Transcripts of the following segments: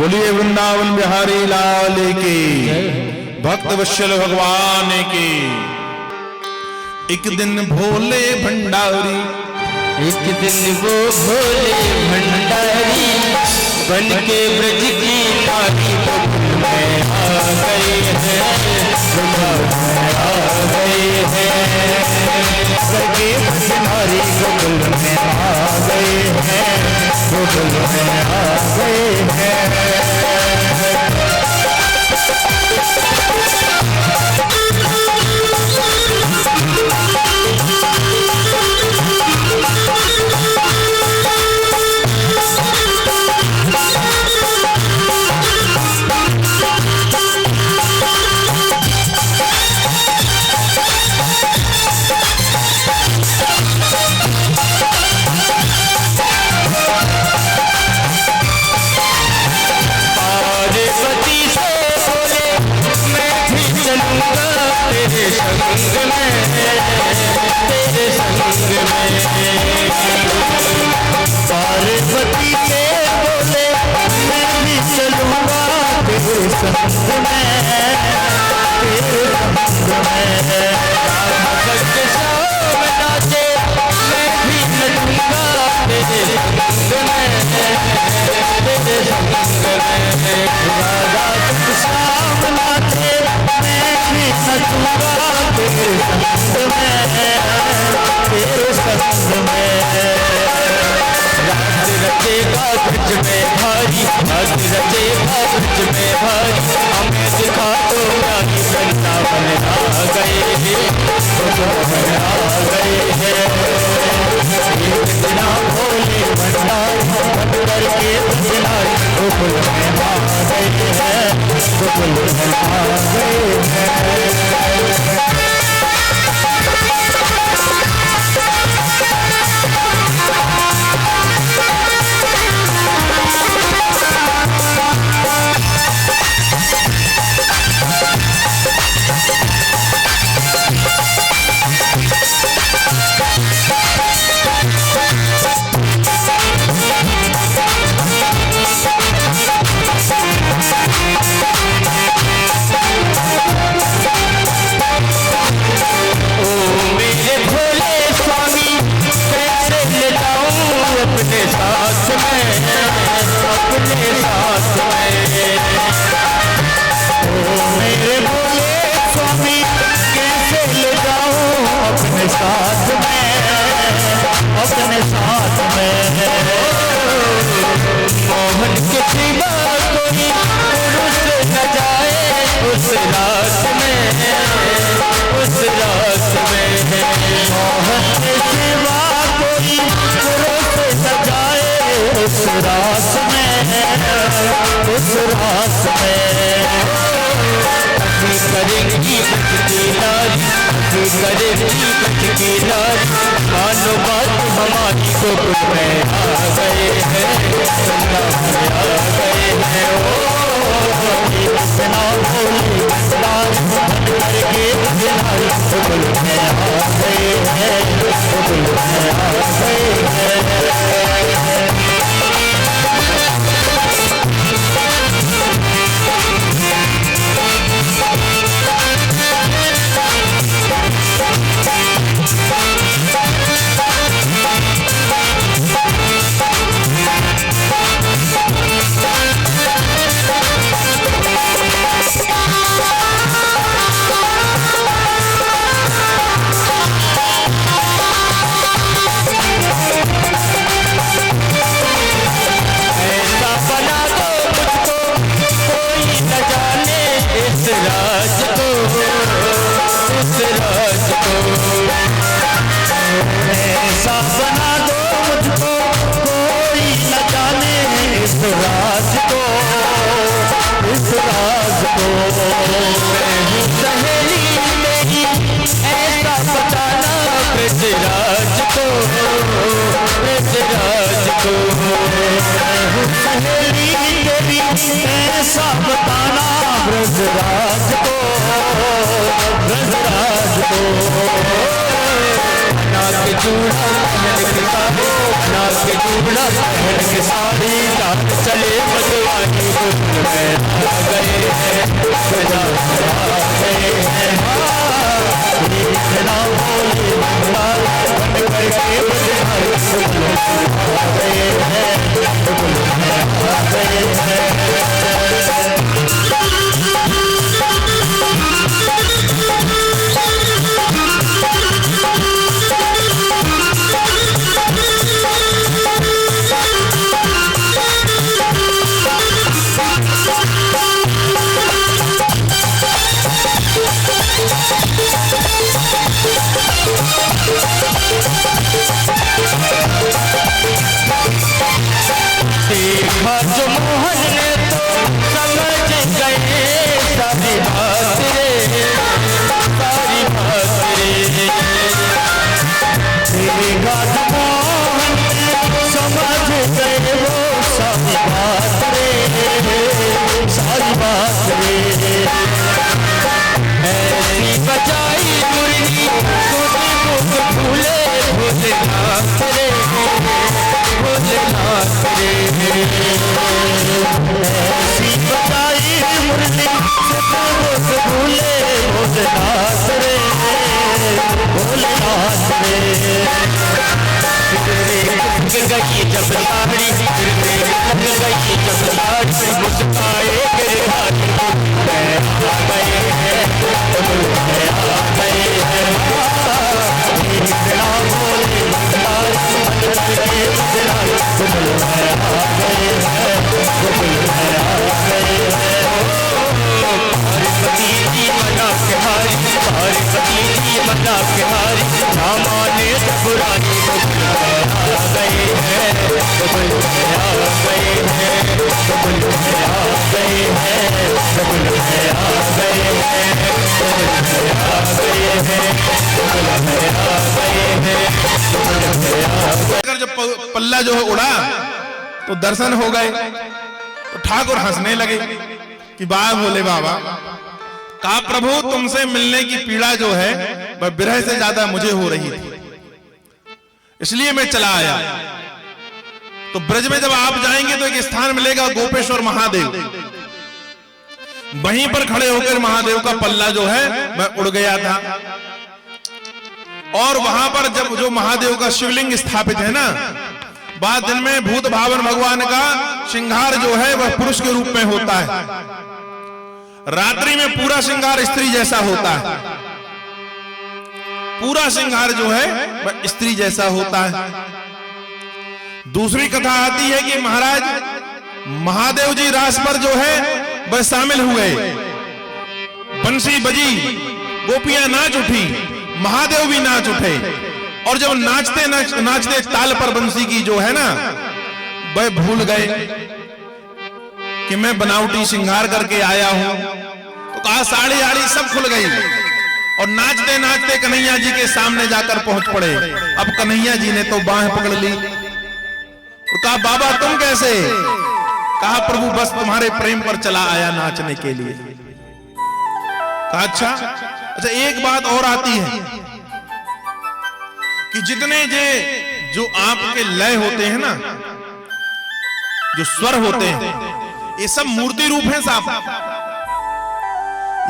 बोलिए वृंदावन बिहारी लाल की, भक्त वत्सल भगवान की। एक दिन भोले भंडारी, एक दिन वो भोले भंडारी बन के ब्रज की काली गोकुल में आ गए हैं, आ गए हैं। करके भंडारी गोकुल में आ गए हैं, गोकुल में आ गए हैं। पार्वती के बोले मैं भी चलूंगा तेरे संग में, तेरे संग में। शाम नाचे मैं भी नचूंगा तेरे संग में, तेरे संग में। शाम नाचे मैं भी नचूंगा तेरे संग में, तेरे संग में। राज रचेगा ब्रज में भारी, राज रचेगा ब्रज में भारी। हमें दिखा दो रानी वृंदावन आ गए हैं, आ गए हैं। एक दिन भोले भंडारी बन करके भंडारी गोकुल में आ गए हैं, गोकुल में आ गए हैं। मोहन के सिवा कोई पुरुष न जाए उस रात में, उस रात में। मोहन के सिवा कोई पुरुष न जाए उस रात में, उस रात में। करेंगी ब्रज की नारी, करेंगी ब्रज की नारी। मानो बात हमारी गोकुल में आ गए हैं, आ गए हैं। ओ बिना भोले भंडारी करके बिहारी गोकुल में आ गए हैं, गोकुल में आ गए हैं। ऐसा बताना ब्रजराज को, ब्रजराज को। नाक चूड़ा नाक चूड़ा पहन के साड़ी चाल चले मधुआनी गोकुल में आ गए हैं, सजा आ गए हैं। कृष्णा बोले भंडारी बन करके बजनाई गोकुल में आ गए हैं, गोकुल में आ गए हैं। देखा जो मोहन ने तो समझ गए सारी बात रे, सारी बात रे। देखा जो मोहन समझ गए वो सारी बात रे, सारी बात रे। ऐसी बजाई मुरली खुद मुख भूले भोलेनाथ रे, भोलेनाथ रे। ऐसी बजाई मुरली खुद मुख भूले भोलेनाथ रे, भोलेनाथ रे। गई जब साड़ी लग गई जब साड़ी मुस्काए गए हाथ में आ गए हैं, में आ गए हैं। कृष्णा बोले भंडारी बन गए बजनाई गोकुल में आ गए हैं, गोकुल में आ गए हैं। पार्वती जी मना के हारी, पार्वती जी मना के हारी, ना माने सपुरानी गोकुल में आ गए हैं, गोकुल में आ गए हैं, गोकुल में आ गए हैं, गोकुल में आ गए हैं, गोकुल में आ गए हैं, गोकुल में आ गए हैं, गोकुल में आ गए। अगर जब पल्ला जो है उड़ा तो दर्शन हो गए, तो ठाकुर हंसने लगे कि वाह भोले बाबा। कहा प्रभु तुमसे मिलने की पीड़ा जो है वह विरह से ज्यादा मुझे हो रही थी, इसलिए मैं चला आया। तो ब्रज में जब आप जाएंगे तो एक स्थान मिलेगा गोपेश्वर महादेव, वहीं पर खड़े होकर महादेव का पल्ला जो है वह उड़ गया था। और वहां पर जब जो महादेव का शिवलिंग स्थापित है ना, बाद दिन में भूत भावन भगवान का श्रृंगार जो है वह पुरुष के रूप में होता है, रात्रि में पूरा श्रृंगार स्त्री जैसा होता है, पूरा श्रृंगार जो है वह स्त्री जैसा होता है। दूसरी कथा आती है कि महाराज महादेव जी रास पर जो है वह शामिल हुए, बंसी बजी, गोपियां नाच उठी, महादेव भी नाच उठे। और जब नाचते नाचते ताल पर बंसी की जो है ना वह भूल गए कि मैं बनावटी श्रृंगार करके आया हूं। तो कहा साड़ी आड़ी सब खुल गई और नाचते नाचते कन्हैया जी के सामने जाकर पहुंच पड़े। अब कन्हैया जी ने तो बाह पकड़ ली। तो कहा बाबा तुम कैसे? कहा प्रभु बस तुम्हारे प्रेम पर चला आया नाचने के लिए। कहा अच्छा एक बात और आती है कि जितने जो आपके लय होते हैं ना, जो स्वर होते हैं, ये सब मूर्ति रूप हैं साहब,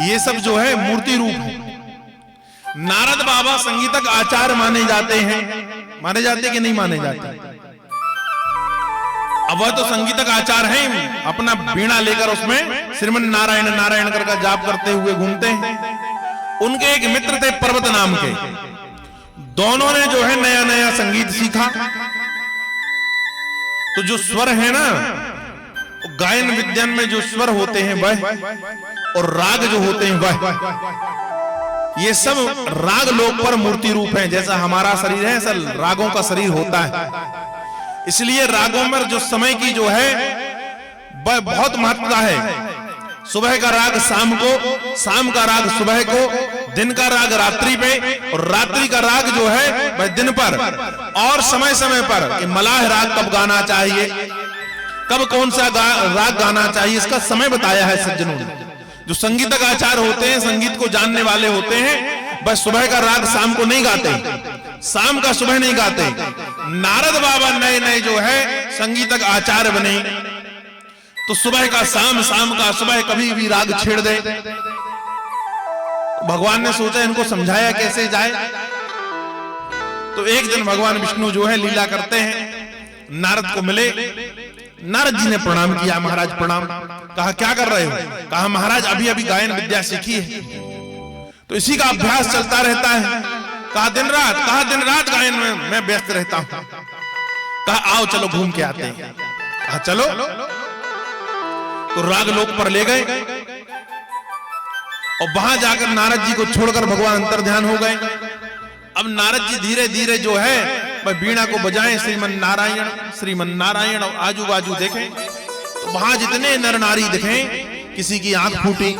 ये सब जो है मूर्ति रूप है। नारद बाबा संगीतक आचार्य माने जाते हैं, माने जाते कि नहीं माने जाते? अब वह तो संगीतक आचार्य हैं, अपना वीणा लेकर उसमें श्रीमन नारायण नारायण करके जाप करते हुए घूमते हैं। उनके एक मित्र थे पर्वत नाम के, दोनों ने जो है नया नया संगीत सीखा। तो जो स्वर है ना, गायन विज्ञान में जो स्वर होते हैं वह, और राग जो होते हैं वह, ये सब राग लोक पर मूर्ति रूप हैं। जैसा हमारा शरीर है ऐसा रागों का शरीर होता है। इसलिए रागों में जो समय की जो है वह बहुत महत्वता है। सुबह का राग शाम को, शाम का राग सुबह को, दिन का राग रात्रि पे, और रात्रि का राग जो है वह दिन पर। और समय समय पर कि मलाह राग कब गाना चाहिए, कब कौन सा राग गाना चाहिए, इसका समय बताया है सज्जनों ने। जो संगीतक आचार्य होते हैं, संगीत को जानने वाले होते हैं, बस सुबह का राग शाम को नहीं गाते, शाम का सुबह नहीं गाते। नारद बाबा नए नए जो है संगीतक आचार्य बने, तो सुबह का शाम, शाम का सुबह कभी भी राग छेड़ दे। भगवान ने सोचा इनको समझाया कैसे जाए। तो एक दिन भगवान विष्णु जो है लीला करते हैं, नारद को मिले। नारद जी ने प्रणाम किया, महाराज प्रणाम। कहा क्या कर रहे हो? कहा महाराज अभी अभी गायन विद्या सीखी है, तो इसी का अभ्यास चलता रहता है। कहा दिन रात? कहा दिन रात गायन में मैं व्यस्त रहता हूं। कहा आओ चलो घूम के आते हैं। कहा चलो। तो राग लोक पर ले गए और वहां जाकर नारद जी को छोड़कर भगवान अंतर्ध्यान हो गए। अब नारद जी धीरे धीरे जो है वह वीणा को बजाएं, श्रीमन नारायण श्रीमन नारायण, और आजू बाजू देखें तो वहां जितने नर नारी दिखें, किसी की आंख फूटी,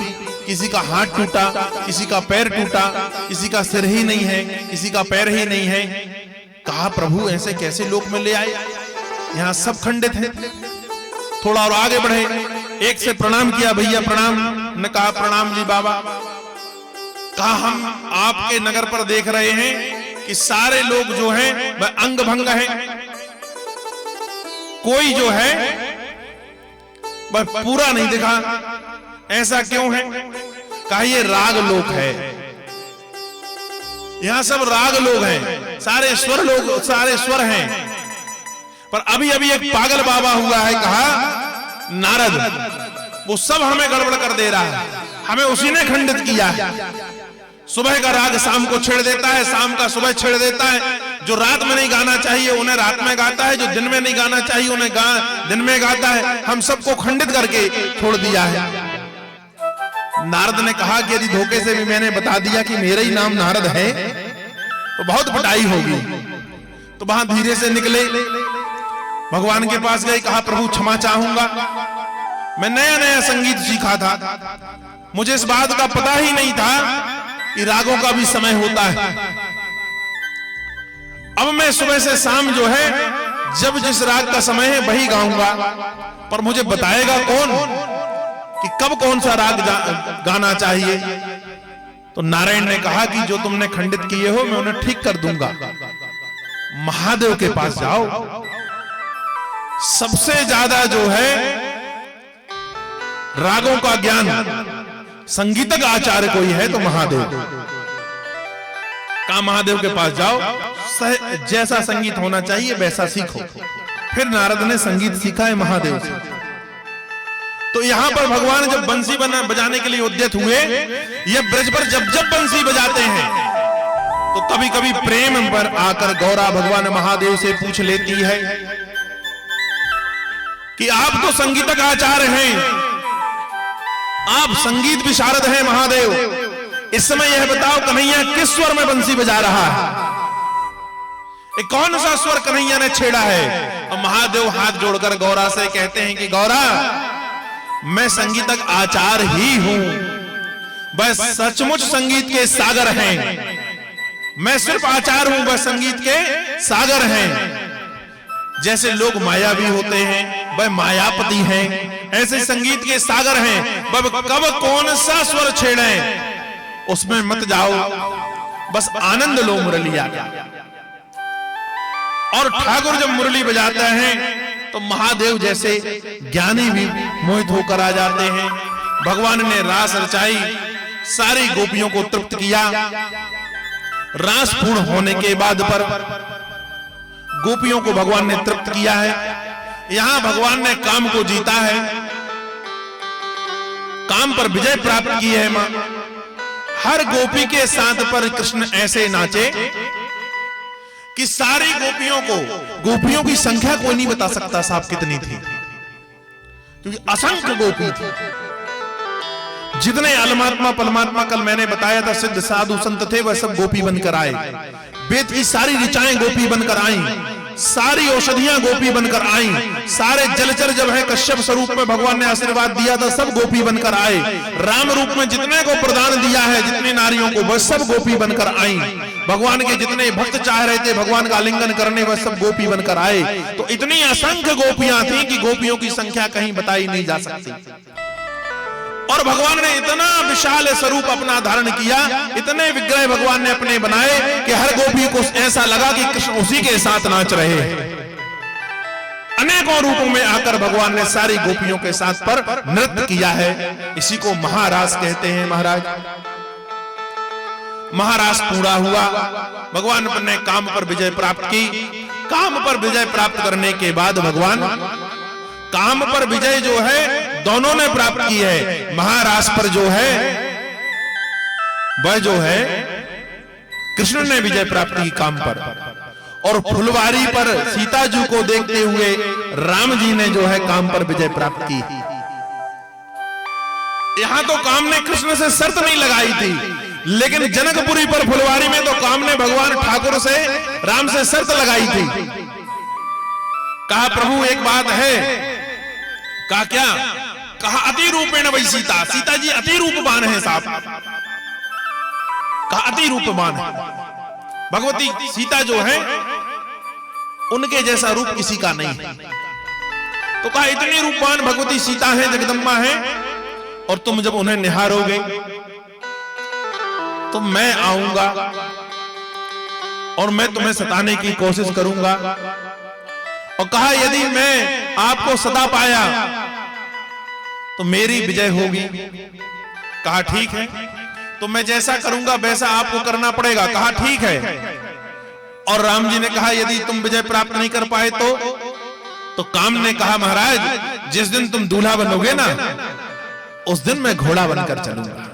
किसी का हाथ टूटा, किसी का पैर टूटा, किसी का सिर ही नहीं है, किसी का पैर ही नहीं है। कहा प्रभु ऐसे कैसे लोक में ले आए? यहां सब खंडित है। थोड़ा और आगे बढ़े, एक से प्रणाम किया, भैया प्रणाम। ने कहा प्रणाम जी बाबा। कहा हम आपके नगर पर देख रहे हैं कि सारे लोग जो हैं वह अंग भंग है, कोई जो है वह पूरा नहीं दिखा, ऐसा क्यों है? कहा ये राग लोक है, यहां सब राग लोग हैं, सारे स्वर लोग, सारे स्वर हैं। पर अभी अभी एक पागल बाबा हुआ है, कहा नारद, वो सब हमें गड़बड़ कर दे रहा है, हमें उसी ने खंडित किया है। सुबह का राग शाम को छेड़ देता है, शाम का सुबह छेड़ देता है। जो रात में नहीं गाना चाहिए उन्हें रात में गाता है, जो दिन में नहीं गाना चाहिए उन्हें दिन में गाता है। हम सबको खंडित करके छोड़ दिया है। नारद ने कहा कि यदि धोखे से भी मैंने बता दिया कि मेरा ही नाम नारद है तो बहुत पिटाई होगी। तो वहां धीरे से निकले, भगवान के पास गए। कहा प्रभु क्षमा चाहूंगा, मैं नया नया संगीत सीखा था, मुझे इस बात का पता ही नहीं था कि रागों का भी समय होता है। अब मैं सुबह से शाम जो है जब जिस राग का समय है वही गाऊंगा, पर मुझे बताएगा कौन कि कब कौन सा राग गाना चाहिए? तो नारायण ने कहा कि जो तुमने खंडित किए हो मैं उन्हें ठीक कर दूंगा। महादेव के पास जाओ, सबसे ज्यादा जो है रागों का ज्ञान संगीतक आचार्य कोई है तो महादेव। कहा महादेव के पास जाओ, जैसा संगीत होना चाहिए वैसा सीखो। फिर नारद ने संगीत सीखा है महादेव से। तो यहां पर भगवान जब बंसी बजाने के लिए उद्यत हुए, ये ब्रज पर जब जब बंसी बजाते हैं तो कभी कभी प्रेम पर आकर गौरा भगवान महादेव से पूछ लेती है कि आप तो संगीतक आचार्य हैं, आप संगीत विशारद हैं महादेव, इस समय यह बताओ कन्हैया किस स्वर में बंसी बजा रहा है? कौन सा स्वर कन्हैया ने छेड़ा है? और महादेव हाथ जोड़कर गौरा से कहते हैं कि गौरा मैं संगीतक आचार्य ही हूं, बस सचमुच संगीत के सागर हैं। मैं सिर्फ आचार्य हूं, बस संगीत के सागर हैं। जैसे लोग मायावी होते हैं वह मायापति हैं, ऐसे संगीत के सागर हैं। कब कौन सा स्वर छेड़े उसमें मत जाओ, बस आनंद लो मुरलिया का। और ठाकुर जब मुरली बजाते हैं तो महादेव जैसे ज्ञानी भी मोहित होकर आ जाते हैं। भगवान ने रास रचाई, सारी गोपियों को तृप्त किया। रास पूर्ण होने के बाद पर गोपियों को भगवान ने तृप्त किया है। यहां भगवान ने काम को जीता है, काम पर विजय प्राप्त की है। मां हर गोपी के साथ पर कृष्ण ऐसे नाचे कि सारी गोपियों की संख्या कोई नहीं बता सकता साहब कितनी थी, क्योंकि असंख्य गोपी थी। जितने अलमात्मा परमात्मा कल मैंने बताया था सिद्ध साधु संत थे, वह सब गोपी बनकर आए। वेद की सारी ऋचाएं गोपी बनकर आई, सारी औषधियां गोपी बनकर आई, सारे जलचर जब है कश्यप स्वरूप में भगवान ने आशीर्वाद दिया था सब गोपी बनकर आए। राम रूप में जितने को प्रदान दिया है जितनी नारियों को वह सब गोपी बनकर आई। भगवान के जितने भक्त चाह रहे थे भगवान का आलिंगन करने वह सब गोपी बनकर आए। तो इतनी असंख्य गोपियां थी कि गोपियों की संख्या कहीं बताई नहीं जा सकती। और भगवान ने इतना विशाल स्वरूप अपना धारण किया, इतने विग्रह भगवान ने अपने बनाए कि हर गोपी को ऐसा लगा कि कृष्ण उसी के साथ नाच रहे हैं। अनेकों रूपों में आकर भगवान ने सारी गोपियों के साथ पर नृत्य किया है। इसी को महारास कहते हैं। महाराज, महारास पूरा हुआ, भगवान ने काम पर विजय प्राप्त की। काम पर विजय प्राप्त करने के बाद भगवान, काम पर विजय जो है दोनों ने प्राप्त की है। महारास पर जो है वह जो है कृष्ण ने विजय प्राप्त की काम पर, और फुलवारी पर सीता जी को देखते हुए राम जी ने जो है काम पर विजय प्राप्त की। यहां तो काम ने कृष्ण से शर्त नहीं लगाई थी, लेकिन जनकपुरी पर फुलवारी में तो काम ने भगवान ठाकुर से, राम से शर्त लगाई थी। कहा प्रभु एक बात है। कहा क्या? कहा अति रूपेण वही सीता, सीता जी अति रूपवान है साहब। कहा अति रूपवान है भगवती सीता जो है, उनके जैसा रूप किसी का नहीं है। तो कहा इतनी रूपवान भगवती सीता है, जगदम्बा है, और तुम जब उन्हें निहारोगे तो मैं आऊंगा और मैं तुम्हें सताने की कोशिश करूंगा। और कहा यदि मैं आपको सता पाया तो मेरी विजय होगी। कहा ठीक है, तो मैं जैसा करूंगा वैसा आपको करना पड़ेगा। कहा ठीक है। और राम जी ने कहा यदि तुम विजय प्राप्त नहीं कर पाए तो काम ने कहा महाराज जिस दिन तुम दूल्हा बनोगे ना, उस दिन मैं घोड़ा बनकर चलूंगा,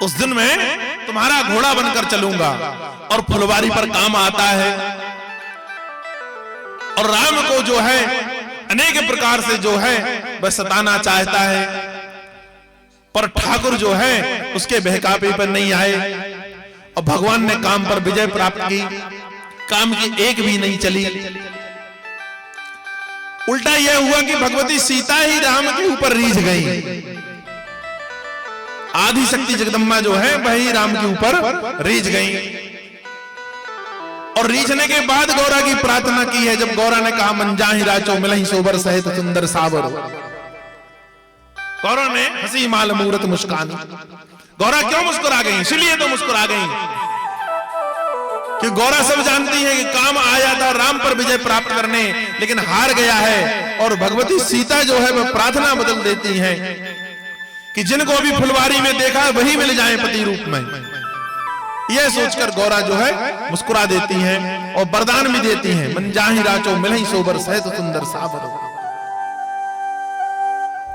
उस दिन मैं तुम्हारा घोड़ा बनकर चलूंगा। और फुलवारी पर काम आता है, और राम को जो है अनेक प्रकार से जो है वह सताना चाहता है, पर ठाकुर जो है उसके बहकावे पर नहीं आए, और भगवान ने काम पर विजय प्राप्त की। काम की एक भी नहीं चली। उल्टा यह हुआ कि भगवती सीता ही राम के ऊपर रीझ गई। आदि शक्ति जगदम्बा जो है वही राम के ऊपर रीझ गई। और रीझने के बाद गौरा की प्रार्थना की है। जब गौरा ने कहा मन जाहि राचो मिलहि सोबर सहित सुंदर सावर, गौरा ने हंसी माल मूरत मुस्कान। गौरा क्यों मुस्कुरा गई? इसलिए तो मुस्कुरा गई कि गौरा सब जानती है कि काम आया था राम पर विजय प्राप्त करने, लेकिन हार गया है। और भगवती सीता जो है वह प्रार्थना बदल देती है कि जिनको अभी फुलवारी में देखा वही मिल जाए पति रूप में। यह सोचकर गौरा जो है मुस्कुरा देती है और वरदान भी देती है मन जाहि राचो मिलहि सोबर सहित सुंदर सावर।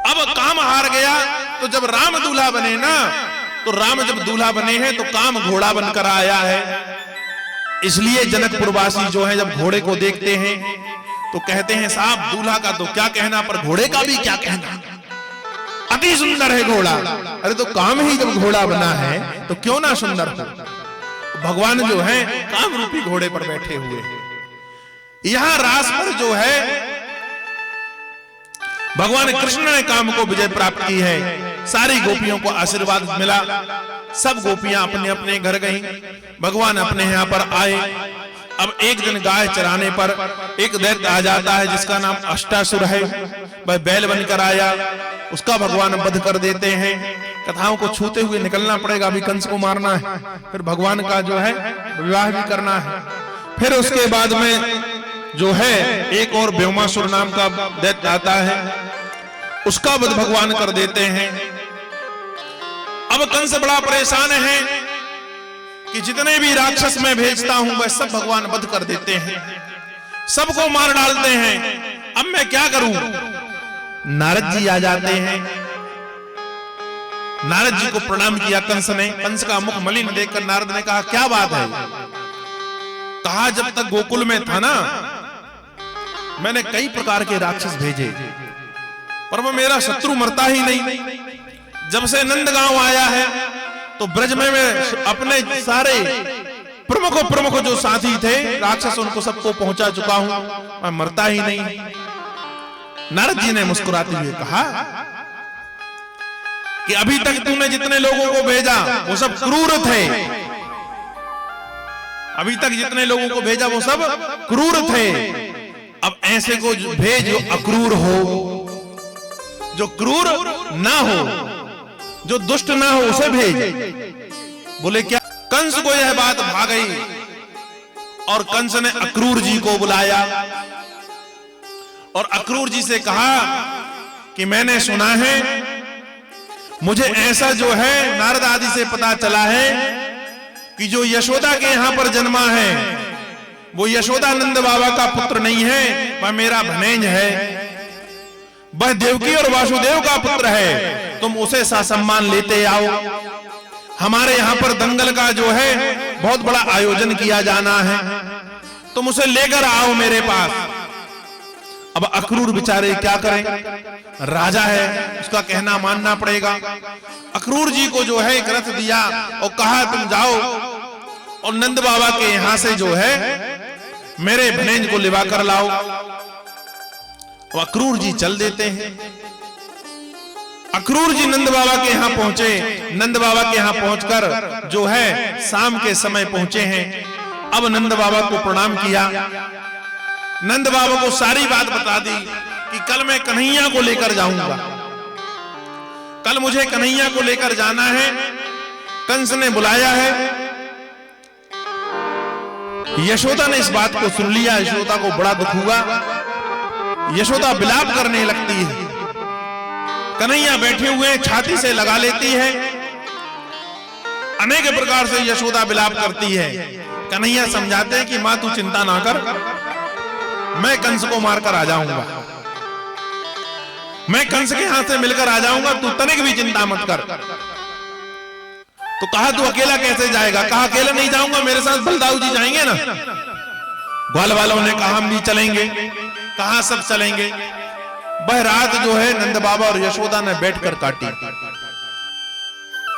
अब काम हार गया, तो जब राम दूल्हा बने ना, तो राम जब दूल्हा बने हैं तो काम घोड़ा बनकर आया है। इसलिए जनकपुरवासी जो है जब घोड़े को देखते हैं तो कहते हैं साहब दूल्हा का तो क्या कहना, पर घोड़े का भी क्या कहना, अति सुंदर है घोड़ा। अरे तो काम ही जब घोड़ा बना है तो क्यों ना सुंदर हो। भगवान जो है काम रूपी घोड़े पर बैठे हुए हैं। यहां रास पर जो है भगवान कृष्ण ने काम को विजय प्राप्त की है। सारी गोपियों को आशीर्वाद मिला, सब गोपियां अपने अपने घर गईं, भगवान अपने यहाँ पर आए। अब एक दिन गाय चराने पर एक दैत्य आ जाता है जिसका नाम अष्टासुर है। वह बैल बनकर आया, उसका भगवान वध कर देते हैं। कथाओं को छूते हुए निकलना पड़ेगा, अभी कंस को मारना है, फिर भगवान का जो है विवाह भी करना है। फिर उसके बाद में जो है एक और व्योमासुर नाम का दैत्य आता है, उसका वध भगवान कर देते हैं। अब कंस बड़ा परेशान है कि जितने भी राक्षस मैं भेजता हूं वह सब भगवान वध कर देते हैं, सबको मार डालते हैं। अब मैं क्या करूं? नारद जी आ जाते हैं। नारद जी को प्रणाम किया कंस ने। कंस का मुख मलिन देखकर नारद ने कहा क्या बात है? कहा जब तक गोकुल में था ना मैंने कई प्रकार के राक्षस भेजे, पर वो मेरा शत्रु मरता ही नहीं। जब से नंदगांव आया है तो ब्रज में मैं अपने सारे प्रमुख जो साथी थे राक्षस उनको सबको पहुंचा चुका हूं, मैं मरता ही नहीं। नारद जी ने मुस्कुराते हुए कहा कि अभी तक तूने जितने लोगों को भेजा वो सब क्रूर थे, अभी तक जितने लोगों को भेजा वो सब क्रूर थे। अब ऐसे को भेज जो अक्रूर हो, जो क्रूर ना हो, जो दुष्ट ना हो, उसे भेज। बोले क्या? कंस को यह बात भा गई और कंस ने अक्रूर जी को बुलाया और अक्रूर जी से कहा कि मैंने सुना है, मुझे ऐसा जो है नारद आदि से पता चला है कि जो यशोदा के यहां पर जन्मा है वो यशोदानंद बाबा का पुत्र नहीं है, वह मेरा भनेंज है, वह देवकी और वासुदेव का पुत्र है। तुम उसे ससम्मान लेते आओ। हमारे यहां पर दंगल का जो है बहुत बड़ा आयोजन किया जाना है, तुम उसे लेकर आओ मेरे पास। अब अक्रूर बेचारे क्या करें, राजा है, उसका कहना मानना पड़ेगा। अक्रूर जी को जो है एक रथ दिया और कहा तुम जाओ और नंद बाबा के यहां से जो है मेरे भनेंज को लिवा कर लाओ। और अक्रूर जी चल देते हैं। अक्रूर जी नंद बाबा के यहां पहुंचे। नंद बाबा के यहां पहुंचकर जो है शाम के समय पहुंचे हैं। अब नंद बाबा को प्रणाम किया, नंद बाबा को सारी बात बता दी कि कल मैं कन्हैया को लेकर जाऊंगा, कल मुझे कन्हैया को लेकर जाना है। कंस ने बुलाया है। यशोदा ने इस बात को सुन लिया। यशोदा को बड़ा दुख हुआ। यशोदा विलाप करने लगती है। कन्हैया बैठे हुए छाती से लगा लेती है। अनेक प्रकार से यशोदा विलाप करती है। कन्हैया समझाते हैं कि मां तू चिंता ना कर, मैं कंस को मारकर आ जाऊंगा, मैं कंस के हाथ से मिलकर आ जाऊंगा, तू तनिक भी चिंता मत कर। तो कहा तू अकेला कैसे जाएगा? कहा अकेला नहीं जाऊंगा, मेरे साथ बलदाऊ जी जाएंगे ना। ग्वाल वालों ने कहा हम भी चलेंगे। कहा सब चलेंगे। वह रात जो है नंद बाबा और यशोदा ने बैठकर काटी।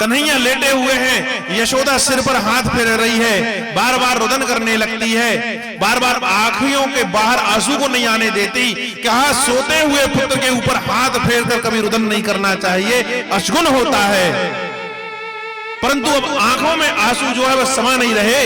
कन्हैया लेटे हुए हैं, यशोदा सिर पर हाथ फेर रही है, बार बार रुदन करने लगती है, बार बार आंखों के बाहर आंसू को नहीं आने देती। कहा सोते हुए पुत्र के ऊपर हाथ फेरकर कभी रुदन नहीं करना चाहिए, अशगुन होता है। परंतु अब आंखों में आंसू जो है वह समा नहीं रहे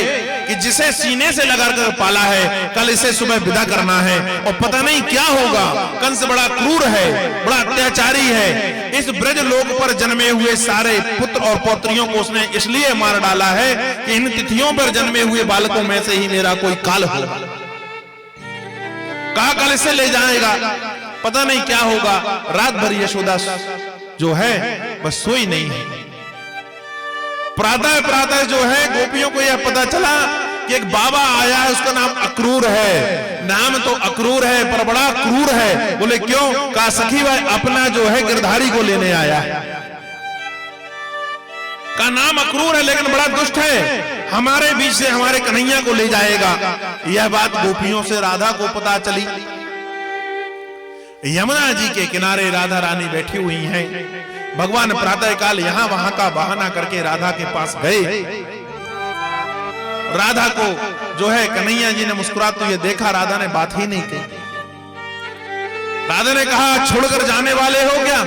कि जिसे सीने से लगाकर पाला है, कल इसे सुबह विदा करना है और पता नहीं क्या होगा। कंस बड़ा क्रूर है, बड़ा अत्याचारी है। इस ब्रज लोक पर जन्मे हुए सारे पुत्र और पौत्रियों को उसने इसलिए मार डाला है कि इन तिथियों पर जन्मे हुए बालकों में से ही मेरा कोई काल होगा। कहा कल इसे ले जाएगा, पता नहीं क्या होगा। रात भर यशोदा जो है बस सोई नहीं है। प्रातः प्रातः जो है गोपियों को यह पता चला कि एक बाबा आया है, उसका नाम अक्रूर है। नाम तो अक्रूर है पर बड़ा क्रूर है। बोले क्यों? कहा सखी भाई अपना जो है गिरधारी को लेने आया है। का नाम अक्रूर है लेकिन बड़ा दुष्ट है, हमारे बीच से हमारे कन्हैया को ले जाएगा। यह बात गोपियों से राधा को पता चली। यमुना जी के किनारे राधा रानी बैठी हुई हैं। भगवान प्रातः काल यहां वहां का बहाना करके राधा के पास गए। राधा को जो है कन्हैया जी ने मुस्कुराते हुए देखा, राधा ने बात ही नहीं कही। राधा ने कहा छोड़कर जाने वाले हो क्या?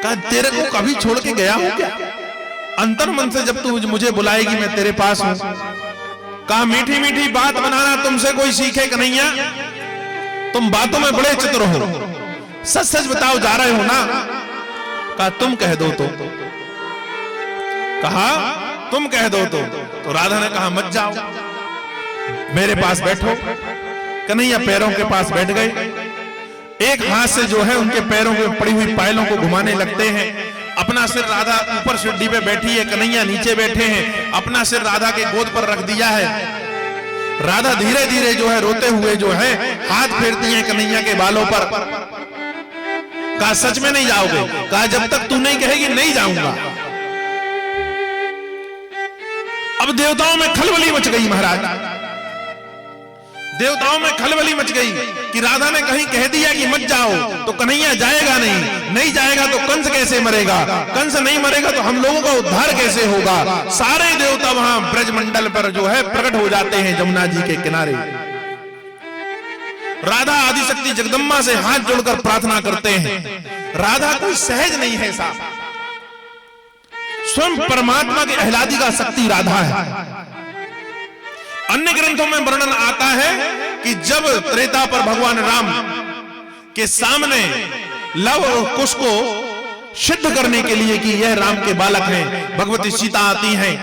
कहा तेरे को कभी छोड़ के गया हो क्या? अंतर मन से जब तू मुझे बुलाएगी मैं तेरे पास हूं। कहा मीठी मीठी बात बनाना तुमसे कोई सीखे कन्हैया, तुम बातों में बड़े चतुर हो, सच सच बताओ जा रहे हो ना? कहा तुम कह दो तो। कहा तुम कह दो तो राधा ने कहा मत जाओ, मेरे पास बैठो। कन्हैया पैरों के पास बैठ गए। एक हाथ से जो है उनके पैरों के पड़ी हुई पायलों को घुमाने लगते हैं। अपना सिर राधा ऊपर सीढ़ी पे बैठी है, कन्हैया नीचे बैठे हैं। अपना सिर राधा के गोद पर रख दिया है। राधा धीरे धीरे जो है रोते हुए जो है हाथ फेरती हैं कन्हैया के बालों पर। कहा सच में नहीं जाओगे? कहा जब तक तू नहीं कहेगी नहीं जाऊंगा। अब देवताओं में खलबली मच गई महाराज, देवताओं में खलबली मच गई कि राधा ने कहीं कह दिया कि मत जाओ तो कन्हैया जाएगा नहीं, नहीं जाएगा तो कंस कैसे मरेगा, कंस नहीं मरेगा तो हम लोगों का उद्धार कैसे होगा। सारे देवता वहां ब्रजमंडल पर जो है प्रकट हो जाते हैं यमुना जी के किनारे। राधा आदिशक्ति जगदम्बा से हाथ जोड़कर प्रार्थना करते हैं। राधा कोई सहज नहीं है साहब, स्वयं परमात्मा की आह्लादी का शक्ति राधा है। अन्य ग्रंथों में वर्णन आता है कि जब त्रेता पर भगवान राम के सामने लव और कुश को सिद्ध करने के लिए कि यह राम के बालक हैं, भगवती सीता आती हैं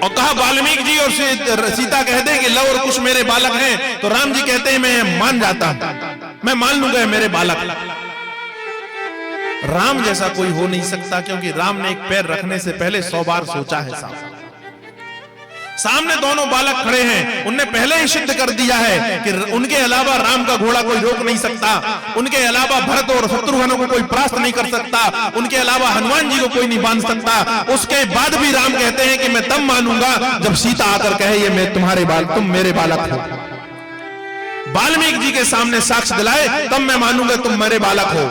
और कहा वाल्मीकि जी और सीता कहते हैं कि लव और कुश मेरे बालक हैं, तो राम जी कहते हैं मैं मान जाता हूं, मैं मान लूंगा मेरे बालक। राम जैसा कोई हो नहीं सकता, क्योंकि राम ने एक पैर रखने से पहले 100 बार सोचा है। सामने दोनों बालक खड़े हैं, उनने पहले ही सिद्ध कर दिया है कि उनके अलावा राम का घोड़ा कोई रोक नहीं सकता, उनके अलावा भरत और शत्रुघ्न को कोई परास्त नहीं कर सकता, उनके अलावा हनुमान जी को कोई नहीं बांध सकता। उसके बाद भी राम कहते हैं कि मैं तब मानूंगा जब सीता आकर कहे ये मैं तुम्हारे तुम मेरे बालक हो। वाल्मीकि जी के सामने साक्ष्य दिलाए तब मैं मानूंगा तुम मेरे बालक हो।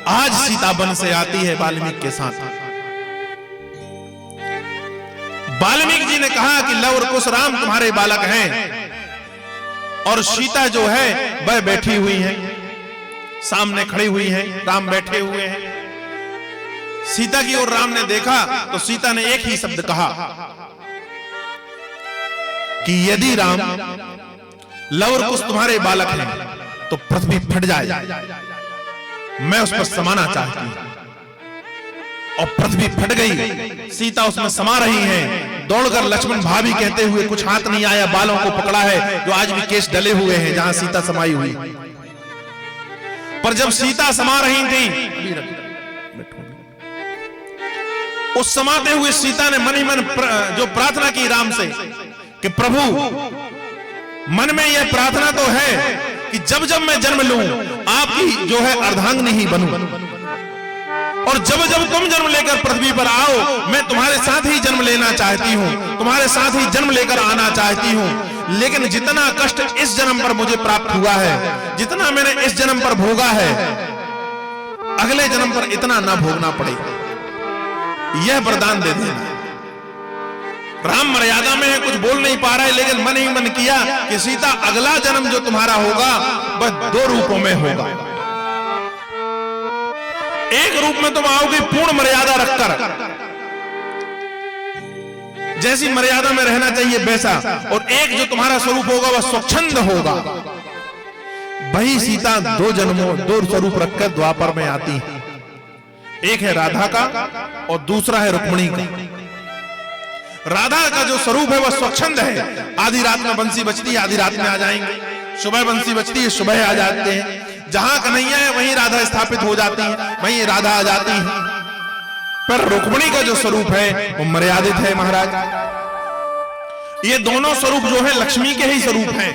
आज सीता वन से आती है वाल्मीकि के साथ। वाल्मीकि जी ने कहा कि लव और कुश राम तुम्हारे बालक हैं, और सीता जो है वह बैठी हुई है, सामने खड़ी हुई है, राम बैठे हुए हैं। सीता की ओर राम ने देखा तो सीता ने एक ही शब्द कहा कि यदि राम लव और कुश तुम्हारे बालक हैं तो पृथ्वी फट जाए, मैं उस पर समाना चाहती हूं। और पृथ्वी फट गई, सीता उसमें समा रही हैं। दौड़कर लक्ष्मण भाभी कहते हुए कुछ हाथ नहीं आया, बालों को पकड़ा है जो आज भी केश डले हुए हैं जहां सीता समाई हुई। पर जब सीता समा रही थी, उस समाते हुए सीता ने मन ही मन जो प्रार्थना की राम से कि प्रभु, मन में यह प्रार्थना तो है कि जब जब मैं जन्म लूं आपकी जो है अर्धांगिनी ही बनूं, और जब जब तुम जन्म लेकर पृथ्वी पर आओ मैं तुम्हारे साथ ही जन्म लेना चाहती हूं, तुम्हारे साथ ही जन्म लेकर आना चाहती हूं। लेकिन जितना कष्ट इस जन्म पर मुझे प्राप्त हुआ है, जितना मैंने इस जन्म पर भोगा है, अगले जन्म पर इतना ना भोगना पड़े, यह वरदान दे देना। राम मर्यादा में है, कुछ बोल नहीं पा रहा है, लेकिन मन ही मन किया कि सीता अगला जन्म जो तुम्हारा होगा वह 2 रूपों में होगा। एक रूप में तुम आओगे पूर्ण मर्यादा रखकर, जैसी मर्यादा में रहना चाहिए वैसा, और एक जो तुम्हारा स्वरूप होगा वह स्वच्छंद होगा। वही सीता 2 जन्मों 2 स्वरूप रखकर द्वापर में आती है। एक है राधा का और दूसरा है रुक्मिणी का। राधा का जो स्वरूप है वह स्वच्छंद है। आधी रात में बंसी बजती है, आधी रात में आ जाएंगे, सुबह बंसी बजती है, सुबह आ जाते हैं। जहां कन्हैया है वहीं राधा स्थापित हो जाती है, वहीं राधा आ जाती है। पर रुक्मिणी का जो स्वरूप है वो मर्यादित है महाराज। ये दोनों स्वरूप जो है लक्ष्मी के ही स्वरूप हैं।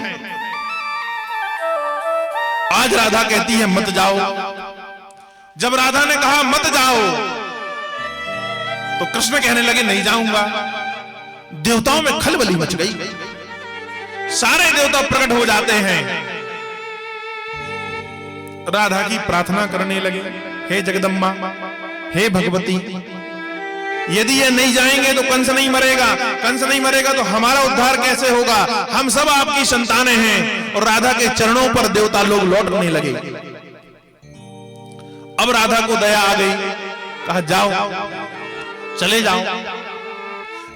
आज राधा कहती है मत जाओ। जब राधा ने कहा मत जाओ तो कृष्ण कहने लगे नहीं जाऊंगा। देवताओं में खलबली मच गई, सारे देवता प्रकट हो जाते हैं। राधा की प्रार्थना करने लगे, हे जगदम्बा, हे भगवती, यदि ये नहीं जाएंगे तो कंस नहीं मरेगा, कंस नहीं मरेगा तो हमारा उद्धार कैसे होगा? हम सब आपकी संतानें हैं। और राधा के चरणों पर देवता लोग लौटने लगे। अब राधा को दया आ गई, कहा जाओ, चले जाओ।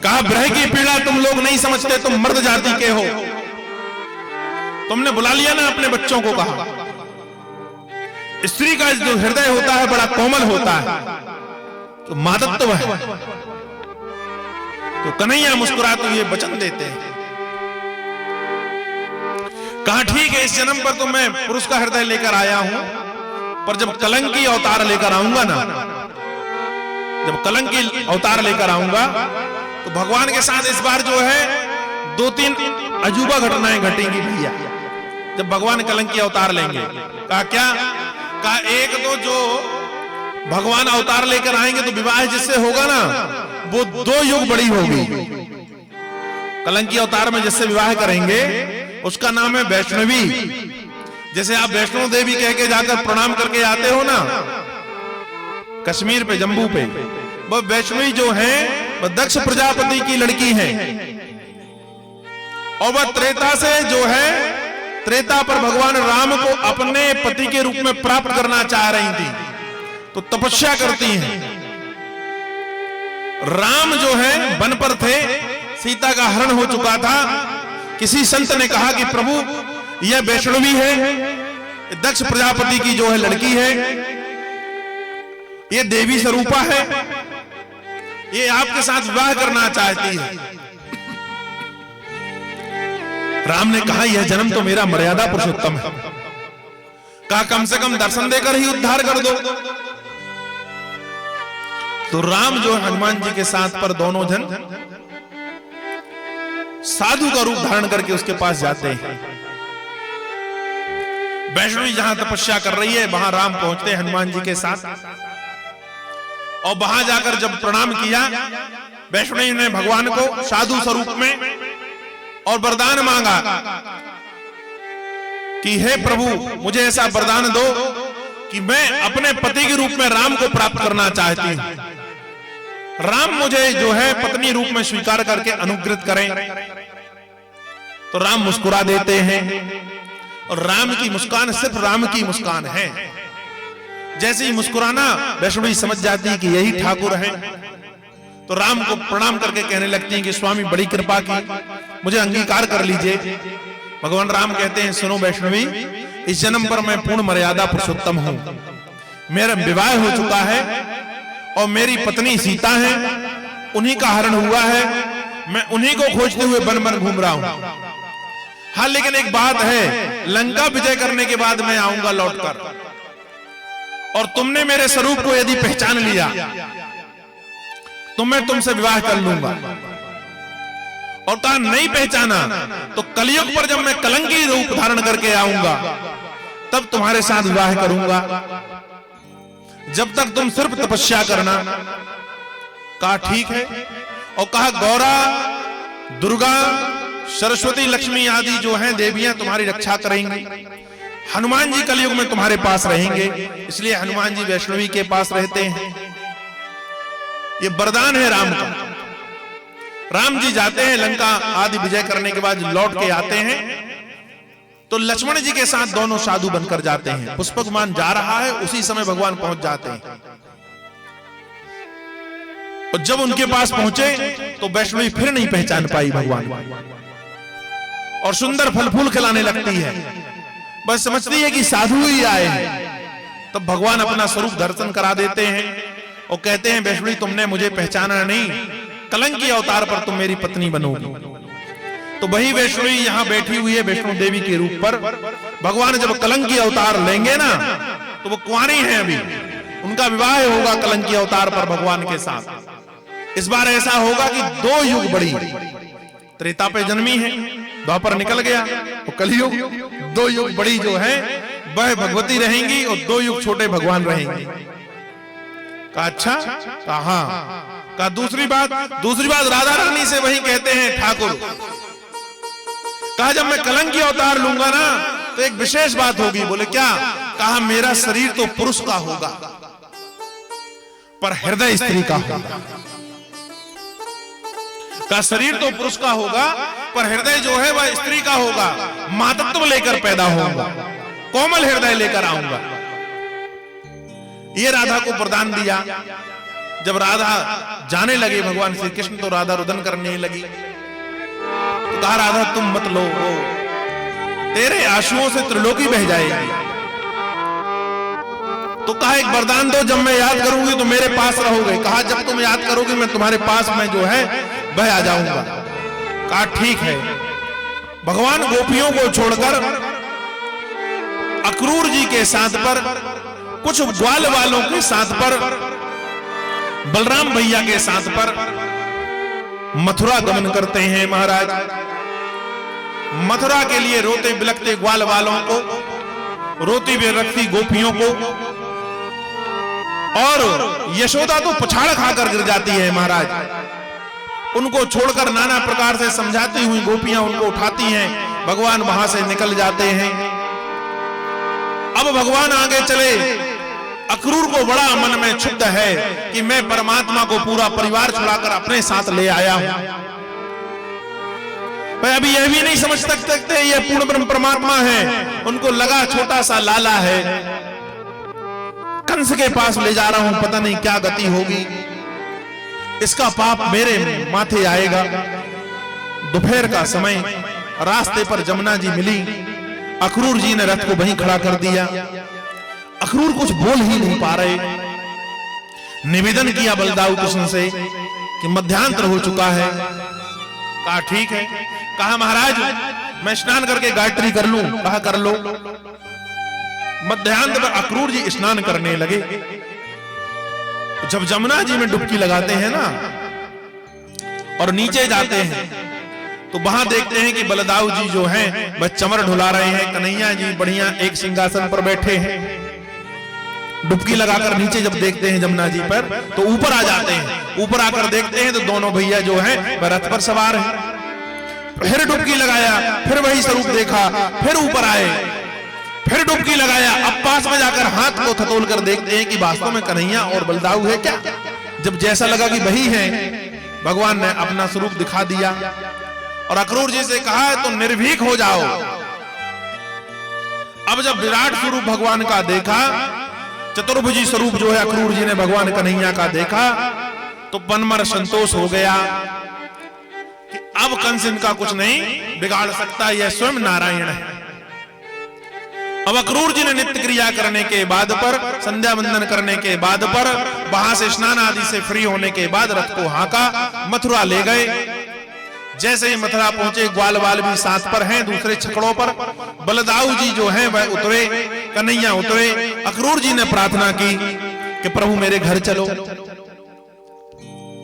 कहा विरह की पीड़ा तुम लोग नहीं समझते, तुम मर्द जाति के हो। तुमने बुला लिया ना अपने बच्चों को। कहा स्त्री का जो हृदय होता है बड़ा कोमल होता है, तो मातत्व है। तो कन्हैया मुस्कुराते हुए वचन देते हैं। कहा ठीक है, इस जन्म पर तो मैं पुरुष का हृदय लेकर आया हूं, पर जब कलंकी अवतार लेकर आऊंगा ना, जब कलंकी अवतार लेकर आऊंगा तो भगवान के साथ इस बार जो है 2-3 अजूबा घटनाएं घटेंगी भैया, जब भगवान कलंकी अवतार लेंगे। कहा क्या? कहा एक तो जो भगवान अवतार लेकर आएंगे तो विवाह जिससे होगा ना वो 2 युग बड़ी होगी। कलंकी अवतार में जिससे विवाह करेंगे उसका नाम है वैष्णवी। जैसे आप वैष्णो देवी कह के जाकर प्रणाम करके आते हो ना कश्मीर पे, जम्मू पे, वह वैष्णवी जो है वह दक्ष प्रजापति की लड़की है। और वह त्रेता से जो है, त्रेता पर भगवान राम को अपने पति के रूप में प्राप्त करना चाह रही थी, तो तपस्या करती हैं। राम जो है वन पर थे, सीता का हरण हो चुका था। किसी संत ने कहा कि प्रभु यह वैष्णवी है, दक्ष प्रजापति की जो है लड़की है, ये देवी स्वरूपा है, ये आपके साथ विवाह करना चाहती है। राम ने कहा यह जन्म तो मेरा मर्यादा पुरुषोत्तम है, कहा कम से कम दर्शन देकर ही उद्धार कर दो। तो राम जो हनुमान जी के साथ पर दोनों जन साधु का रूप धारण करके उसके पास जाते हैं। वैष्णवी जहां तपस्या कर रही है वहां राम पहुंचते हैं हनुमान जी के साथ, और वहां जाकर जब प्रणाम किया वैष्णवी ने भगवान को साधु स्वरूप में और वरदान मांगा कि हे प्रभु मुझे ऐसा वरदान दो कि मैं अपने पति के रूप में राम को प्राप्त करना चाहती हूं, राम मुझे जो है पत्नी रूप में स्वीकार करके अनुग्रहित करें। तो राम मुस्कुरा देते हैं, और राम की मुस्कान सिर्फ राम की मुस्कान है। जैसे ही मुस्कुराना वैष्णवी समझ जाती है कि यही ठाकुर है, तो राम को प्रणाम करके कहने लगती हैं कि स्वामी बड़ी कृपा की, मुझे अंगीकार कर लीजिए। भगवान राम कहते हैं सुनो वैष्णवी, इस जन्म पर मैं पूर्ण मर्यादा पुरुषोत्तम हूं, मेरा विवाह हो चुका है और मेरी पत्नी सीता है, उन्हीं का हरण हुआ है, मैं उन्हीं को खोजते हुए वन वन घूम रहा हूं। हाँ लेकिन एक बात है, लंका विजय करने के बाद मैं आऊंगा लौटकर, और तुमने मेरे स्वरूप को यदि पहचान लिया तो मैं तुमसे विवाह कर लूंगा, और कहा नहीं पहचाना तो कलयुग पर जब मैं कलंकी रूप धारण करके आऊंगा तब तुम्हारे साथ विवाह करूंगा, जब तक तुम सिर्फ तपस्या करना। कहा ठीक है, और कहा गौरा, दुर्गा, सरस्वती, लक्ष्मी आदि जो हैं देवियां तुम्हारी रक्षा करेंगी, हनुमान जी कलयुग में तुम्हारे पास रहेंगे, इसलिए हनुमान जी वैष्णवी के पास रहते हैं। ये वरदान है राम का। राम जी जाते हैं लंका आदि विजय करने के बाद लौट के आते हैं, तो लक्ष्मण जी के साथ दोनों साधु बनकर जाते हैं। पुष्पक विमान जा रहा है, उसी समय भगवान पहुंच जाते हैं, और जब उनके पास पहुंचे तो वैष्णवी फिर नहीं पहचान पाई भगवान, और सुंदर फल फूल खिलाने लगती है, बस समझती है कि साधु ही आए हैं। तब भगवान अपना स्वरूप दर्शन करा देते हैं और कहते हैं वैष्णवी तुमने मुझे पहचाना नहीं, कलंकी अवतार पर तुम मेरी पत्नी बनोगी। तो वही वैष्णवी यहां बैठी हुई है वैष्णो देवी के रूप पर। भगवान जब कलंकी अवतार लेंगे ना तो वो कुंवारी हैं अभी, उनका विवाह होगा कलंकी अवतार पर भगवान के साथ। इस बार ऐसा होगा कि 2 युग बड़ी, त्रेता पे जन्मी है, द्वापर निकल गया, और कलयुग 2 युग बड़ी जो है वह भगवती रहेंगी और 2 युग छोटे भगवान रहेंगे। कहा अच्छा, कहा कहा दूसरी बात राधा रानी से वही कहते हैं ठाकुर, कहा जब मैं कलंकी अवतार लूंगा ना तो एक विशेष बात होगी। बोले क्या? कहा मेरा शरीर तो पुरुष का होगा पर हृदय स्त्री का होगा। का शरीर तो पुरुष का होगा पर हृदय जो है वह स्त्री का होगा, मातृत्व लेकर पैदा होगा, कोमल हृदय लेकर आऊंगा। ये राधा को वरदान दिया। जब राधा जाने लगे भगवान श्री कृष्ण तो राधा रुदन करने लगी। तो कहा राधा तुम मत लो, वो तेरे आंसुओं से त्रिलोकी बह जाएगी। तो कहा एक वरदान दो, जब मैं याद करूंगी तो मेरे पास रहोगे। कहा जब तुम याद करोगे मैं तुम्हारे पास में जो है वह आ जाऊंगा। कहा ठीक है। भगवान गोपियों को छोड़कर अक्रूर जी के साथ पर, कुछ ग्वाल वालों के साथ पर, बलराम भैया के साथ पर मथुरा गमन करते हैं महाराज। मथुरा के लिए रोते बिलखते ग्वाल वालों को, रोती बिलखती गोपियों को, और यशोदा तो पछाड़ खाकर गिर जाती है महाराज। उनको छोड़कर नाना प्रकार से समझाती हुई गोपियां उनको उठाती हैं, भगवान वहां से निकल जाते हैं। अब भगवान आगे चले। अक्रूर को बड़ा मन में क्षुब्ध है कि मैं परमात्मा को पूरा परिवार छुड़ाकर अपने साथ ले आया हूं। भाई अभी यह भी नहीं समझ सकते ये पूर्ण ब्रह्म परमात्मा है। उनको लगा छोटा सा लाला है, कंस के पास ले जा रहा हूं, पता नहीं क्या गति होगी, इसका पाप मेरे माथे आएगा। दोपहर का समय, रास्ते पर जमुना जी मिली, अक्रूर जी ने रथ को वहीं खड़ा कर दिया। अक्रूर कुछ बोल ही नहीं पा रहे। निवेदन किया बलदाऊ कृष्ण से कि मध्यांतर हो चुका है। कहा ठीक है। कहा महाराज मैं स्नान करके गायत्री कर लूं? कहा कर लो। मध्यांतर में अक्रूर जी स्नान करने लगे। जब जमुना जी में डुबकी लगाते हैं ना और नीचे जाते हैं तो वहां देखते हैं कि बलदाऊ जी जो हैं वह चमर ढुला रहे हैं। कन्हैया जी बढ़िया एक सिंहासन पर बैठे हैं। डुबकी लगाकर नीचे जब देखते हैं जमुना जी पर तो ऊपर आ जाते हैं। ऊपर आकर देखते हैं तो दोनों भैया जो हैं वह रथ पर सवार हैं। फिर डुबकी लगाया, फिर वही स्वरूप देखा, फिर ऊपर आए, फिर डुबकी लगाया। अब पास में जाकर हाथ को थतोल कर देखते हैं कि वास्तव में कन्हैया और बलदाऊ है क्या। जब जैसा लगा कि वही है, भगवान ने अपना स्वरूप दिखा दिया और अक्रूर जी से कहा तो निर्भीक हो जाओ। अब जब विराट स्वरूप भगवान का देखा, चतुर्भुजी स्वरूप जो है अक्रूर जी ने भगवान कन्हैया का देखा तो मनमर संतोष हो गया कि अब कंस इनका कुछ नहीं बिगाड़ सकता, यह स्वयं नारायण है। अब अक्रूर जी ने नित्य क्रिया करने के बाद पर, संध्या वंदन करने के बाद पर, वहां से स्नान आदि से फ्री होने के बाद रथ को हाका, मथुरा ले गए। जैसे ही मथुरा पहुंचे ग्वाल वाल भी साथ पर हैं दूसरे छकड़ों पर। बलदाऊ जी जो हैं वह उतरे, कन्हैया उतरे। अक्रूर जी ने प्रार्थना की कि प्रभु मेरे घर चलो।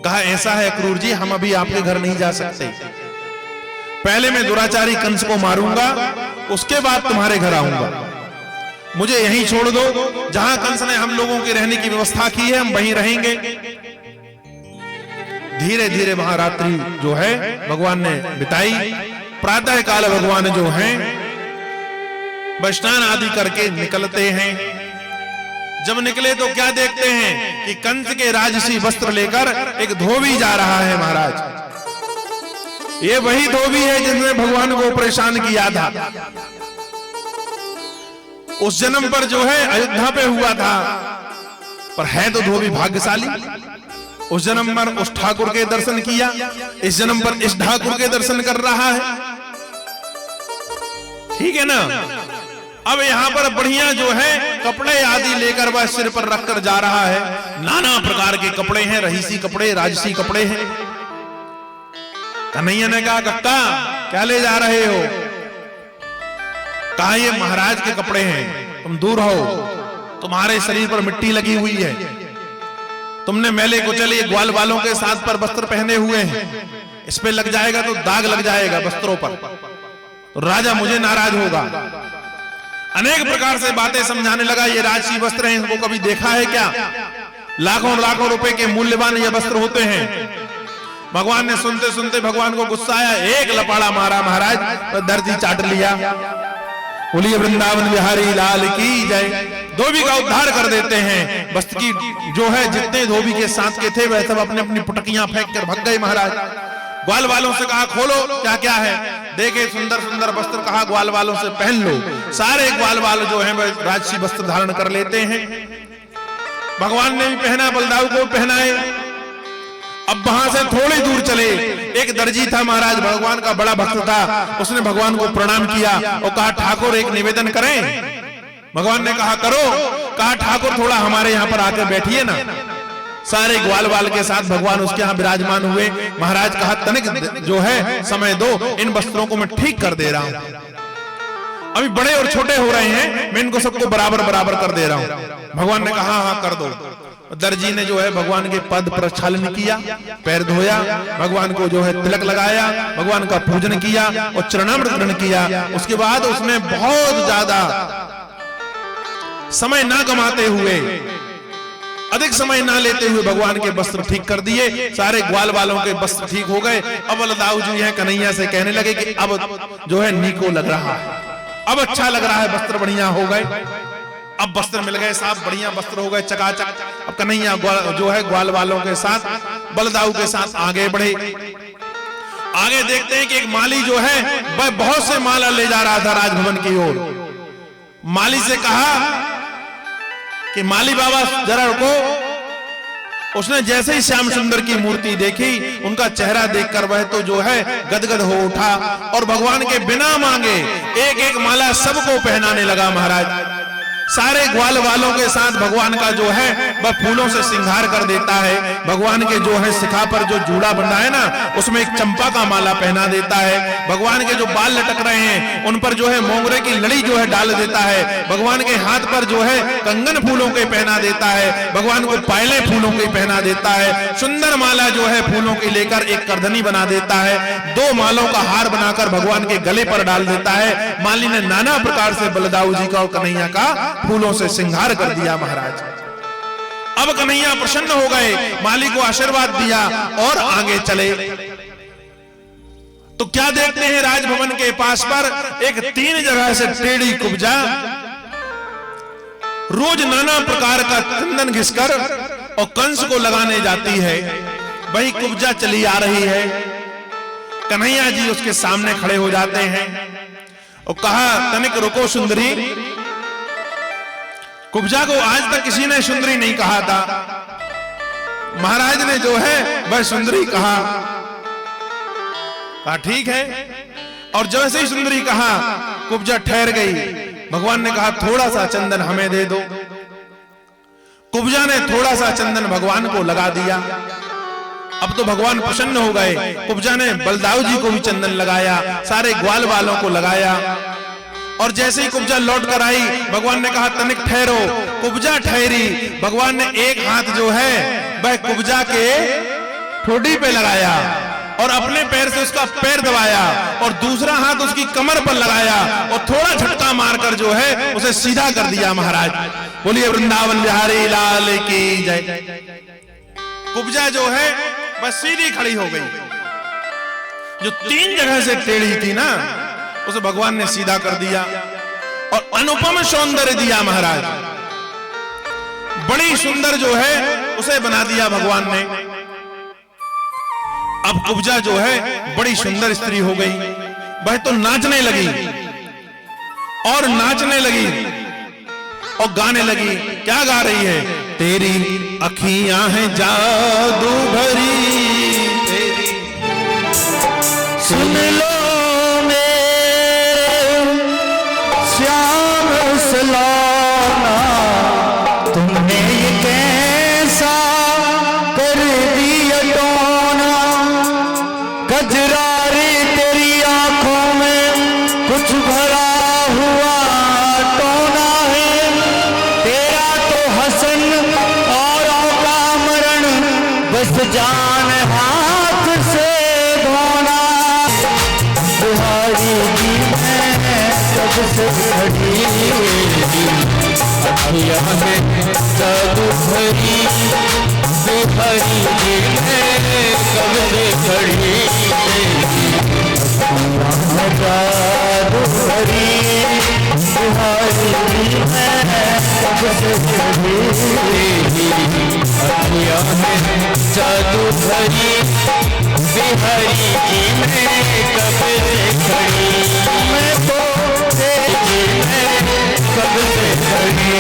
कहा ऐसा है अक्रूर जी हम अभी आपके घर नहीं जा सकते, पहले मैं दुराचारी कंस को मारूंगा, उसके बाद तुम्हारे घर आऊंगा। मुझे यहीं छोड़ दो, जहां कंस ने हम लोगों की रहने की व्यवस्था की है हम वहीं रहेंगे। धीरे धीरे वहां रात्रि जो है भगवान ने बिताई। प्रातः काल भगवान जो हैं स्नान आदि करके निकलते हैं। जब निकले तो क्या देखते हैं कि कंस के राजसी वस्त्र लेकर एक धोबी जा रहा है। महाराज ये वही धोबी है जिसने भगवान को परेशान किया था। उस जन्म पर जो है अयोध्या पे हुआ था, पर है तो धोबी भाग्यशाली। उस जन्म पर उस ठाकुर के दर्शन किया, इस जन्म पर इस ठाकुर के दर्शन कर रहा है। ठीक है ना। अब यहाँ पर बढ़िया जो है कपड़े आदि लेकर वह सिर पर रखकर जा रहा है। नाना प्रकार के कपड़े हैं, रहीसी कपड़े, राजसी कपड़े हैं। कन्हैया ने कहा कक्का क्या ले जा रहे हो? कहा ये महाराज के कपड़े हैं, तुम दूर हो, तुम्हारे शरीर पर मिट्टी लगी हुई है, तुमने मैले कुचले ग्वाल वालों के साथ पर वस्त्र पहने हुए हैं, इस पे लग जाएगा तो दाग लग जाएगा वस्त्रों पर, तो राजा मुझे नाराज होगा। अनेक प्रकार से बातें समझाने लगा। ये राजसी वस्त्र हैं, इनको कभी देखा है क्या? लाखों लाखों रुपए के मूल्यवान ये वस्त्र होते हैं। भगवान ने सुनते सुनते भगवान को गुस्सा आया, एक लपाड़ा मारा महाराज तो दर्जी चाट लिया। बोलिए वृंदावन बिहारी लाल की जय। धोबी का उद्धार कर देते हैं। वस्त्र की जो है जितने धोबी के साथ के थे वह सब अपने अपनी पुटकियां फेंक कर भाग गए। महाराज ग्वाल वालों से कहा खोलो क्या क्या है, देखे सुंदर सुंदर वस्त्र, कहा ग्वाल वालों से पहन लो। सारे ग्वाल वाल जो हैं वह राजसी वस्त्र धारण कर लेते हैं। भगवान ने भी पहना, बलदाऊ को पहनाए। अब वहां से थोड़ी दूर चले, एक दर्जी था महाराज, भगवान का बड़ा भक्त था। उसने भगवान को प्रणाम किया और कहा ठाकुर एक निवेदन करें। भगवान ने कहा करो। कहा ठाकुर थोड़ा हमारे यहाँ पर आकर बैठिए ना। सारे ग्वाल वाल के साथ भगवान उसके यहाँ विराजमान हुए। महाराज कहा तनिक जो है समय दो, इन वस्त्रों को मैं ठीक कर दे रहा हूं। अभी बड़े और छोटे हो रहे हैं, मैं इनको सबको बराबर बराबर कर दे रहा हूं। भगवान ने कहा हाँ कर दो। दर्जी ने जो है भगवान के पद प्रक्षालन किया, पैर धोया, भगवान को जो है तिलक लगाया, भगवान का पूजन किया और चरणामृत ग्रहण किया। उसके बाद उसने बहुत ज्यादा समय ना गमाते हुए, अधिक समय ना लेते हुए भगवान के वस्त्र ठीक कर दिए। सारे ग्वाल वालों के वस्त्र ठीक हो गए। अब बलदाऊ जी हैं कन्हैया से कहने लगे कि अब जो है नीको लग रहा है, अब अच्छा लग रहा है, वस्त्र बढ़िया हो गए। अब वस्त्र मिल गए, साफ बढ़िया वस्त्र हो गए चकाचक। अब कन्हैया जो है ग्वाल वालों के साथ, बलदाऊ के साथ आगे बढ़े। आगे देखते हैं कि एक माली जो है वह बहुत से माला ले जा रहा था राजभवन की ओर। माली से कहा कि माली बाबा जरा रुको, उसने जैसे ही श्याम सुंदर की मूर्ति देखी, उनका चेहरा देखकर वह तो जो है गदगद हो उठा और भगवान के बिना मांगे एक एक माला सबको पहनाने लगा। महाराज सारे ग्वाल वालों के साथ भगवान का जो है वह फूलों से श्रृंगार कर देता है। भगवान के जो है शिखा पर जो जूड़ा बंधा है ना, उसमें एक चंपा का माला पहना देता है। भगवान के जो बाल लटक रहे हैं उन पर जो है मोंगरे की लड़ी जो है डाल देता है। भगवान के हाथ पर जो है कंगन फूलों के पहना देता है। भगवान को पायले फूलों के पहना देता है। सुंदर माला जो है फूलों की लेकर एक करधनी बना देता है। 2 मालों का हार बनाकर भगवान के गले पर डाल देता है। माली ने नाना प्रकार से बलदाऊ जी का और कन्हैया का फूलों से श्रृंगार कर दिया। महाराज अब कन्हैया प्रसन्न हो गए, माली को आशीर्वाद दिया और आगे चले। तो क्या देखते हैं, राजभवन के पास पर एक 3 जगह से टेढ़ी कुब्जा रोज नाना प्रकार का चंदन घिसकर और कंस को लगाने जाती है। वही कुब्जा चली आ रही है। कन्हैया जी उसके सामने खड़े हो जाते हैं और कहा, तनिक रुको सुंदरी। कुब्जा को आज तक किसी ने सुंदरी नहीं कहा था। महाराज ने जो है वह सुंदरी कहा। ठीक है। और जैसे ही सुंदरी कहा, कुब्जा ठहर गई। भगवान ने कहा, थोड़ा सा चंदन हमें दे दो। कुब्जा ने थोड़ा सा चंदन भगवान को लगा दिया। अब तो भगवान प्रसन्न हो गए। कुब्जा ने बलदाऊ जी को भी चंदन लगाया, सारे ग्वाल वालों को लगाया। और जैसे ही कुब्जा लौट कर आई, भगवान ने कहा, तनिक ठहरो। कुब्जा ठहरी। भगवान ने एक हाथ जो है वह कुब्जा के ठोड़ी पे लगाया और अपने पैर से उसका पैर दबाया और दूसरा हाथ उसकी कमर पर लगाया और थोड़ा झटका मारकर जो है उसे सीधा कर दिया। महाराज बोलिए वृंदावन बिहारी लाल की जय। कुब्जा जो है बस सीधी खड़ी हो गई। जो 3 जगह से टेढ़ी थी ना, उसे भगवान ने सीधा कर दिया और अनुपम सौंदर्य दिया। महाराज बड़ी सुंदर जो है उसे बना दिया भगवान ने। अब कुब्जा जो है बड़ी सुंदर स्त्री हो गई। वह तो नाचने लगी और नाचने लगी और गाने लगी। क्या गा रही है? तेरी अखियां हैं जादू भरी, तेरी सुन लो श्याम सलाना, तुमने ये कैसा कर दिया टोना। गजरारी तेरी आंखों में कुछ भरा हुआ टोना है। तेरा तो हसन औरों का मरण, बस जान हाथ से धोना। तुम्हारी सबसे खड़ी अखियां में जादू भरी, बिहारी जी में कब से खड़ी जादू भरी। बिहारी जी में कब से खड़ी अखियां में जादू भरी। बिहारी जी में कब से खड़ी, मैं तो कब से खड़ी।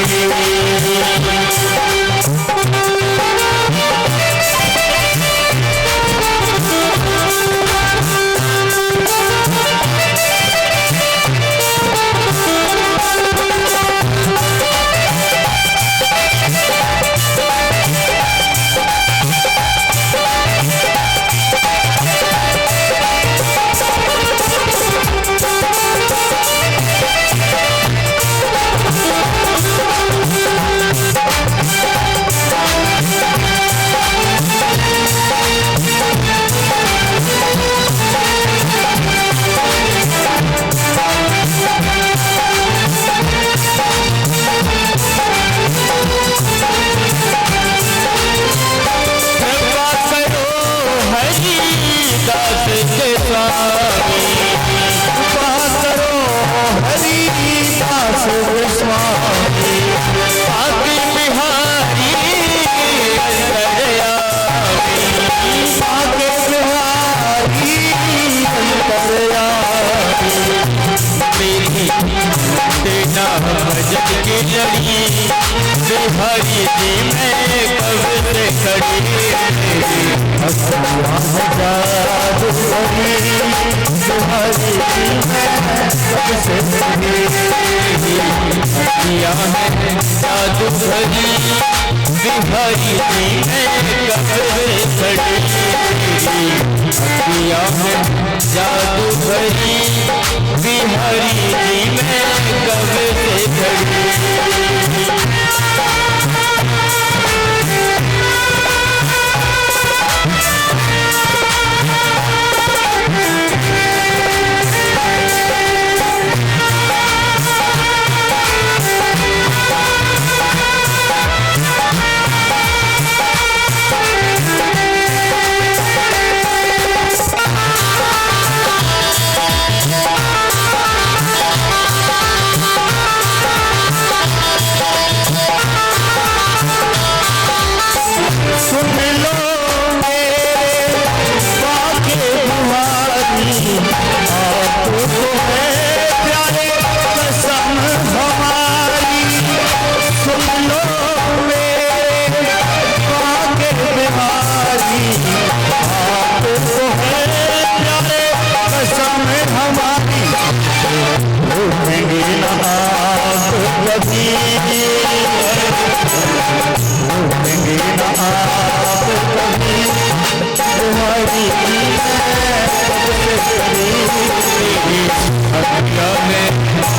बिहारी जी मैं कब से खड़ी हस्तियां है जादूगरी बिहारी जी मैं कब से खड़ी हस्तियां है जादूगरी बिहारी जी मैं कब से खड़ी हस्तियां है जादूगरी बिहारी जी मैं कब से खड़ी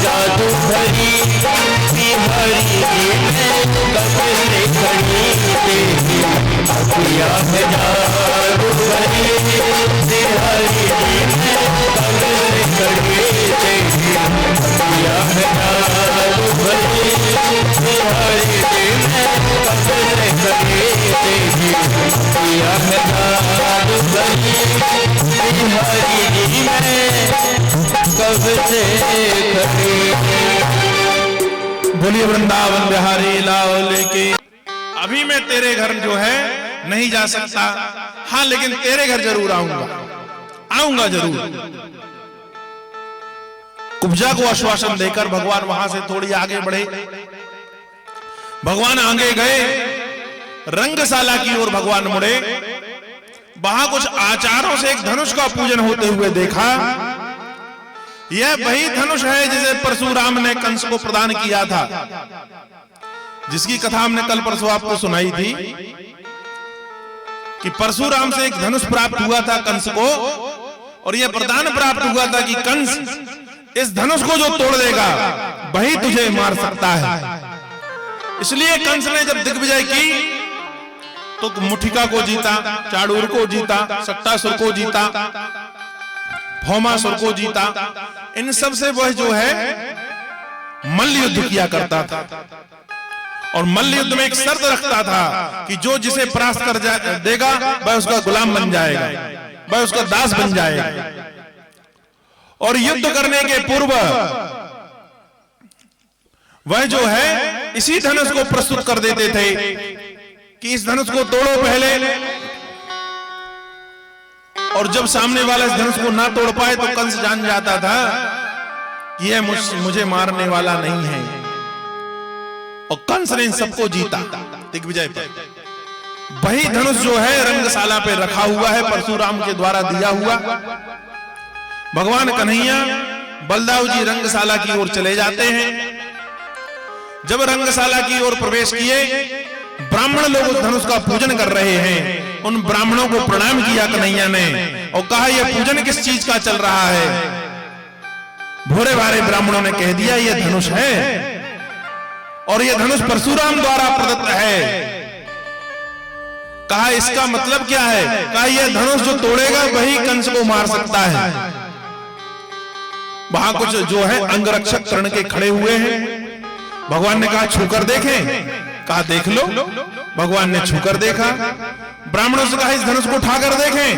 जादू भरी बिहारी जी मैं कब से खड़ी हस्तियां है जादू भरी बिहारी जी मैं कब से खड़ी हस्तियां है जादू भरी बिहारी जी मैं कब से खड़ी हस्तियां है जादू भरी बिहारी जी मैं कब से खड़ी। बोलिए वृंदावन बिहारी लाल की। अभी मैं तेरे घर जो है नहीं जा सकता, हाँ लेकिन तेरे घर जरूर आऊंगा जरूर। कुब्जा को आश्वासन देकर भगवान वहां से थोड़ी आगे बढ़े। भगवान आगे गए, रंगशाला की ओर भगवान मुड़े। वहां कुछ आचारों से एक धनुष का पूजन होते हुए देखा। यह वही धनुष है जिसे परशुराम ने कंस को प्रदान किया था, जिसकी कथा हमने कल परसों आपको सुनाई थी कि परशुराम से एक धनुष प्राप्त हुआ था कंस को, और यह वरदान प्राप्त हुआ था कि कंस इस धनुष को जो तोड़ देगा वही तुझे मार सकता है। इसलिए कंस ने जब दिग्विजय की तो मुठिका को जीता, चाणूर को जीता, सट्टासुर को जीता, भौमासुर को जीता। इन सब से वह जो है मल्ल युद्ध किया करता था, और मल्ल युद्ध में एक शर्त रखता था कि जो जिसे परास्त कर देगा वह उसका गुलाम बन जाएगा, वह उसका दास बन जाएगा। और युद्ध करने के पूर्व वह जो है इसी धनुष को प्रस्तुत कर देते थे कि इस धनुष को तोड़ो पहले, और जब सामने वाला इस धनुष को ना तोड़ पाए तो कंस जान जाता था कि यह मुझे मारने वाला नहीं है। और कंस ने इन सबको जीता दिग्विजय पर। वही धनुष जो है रंगशाला पे रखा हुआ है, परशुराम के द्वारा दिया हुआ। भगवान कन्हैया बलदाऊ जी रंगशाला की ओर चले जाते हैं। जब रंगशाला की ओर प्रवेश किए, ब्राह्मण लोग उस धनुष का पूजन कर रहे हैं। उन ब्राह्मणों को प्रणाम किया कन्हैया ने और कहा यह पूजन किस चीज का चल रहा है। भोरे भारे ब्राह्मणों ने कह दिया यह धनुष है, और यह धनुष परशुराम द्वारा प्रदत्त है। कहा इसका मतलब क्या है? कहा यह धनुष जो तोड़ेगा वही कंस को मार सकता है। वहां कुछ जो है अंगरक्षक कर्ण के खड़े हुए हैं। भगवान ने कहा छूकर देखें। कहा देख लो। भगवान ने छूकर देखा। ब्राह्मणों से कहा इस धनुष को उठाकर देखें।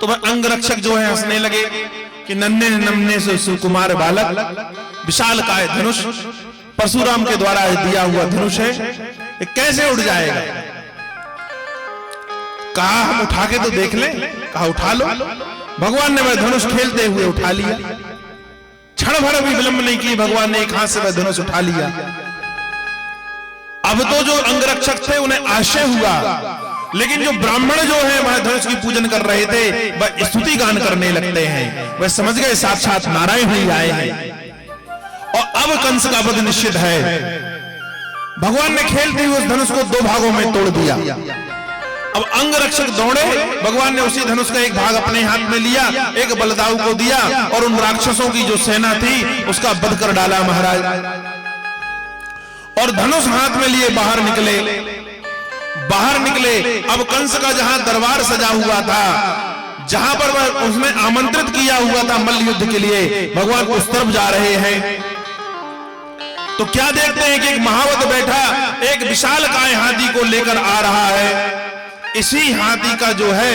तो वह अंगरक्षक जो है हंसने लगे कि नन्हे नन्हे से सुकुमार बालक, विशाल काय धनुष परशुराम के द्वारा दिया हुआ धनुष है, ये कैसे उड़ जाएगा? कहा हम उठा के तो देख लें। कहा उठा लो। भगवान ने वह धनुष खेलते हुए उठा लिया। क्षण भर भी विलंब नहीं की, भगवान ने एक हाथ से वह धनुष उठा लिया अब तो जो अंगरक्षक थे उन्हें आश्चर्य हुआ, लेकिन जो ब्राह्मण जो है वह धनुष की पूजन कर रहे थे वह स्तुति गान करने लगते हैं। वह समझ गए साक्षात नारायण ही आए हैं और अब कंस का वध निश्चित है। भगवान ने खेलते हुए उस धनुष को दो भागों में तोड़ दिया। अब अंगरक्षक दौड़े, भगवान ने उसी धनुष का एक भाग अपने हाथ में लिया, एक बलदाऊ को दिया और उन राक्षसों की जो सेना थी उसका वध कर डाला महाराज। और धनुष हाथ में लिए बाहर निकले। अब कंस का जहां दरबार सजा हुआ था, जहां पर वह उसने आमंत्रित किया हुआ था मल्ल युद्ध के लिए, भगवान उस तरफ जा रहे हैं। तो क्या देखते हैं कि एक महावत बैठा एक विशालकाय हाथी को लेकर आ रहा है। इसी हाथी का जो है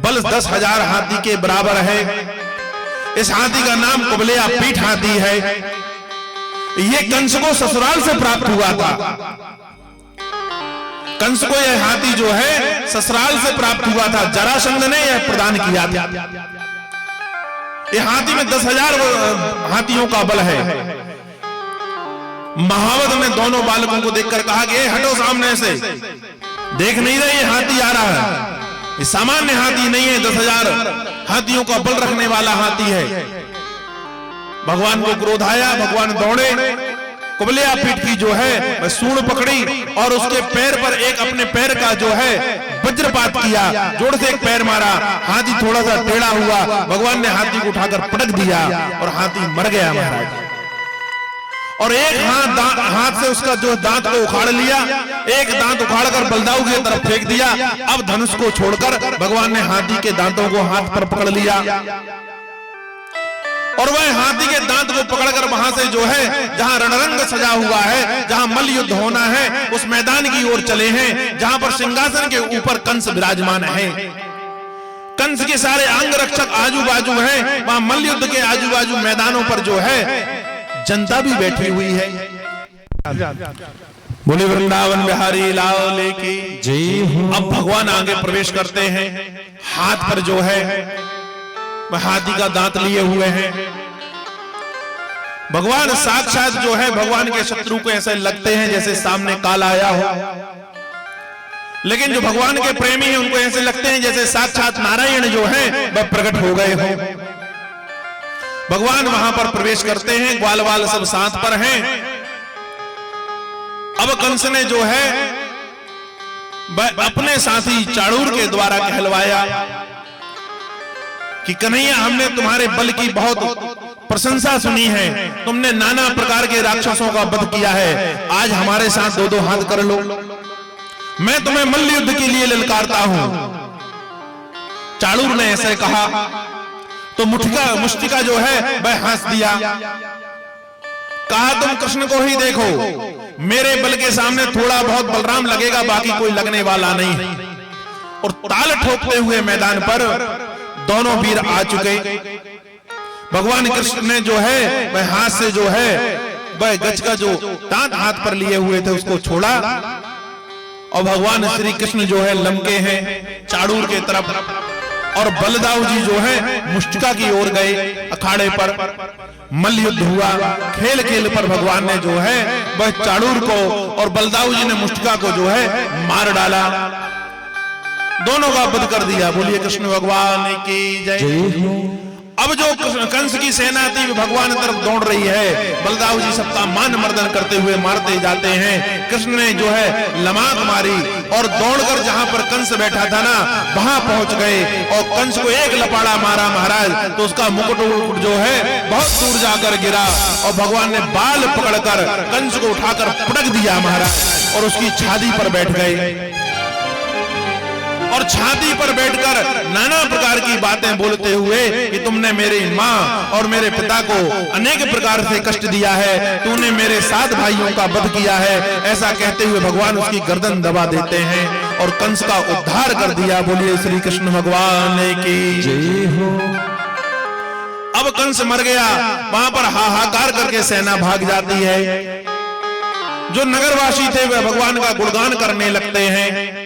बल 10,000 हाथी के बराबर है। इस हाथी का नाम कुबलेया पीठ हाथी है। ये कंस को ससुराल से प्राप्त हुआ था। कंस को यह हाथी जो है ससुराल से प्राप्त हुआ था, जरासंध ने यह प्रदान किया था। यह हाथी में 10,000 हाथियों का बल है। महावत ने दोनों बालकों को देखकर कहा कि हटो सामने से, देख नहीं रहे ये हाथी आ रहा है, ये सामान्य हाथी नहीं है, 10,000 हाथियों का बल रखने वाला हाथी है। भगवान को क्रोध आया, भगवान दौड़े, कुबलेया पीठ की जो है वह सूंड पकड़ी और उसके पैर पर एक अपने पैर का जो है वज्रपात किया, जोर से एक पैर मारा, हाथी थोड़ा सा टेढ़ा हुआ, भगवान ने हाथी को उठाकर पटक दिया और हाथी मर गया महाराज। और एक हाथ से उसका जो दांत को उखाड़ लिया, एक दांत उखाड़कर बलदाऊ की तरफ फेंक दिया। अब धनुष को छोड़कर भगवान ने हाथी के दांतों को हाथ पर पकड़ लिया और वह हाथी के दांत को पकड़कर वहां से जो है जहां रणरंग सजा हुआ है, जहां मल्ल युद्ध होना है, उस मैदान की ओर चले हैं जहां पर सिंहासन के ऊपर कंस विराजमान है। कंस के सारे अंग रक्षक आजू बाजू हैं, वहां मल्ल युद्ध के आजू बाजू मैदानों पर जो है जनता भी बैठी हुई है। बोले वृंदावन बिहारी लाल की जय हो। अब भगवान आगे प्रवेश करते हैं, हाथ पर जो है वह हाथी का दांत लिए हुए हैं। भगवान साक्षात जो है भगवान के शत्रु को ऐसे लगते हैं जैसे सामने काल आया हो, लेकिन जो भगवान के प्रेमी हैं उनको ऐसे लगते हैं जैसे साक्षात नारायण जो है वह प्रकट हो गए हो। भगवान वहां पर प्रवेश करते हैं, ग्वाल वाल सब साथ पर हैं। अब कंस ने जो है अपने साथी चाणूर के द्वारा कहलवाया कि कन्हैया, हमने तुम्हारे बल की बहुत प्रशंसा सुनी है, तुमने नाना प्रकार के राक्षसों का वध किया है, आज हमारे साथ दो दो हाथ कर लो, मैं तुम्हें मल्ल युद्ध के लिए ललकारता हूं। चाणूर ने ऐसे कहा तो मुष्टिका जो है वह हंस दिया, कहा तुम कृष्ण को ही देखो, मेरे बल के सामने थोड़ा बहुत बलराम लगेगा, बाकी कोई लगने वाला नहीं। और ताल ठोकते हुए मैदान पर दोनों वीर आ चुके। भगवान कृष्ण ने जो है वह हाथ से जो है वह गज का जो दांत हाथ पर लिए हुए थे उसको छोड़ा और भगवान श्री कृष्ण जो है लमके हैं चाणूर के तरफ और बलदाऊ जी जो है मुष्टिका की ओर गए। अखाड़े पर मल्ल युद्ध हुआ, खेल खेल पर भगवान ने जो है वह चाणूर को और बलदाऊ जी ने मुष्टिका को जो है मार डाला, दोनों का वध कर दिया। बोलिए कृष्ण भगवान की जय। अब जो कंस की सेना थी भगवान तरफ दौड़ रही है, बलदाऊ जी सबका मान मर्दन करते हुए मारते जाते हैं। कृष्ण ने जो है लमाक मारी और दौड़कर जहां पर कंस बैठा था ना वहां पहुंच गए और कंस को एक लपाड़ा मारा महाराज, तो उसका मुकुट जो है बहुत दूर जाकर गिरा और भगवान ने बाल पकड़कर कंस को उठाकर पटक दिया महाराज और उसकी छाती पर बैठ गए और छाती पर बैठकर नाना प्रकार की बातें बोलते हुए कि तुमने मेरी माँ और मेरे पिता को अनेक प्रकार से कष्ट दिया है, तूने मेरे 7 भाइयों का वध किया है, ऐसा कहते हुए भगवान उसकी गर्दन दबा देते हैं और कंस का उद्धार कर दिया। बोलिए श्री कृष्ण भगवान की जय हो। अब कंस मर गया, वहां पर हाहाकार करके सेना भाग जाती है। जो नगरवासी थे वे भगवान का गुणगान करने लगते हैं।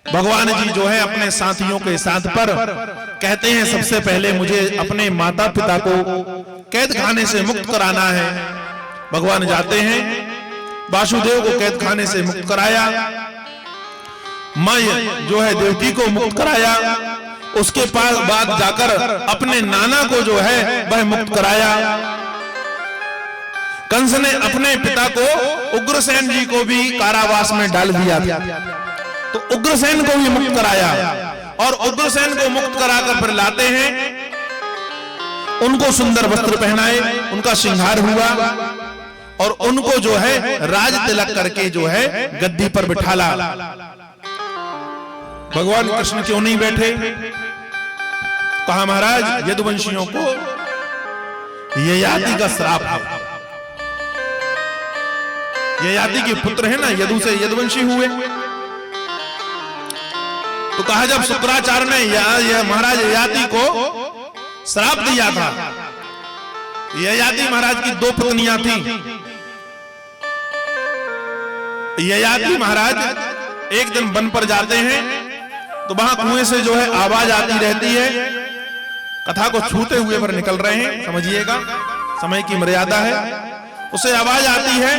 भगवान जी जो है अपने साथियों के साथ पर कहते हैं सबसे पहले मुझे अपने माता पिता को कैद खाने से मुक्त कराना है। भगवान जाते हैं, वासुदेव को कैद खाने से मुक्त कराया, मां जो है देवकी को मुक्त कराया, उसके पास बाद जाकर अपने नाना को जो है वह मुक्त कराया। कंस ने अपने पिता को उग्रसेन जी को भी कारावास में डाल दिया था, तो उग्रसेन को भी मुक्त कराया और उग्रसेन को मुक्त कराकर फिर लाते हैं, उनको सुंदर वस्त्र पहनाए, उनका श्रृंगार हुआ और उनको जो है राज तिलक करके जो है गद्दी पर बिठाला। भगवान कृष्ण क्यों नहीं बैठे? कहा महाराज यदुवंशियों को ययाति का श्राप है, ययाति के पुत्र है ना, यदु से यदुवंशी हुए। तो कहा जब शुक्राचार्य ने महाराज ययाति को श्राप दिया था, ययाति महाराज की 2 पत्नियां थी। ययाति महाराज एक दिन वन पर जाते हैं तो वहां कुएं से जो है आवाज आती रहती है, कथा को छूते हुए पर निकल रहे हैं, समझिएगा समय की मर्यादा है। उसे आवाज आती है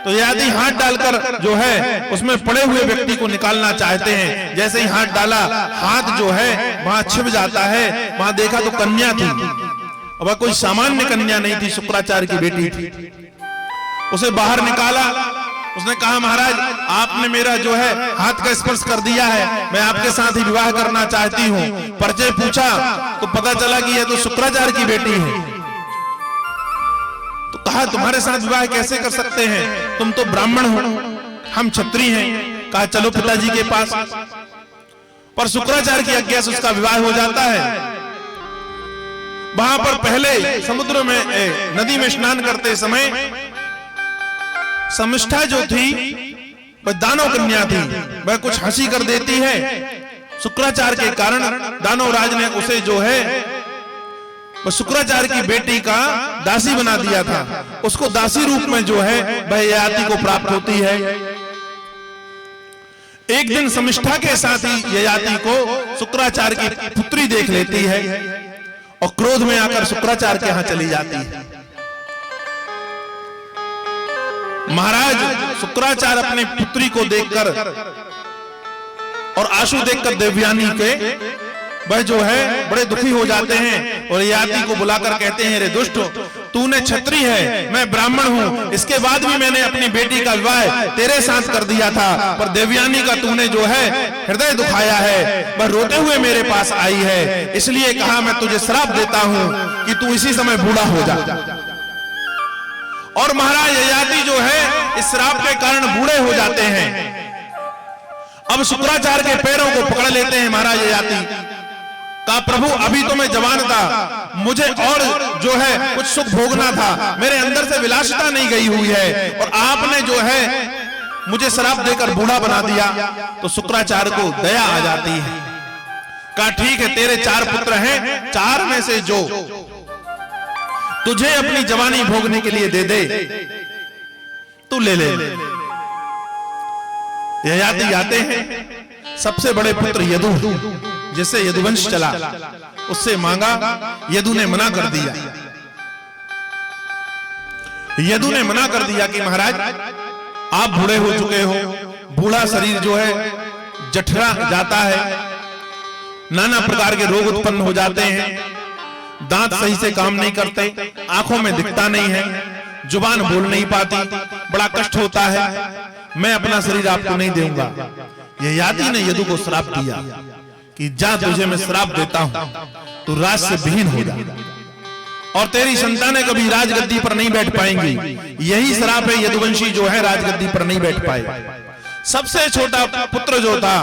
तो यदि हाथ डालकर जो है उसमें पड़े हुए व्यक्ति को निकालना चाहते हैं, जैसे ही हाथ डाला हाथ जो है वहां छिप जाता है। वहां देखा तो कन्या थी, वह कोई सामान्य कन्या नहीं थी, शुक्राचार्य की बेटी थी। उसे बाहर निकाला, उसने कहा महाराज आपने मेरा जो है हाथ का स्पर्श कर दिया है, मैं आपके साथ ही विवाह करना चाहती हूँ। परिचय पूछा तो पता चला कि यह तो शुक्राचार्य की बेटी है। तो कहा तुम्हारे साथ विवाह कैसे कर सकते हैं, तुम तो ब्राह्मण हो, हम क्षत्रिय हैं। कहा चलो पिताजी के पास। पर शुक्राचार्य की आज्ञा से उसका विवाह हो जाता है। वहां पर पहले समुद्र में नदी में स्नान करते समय समिष्ठा जो थी वह दानव कन्या थी, वह कुछ हंसी कर देती है। शुक्राचार्य के कारण दानव राज ने उसे जो है वह शुक्राचार्य की बेटी का दासी बना दिया था। उसको दासी रूप में जो है वह ययाति को प्राप्त होती है। एक दिन समिष्ठा के साथ ही ययाति को शुक्राचार्य की पुत्री देख लेती है और क्रोध में आकर शुक्राचार्य के यहां चली जाती है। महाराज शुक्राचार्य अपनी पुत्री को देखकर और आंसू देखकर देवयानी के वह जो है बड़े दुखी हो जाते हैं और ययाति को बुलाकर कहते हैं रे दुष्ट, तूने क्षत्रिय है, मैं ब्राह्मण हूं, इसके बाद भी मैंने अपनी बेटी का विवाह तेरे साथ कर दिया था, पर देवयानी का तूने जो है हृदय दुखाया है, वह रोते हुए मेरे पास आई है, इसलिए कहा मैं तुझे श्राप देता हूं कि तू इसी समय बूढ़ा हो जा। और महाराज ययाति जो है इस श्राप के कारण बूढ़े हो जाते हैं। अब शुक्राचार्य के पैरों को पकड़ लेते हैं महाराज ययाति। कहा प्रभु अभी तो मैं जवान था, मुझे और जो है कुछ सुख भोगना था, मेरे अंदर से विलासिता नहीं गई हुई है और आपने जो है मुझे श्राप देकर बूढ़ा बना दिया। तो शुक्राचार्य को दया आ जाती है। कहा ठीक है तेरे 4 पुत्र हैं, 4 में से जो तुझे अपनी जवानी भोगने के लिए दे दे तू ले ले। ययाति आते हैं, सबसे बड़े पुत्र यदु जिससे यदुवंश चला उससे मांगा, यदु ने मना कर दिया। यदु ने मना कर दिया कि महाराज आप बूढ़े हो चुके हो, बूढ़ा शरीर जो है जठरा जाता है, नाना प्रकार के रोग उत्पन्न हो जाते हैं, दांत सही से काम नहीं करते, आंखों में दिखता नहीं है, जुबान बोल नहीं पाती, बड़ा कष्ट होता है, मैं अपना शरीर आपको नहीं दूंगा। ययाति ने यदु को श्राप दिया कि जा तुझे मैं श्राप देता हूं, तू राज से विहीन हो जा और तेरी संतानें कभी राजगद्दी पर नहीं बैठ पाएंगी। यही श्राप है, यदुवंशी जो है राजगद्दी पर नहीं बैठ पाए। सबसे छोटा पुत्र जो था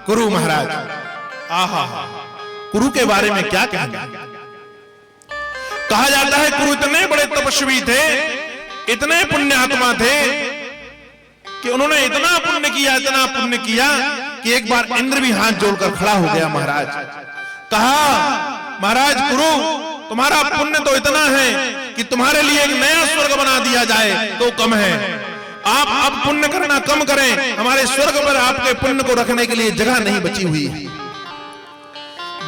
कुरु महाराज, आहा कुरु के बारे में क्या कहना। कहा जाता है कुरु इतने बड़े तपस्वी थे, इतने पुण्यात्मा थे कि उन्होंने इतना पुण्य किया कि एक बार इंद्र भी हाथ जोड़कर खड़ा हो गया महाराज। कहा महाराज कुरु तुम्हारा पुण्य तो इतना है कि तुम्हारे लिए एक नया स्वर्ग बना दिया जाए तो कम है, आप अब पुण्य करना कम करें, हमारे स्वर्ग पर आपके पुण्य को रखने के लिए जगह नहीं बची हुई है।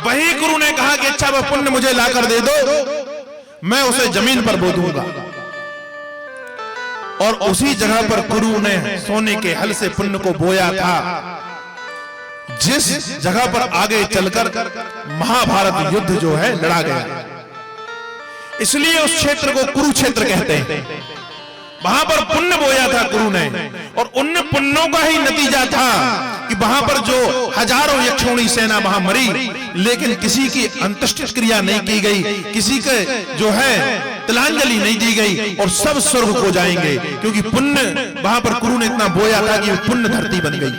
वही गुरु ने कहा कि अच्छा वह पुण्य मुझे लाकर दे दो, मैं उसे जमीन पर बो दूंगा। और उसी जगह पर गुरु ने सोने के हल से पुण्य को बोया था, जिस जगह पर आगे चलकर महाभारत युद्ध जो है लड़ा गया। इसलिए उस क्षेत्र को कुरुक्षेत्र कहते हैं। वहां पर पुण्य बोया था गुरु ने, और उन पुण्यों का ही नतीजा था कि वहां पर जो हजारों यक्षोणी सेना वहां मरी, लेकिन किसी की अंत्येष्टि क्रिया नहीं की गई, किसी के जो है तिलांजलि नहीं दी गई, और सब स्वर्ग को जाएंगे, क्योंकि पुण्य वहां पर गुरु ने इतना बोया था कि पुण्य धरती बन गई।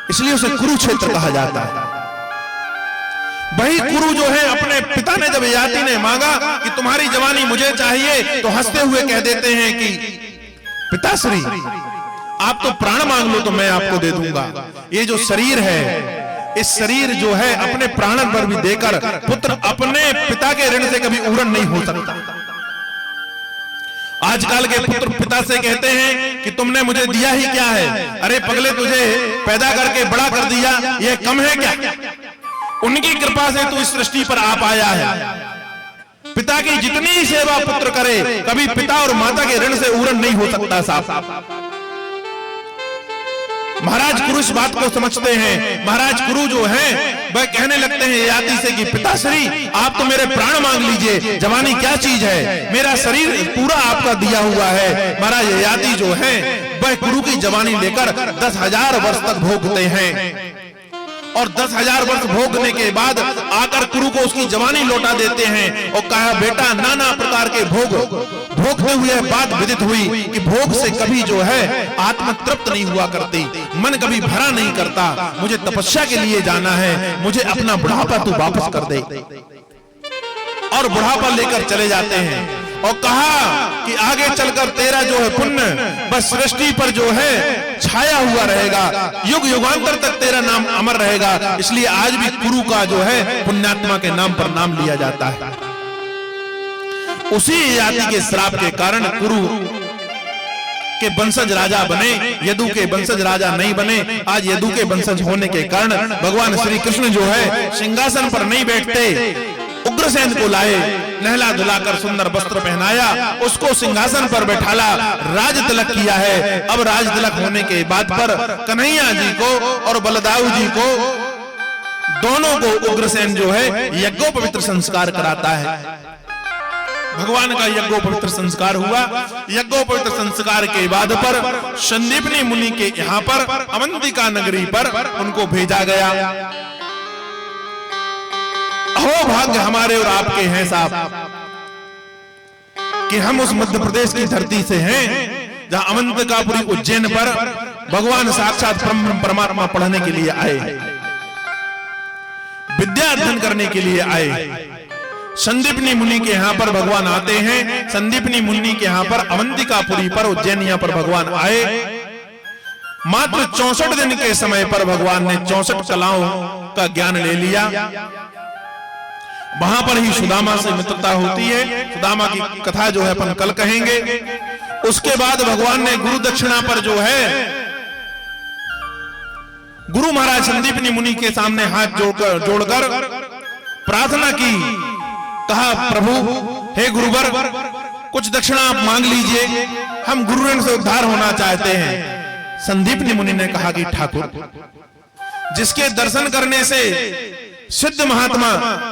इसलिए उसे कुरुक्षेत्र कहा जाता है। वही गुरु जो है, अपने पिता ने जब ययाति ने मांगा कि तुम्हारी जवानी मुझे चाहिए, तो हंसते हुए कह देते हैं कि पिताश्री आप तो प्राण मांग लो तो मैं आपको दे दूंगा। ये जो शरीर है, इस शरीर जो है अपने प्राण पर भी देकर पुत्र अपने पिता के ऋण से कभी उड़न नहीं हो सकता। आजकल के पुत्र पिता से कहते हैं कि तुमने मुझे दिया ही क्या है, अरे पगले तुझे पैदा करके बड़ा कर दिया, ये कम है क्या? उनकी कृपा से तू इस सृष्टि पर आ पाया है। पिता की जितनी सेवा पुत्र करे, कभी पिता और माता के ऋण से उड़न नहीं हो सकता साहब। महाराज गुरु इस बात को समझते हैं। महाराज गुरु जो है वह कहने लगते हैं ययाति से कि पिताश्री आप तो मेरे प्राण मांग लीजिए, जवानी क्या चीज है, मेरा शरीर पूरा आपका दिया हुआ है। महाराज ययाति जो है वह गुरु की जवानी लेकर 10,000 वर्ष तक भोगते हैं, और 10,000 वर्ष भोगने के बाद आकर गुरु को उसकी जवानी लौटा देते हैं, और कहा बेटा नाना प्रकार के भोगते हुए बात विदित हुई कि भोग से कभी जो है आत्मा तृप्त नहीं हुआ करती, मन कभी भरा नहीं करता, मुझे तपस्या के लिए जाना है, मुझे अपना बुढ़ापा तू वापस कर दे। और बुढ़ापा लेकर चले जाते हैं, और कहा कि आगे चलकर तेरा जो है पुण्य बस सृष्टि पर जो है छाया हुआ रहेगा, युग युगांतर तक तेरा नाम अमर रहेगा। इसलिए आज भी गुरु का जो है पुण्यात्मा के नाम पर नाम लिया जाता है। उसी ययाति के श्राप के कारण गुरु के वंशज राजा बने, यदु के वंशज राजा नहीं बने। आज यदु के वंशज होने के कारण भगवान श्री कृष्ण जो है सिंहासन पर नहीं बैठते, उग्रसेन को लाए, नहला धुलाकर सुंदर वस्त्र पहनाया, उसको सिंहासन पर बैठाला, राज तिलक किया है। अब राज तिलक होने के बाद पर कन्हैया जी को और बलदाऊ जी को, दोनों को उग्रसेन जो है यज्ञोपवित्र संस्कार कराता है। भगवान का यज्ञोपवित्र संस्कार हुआ। यज्ञोपवित्र संस्कार के बाद पर संदीपनी मुनि के यहाँ पर अवंतिका नगरी पर उनको भेजा गया। अहो भाग्य हमारे और आपके हैं साहब कि हम उस मध्य प्रदेश की धरती से हैं जहां अवंतिकापुरी उज्जैन पर भगवान साक्षात परमात्मा पढ़ने के लिए आए, विद्या अध्ययन करने के लिए आए। संदीपनी मुनि के यहाँ पर भगवान आते हैं। संदीपनी मुनि के यहाँ पर अवंतिकापुरी पर उज्जैनिया पर भगवान आए। मात्र 64 दिन के समय पर भगवान ने 64 कलाओं का ज्ञान ले लिया। वहां पर ही सुदामा से मित्रता होती है। सुदामा की कथा जो है अपन कल कहेंगे। उसके बाद भगवान ने गुरु दक्षिणा पर जो है गुरु महाराज संदीपनी मुनि के सामने हाथ जोड़कर प्रार्थना की। कहा प्रभु हे गुरुवर कुछ दक्षिणा आप मांग लीजिए, हम गुरु ऋण से उद्धार होना चाहते हैं। संदीपनी मुनि ने कहा कि ठाकुर जिसके दर्शन करने से सिद्ध महात्मा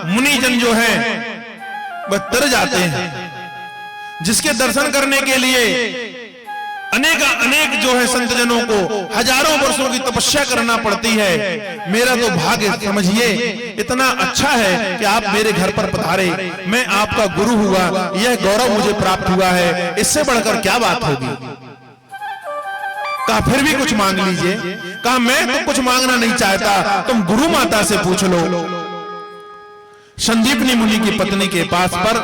मुनिजन जो है वह तर जाते हैं, जिसके दर्शन करने के लिए अनेक जो है संत जनों को हजारों वर्षों की तपस्या करना पड़ती है, मेरा तो भाग्य समझिए इतना अच्छा है कि आप मेरे घर पर पधारे, मैं आपका गुरु हुआ, यह गौरव मुझे प्राप्त हुआ है, इससे बढ़कर क्या बात होगी। कहा फिर भी कुछ मांग लीजिए। कहा मैं तो कुछ मांगना नहीं चाहता, तुम गुरु माता से पूछ लो। संदीपनी मुनि की पत्नी के पास पर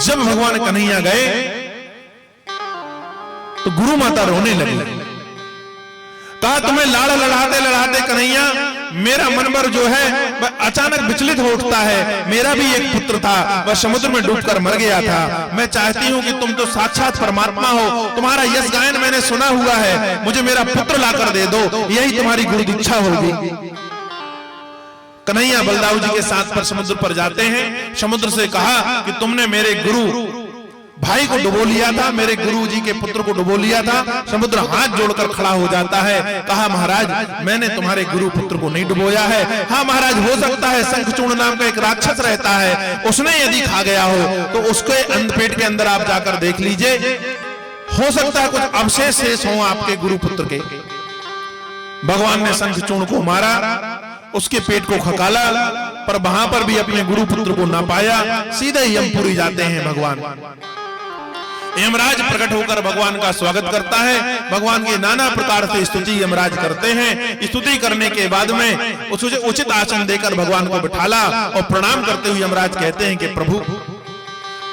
जब भगवान कन्हैया गए तो गुरु माता रोने लगी। कहा तुम्हें लाड़ लड़ाते लड़ाते कन्हैया मेरा मनबर जो है वह अचानक विचलित हो उठता है। मेरा भी एक पुत्र था, वह समुद्र में डूबकर मर गया था। मैं चाहती हूँ कि तुम तो साक्षात परमात्मा हो, तुम्हारा यश गायन मैंने सुना हुआ है, मुझे मेरा पुत्र लाकर दे दो, यही तुम्हारी गुरु दीक्षा होगी। कन्हैया बलदाऊ जी के साथ पर समुद्र पर जाते हैं। समुद्र से कहा कि तुमने मेरे गुरु भाई को डुबो लिया था, मेरे गुरुजी के पुत्र को डुबो लिया था। समुद्र हाथ जोड़कर खड़ा हो जाता है। कहा महाराज मैंने तुम्हारे गुरु पुत्र को नहीं डुबोया है। हाँ महाराज हो सकता है शंखचूर्ण नाम का एक राक्षस रहता है, उसने यदि खा गया हो तो उसके अंधपेट के अंदर आप जाकर देख लीजिए, हो सकता है कुछ अवशेष शेष हो आपके गुरु पुत्र के। भगवान ने शंखचूर्ण को मारा, उसके पेट को खकाला, पर वहां पर भी अपने गुरु पुत्र को ना पाया। सीधे यमपुरी जाते हैं भगवान। यमराज प्रकट होकर भगवान का स्वागत करता है। भगवान की नाना प्रकार से स्तुति यमराज करते हैं। स्तुति करने के बाद में उसे उचित आसन देकर भगवान को बिठाला और प्रणाम करते हुए यमराज कहते हैं कि प्रभु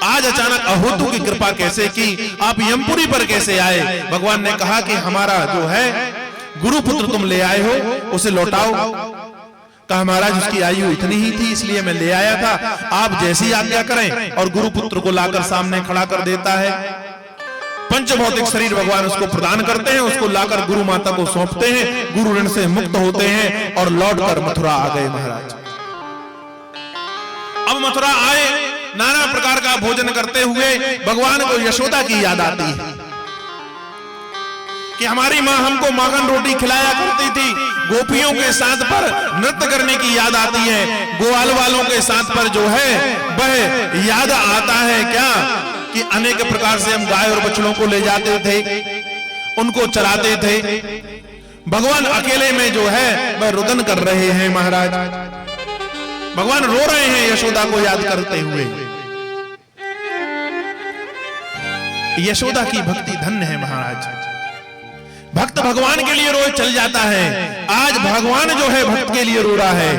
आज अचानक अहोतु की कृपा कैसे की, आप यमपुरी पर कैसे आए? भगवान ने कहा कि हमारा जो है गुरु पुत्र तुम ले आए हो, उसे लौटाओ। कहा महाराज उसकी आयु इतनी ही थी इसलिए मैं ले आया था, आप जैसी आज्ञा करें। और गुरु पुत्र को लाकर सामने खड़ा कर देता है। पंचभौतिक शरीर भगवान उसको प्रदान करते हैं, उसको लाकर गुरु माता को सौंपते हैं। गुरु ऋण से मुक्त होते हैं और लौटकर मथुरा आ गए महाराज। अब मथुरा आए, नाना प्रकार का भोजन करते हुए भगवान को यशोदा की याद आती है कि हमारी माँ हमको माखन रोटी खिलाया करती थी। गोपियों के साथ पर नृत्य करने की याद आती है। ग्वाल वालों के साथ पर जो है वह याद आता है क्या कि अनेक प्रकार से हम गाय और बछड़ों को ले जाते थे, उनको चराते थे। भगवान अकेले में जो है वह रुदन कर रहे हैं महाराज। भगवान रो रहे हैं यशोदा को याद करते हुए। यशोदा की भक्ति धन्य है महाराज। भक्त भगवान के लिए रोज चल जाता है, आज भगवान जो है भक्त के लिए रो रहा है।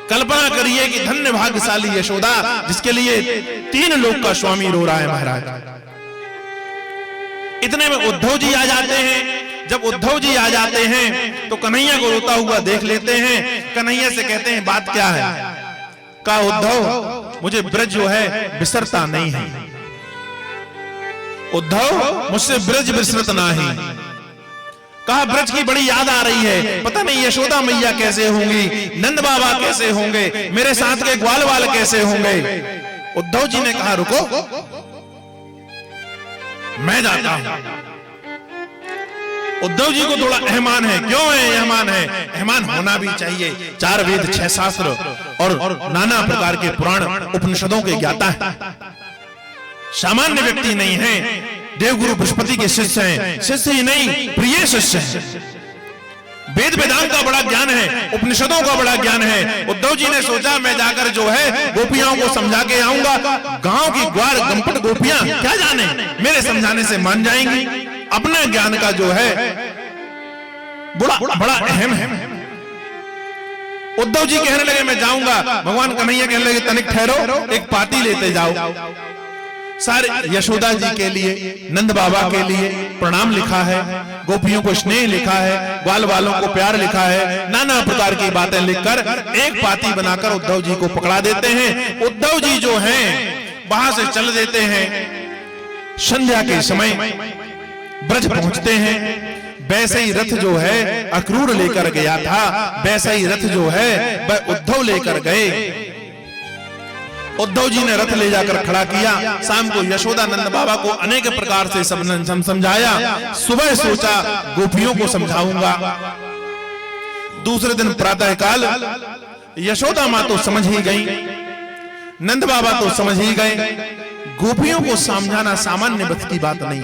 कल्पना करिए कि धन्य भाग्यशाली यशोदा जिसके लिए 3 लोक का स्वामी रो रहा है महाराज। इतने में उद्धव जी आ जाते हैं। जब उद्धव जी आ जाते हैं तो कन्हैया को रोता हुआ देख लेते हैं। कन्हैया से कहते हैं बात क्या है? कहा उद्धव मुझे ब्रज जो है बिसरता नहीं है। उद्धव मुझसे ब्रज विस्मृत नाही। कहा ब्रज की बड़ी याद आ रही है, पता नहीं यशोदा मैया कैसे होंगी, नंद बाबा कैसे होंगे, मेरे साथ के ग्वाल वाल कैसे होंगे। उद्धव जी ने कहा रुको मैं जाता हूं। उद्धव जी को थोड़ा अहमान है। क्यों है अहमान है? अहमान होना भी चाहिए। 4 वेद 6 शास्त्र और नाना प्रकार के पुराण उपनिषदों के ज्ञाता है, सामान्य व्यक्ति नहीं है। देवगुरु बृहस्पति के शिष्य हैं, शिष्य ही नहीं प्रिय शिष्य हैं। वेद वेदांत का बड़ा ज्ञान है, उपनिषदों का बड़ा ज्ञान है। उद्धव जी ने सोचा मैं जाकर जो है गोपियों को समझा के आऊंगा। गांव की ग्वार गंपट गोपियां क्या जाने, मेरे समझाने से मान जाएंगी। अपने ज्ञान का जो है बड़ा अहम है। उद्धव जी कहने लगे मैं जाऊंगा। भगवान कन्हैया कहने लगे तनिक ठहरो, एक पार्टी लेते जाओ। सारे यशोदा जी के लिए, नंद बाबा के लिए प्रणाम लिखा है, गोपियों को स्नेह लिखा है, ग्वाल वालों को प्यार लिखा है, नाना प्रकार की बातें लिखकर एक पाती बनाकर उद्धव जी को पकड़ा देते हैं। उद्धव जी जो हैं वहां से चल देते हैं। संध्या के समय ब्रज पहुंचते हैं। वैसे ही रथ जो है अक्रूर लेकर गया था, वैसा ही रथ जो है वह उद्धव लेकर गए। उद्धव जी ने रथ ले जाकर खड़ा किया। शाम को यशोदा नंद बाबा को अनेक प्रकार से समझाया। सुबह सोचा गोपियों को समझाऊंगा। दूसरे दिन प्रातः काल यशोदा मां तो समझ ही गई, नंद बाबा तो समझ ही गए। गोपियों को समझाना सामान्य बस की बात नहीं।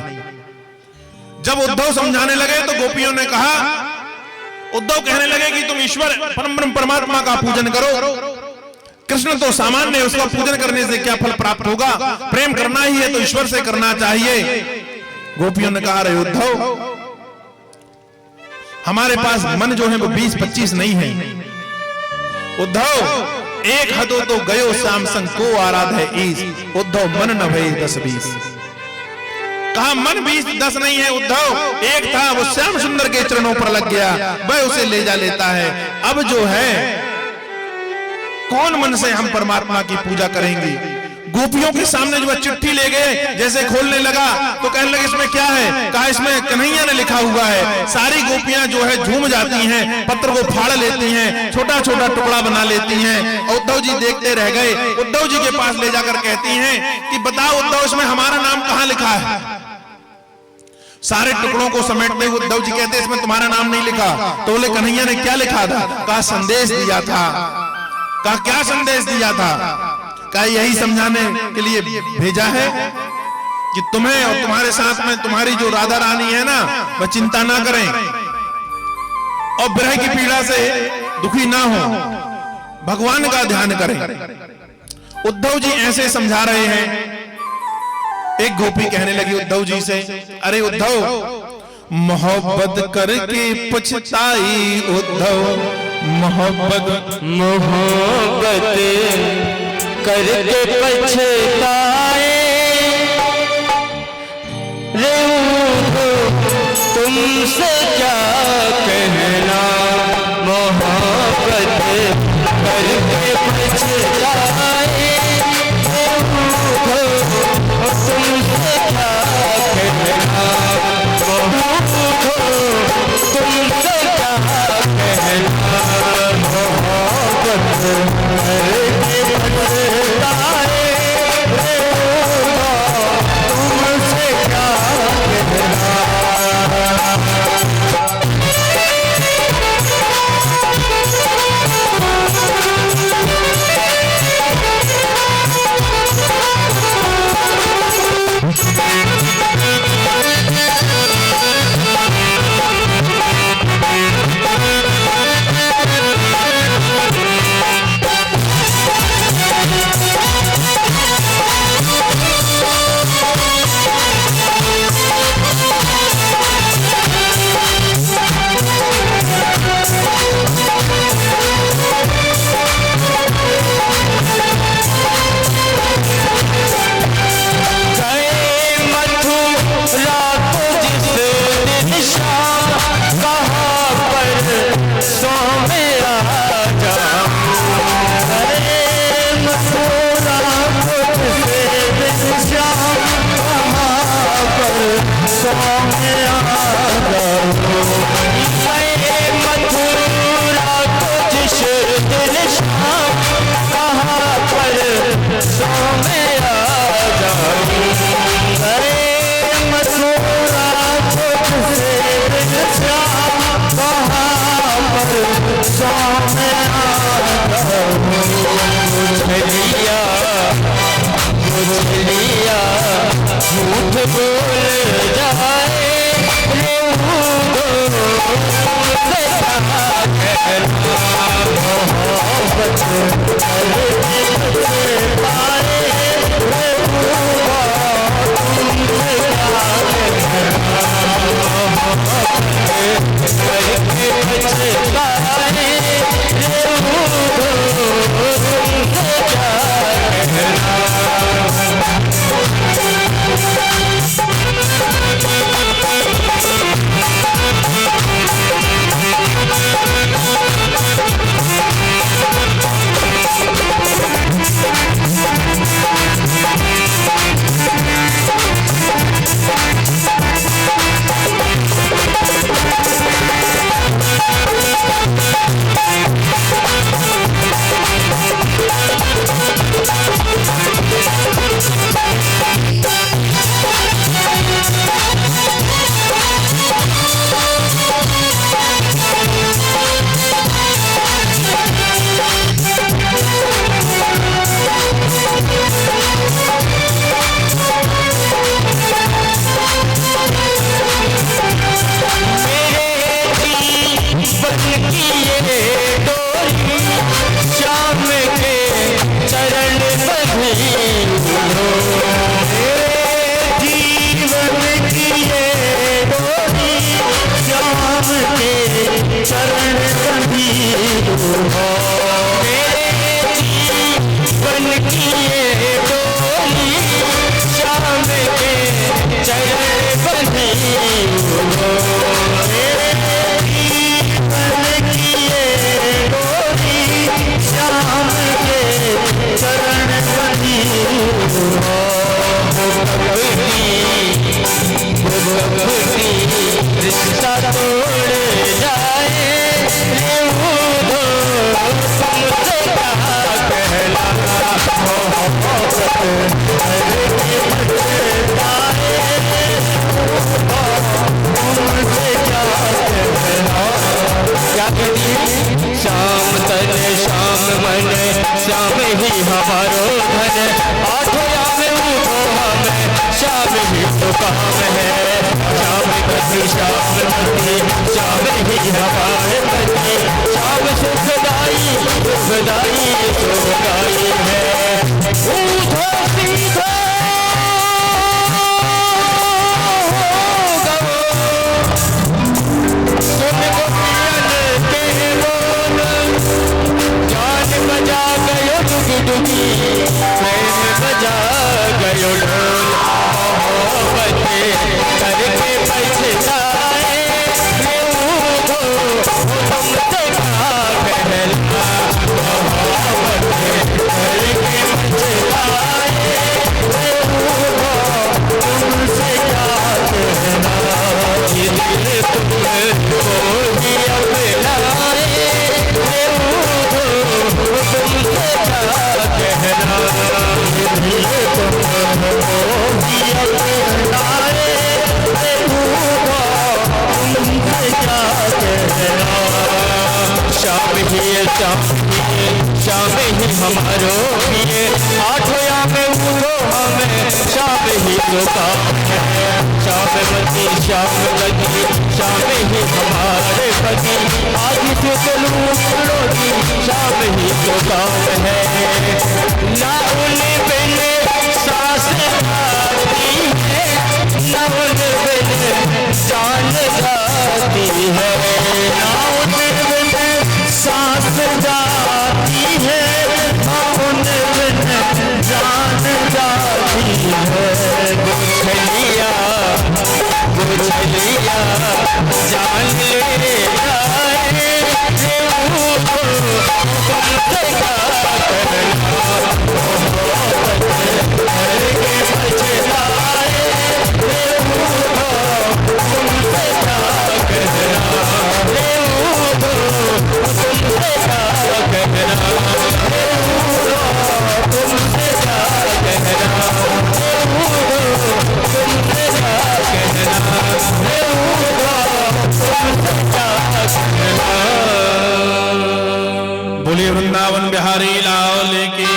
जब उद्धव समझाने लगे तो गोपियों ने कहा, उद्धव कहने लगे कि तुम ईश्वर परम परमात्मा का पूजन करो। कृष्ण तो सामान्य है, उसका पूजन करने से क्या फल प्राप्त होगा? प्रेम करना ही है तो ईश्वर से करना चाहिए। गोपियों ने कहा रे उद्धव हमारे पास मन जो है वो 20-25 नहीं है। उद्धव एक हदो तो गयो श्याम संग को आराध है ईस। उद्धव मन न भय 10-20। कहा मन 20-10 नहीं है उद्धव, एक था वो श्याम सुंदर के चरणों पर लग गया, वह उसे ले जा लेता है। अब जो है कौन मन से हम परमात्मा की पूजा करेंगे? गोपियों के सामने जो है चिट्ठी ले गए, जैसे खोलने लगा तो कहने लगे इसमें क्या है, कहा इसमें कन्हैया ने लिखा हुआ है। सारी गोपियां जो है झूम जाती हैं, पत्र को फाड़ लेती हैं, छोटा छोटा टुकड़ा बना लेती हैं। उद्धव जी देखते रह गए। उद्धव जी के पास ले जाकर कहती हैं कि बताओ उद्धव, इसमें हमारा नाम कहां लिखा है। सारे टुकड़ों को समेटते हुए उद्धव जी कहते इसमें तुम्हारा नाम नहीं लिखा। तो बोले कन्हैया ने क्या लिखा था? कहा संदेश दिया था। कहा क्या संदेश दिया था? कहा यही समझाने के लिए भेजा है कि तुम्हें और तुम्हारे साथ में तुम्हारी जो राधा रानी है ना, वह चिंता ना करें और विरह की पीड़ा से दुखी ना हो, भगवान का ध्यान करें। उद्धव जी ऐसे समझा रहे हैं। एक गोपी कहने लगी उद्धव जी से, अरे उद्धव, मोहब्बत करके पछताई उद्धव, मोहब्बत करके पछताए रे तुमसे क्या कहना, मोहब्बत करके पछताए तुमसे क्या कहना, तुमसे क्या कहना, मोहब्बत करके पछताए तुमसे क्या कहना। झूठ बोल जाए श्यामवती श्याम ही हमारे पति श्याम सुखदाई सुखदाई सुखदाई है ऊठो सीधो सुन गोपियन के बोल जान बजा गयो डुगी डुगी प्रेम बजा गयो ढोल मोहब्बत करके पछताए तुमसे क्या कहना मोहब्बत करके पछताए तुमसे क्या कहना ये दिल तुमको ही अपनाए तुमसे क्या कहना ये दिल तुमको ही अपनाए तुमसे क्या कहना श्याम ही हमारो पिए आठों में उठो हमें श्याम ही तो काम है श्यामवती श्यामवती श्याम ही हमारे पति आज से चलूंगी श्याम ही तो काम है ना उन्हें बिन सांस आती है ना उन्हें बिन जान जाती है ना उन्हें बिन सांस जाती है ना उन्हें बिन जान जाती है बुझलिया बुझलिया जान ले जाए तुमसे क्या कहना करके बचलाए तुमसे क्या कहना तुमसे क्या कहना तुमसे क्या कहना तुमसे क्या कहना बोलिए वृंदावन बिहारी लाल की।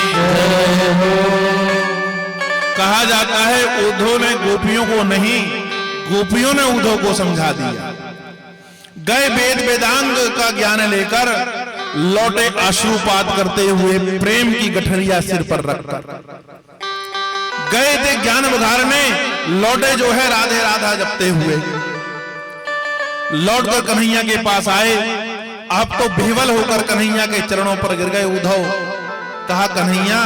कहा जाता है उद्धव ने गोपियों को नहीं, गोपियों ने उद्धव को समझा दिया। गए वेद वेदांग का ज्ञान लेकर, लौटे अश्रुपात करते हुए प्रेम की गठरिया सिर पर रखकर। गए थे ज्ञान उधारने, लौटे जो है राधे राधा जपते हुए। लौटकर कन्हैया के पास आए, अब तो विह्वल होकर कन्हैया के चरणों पर गिर गए उद्धव। कहा कन्हैया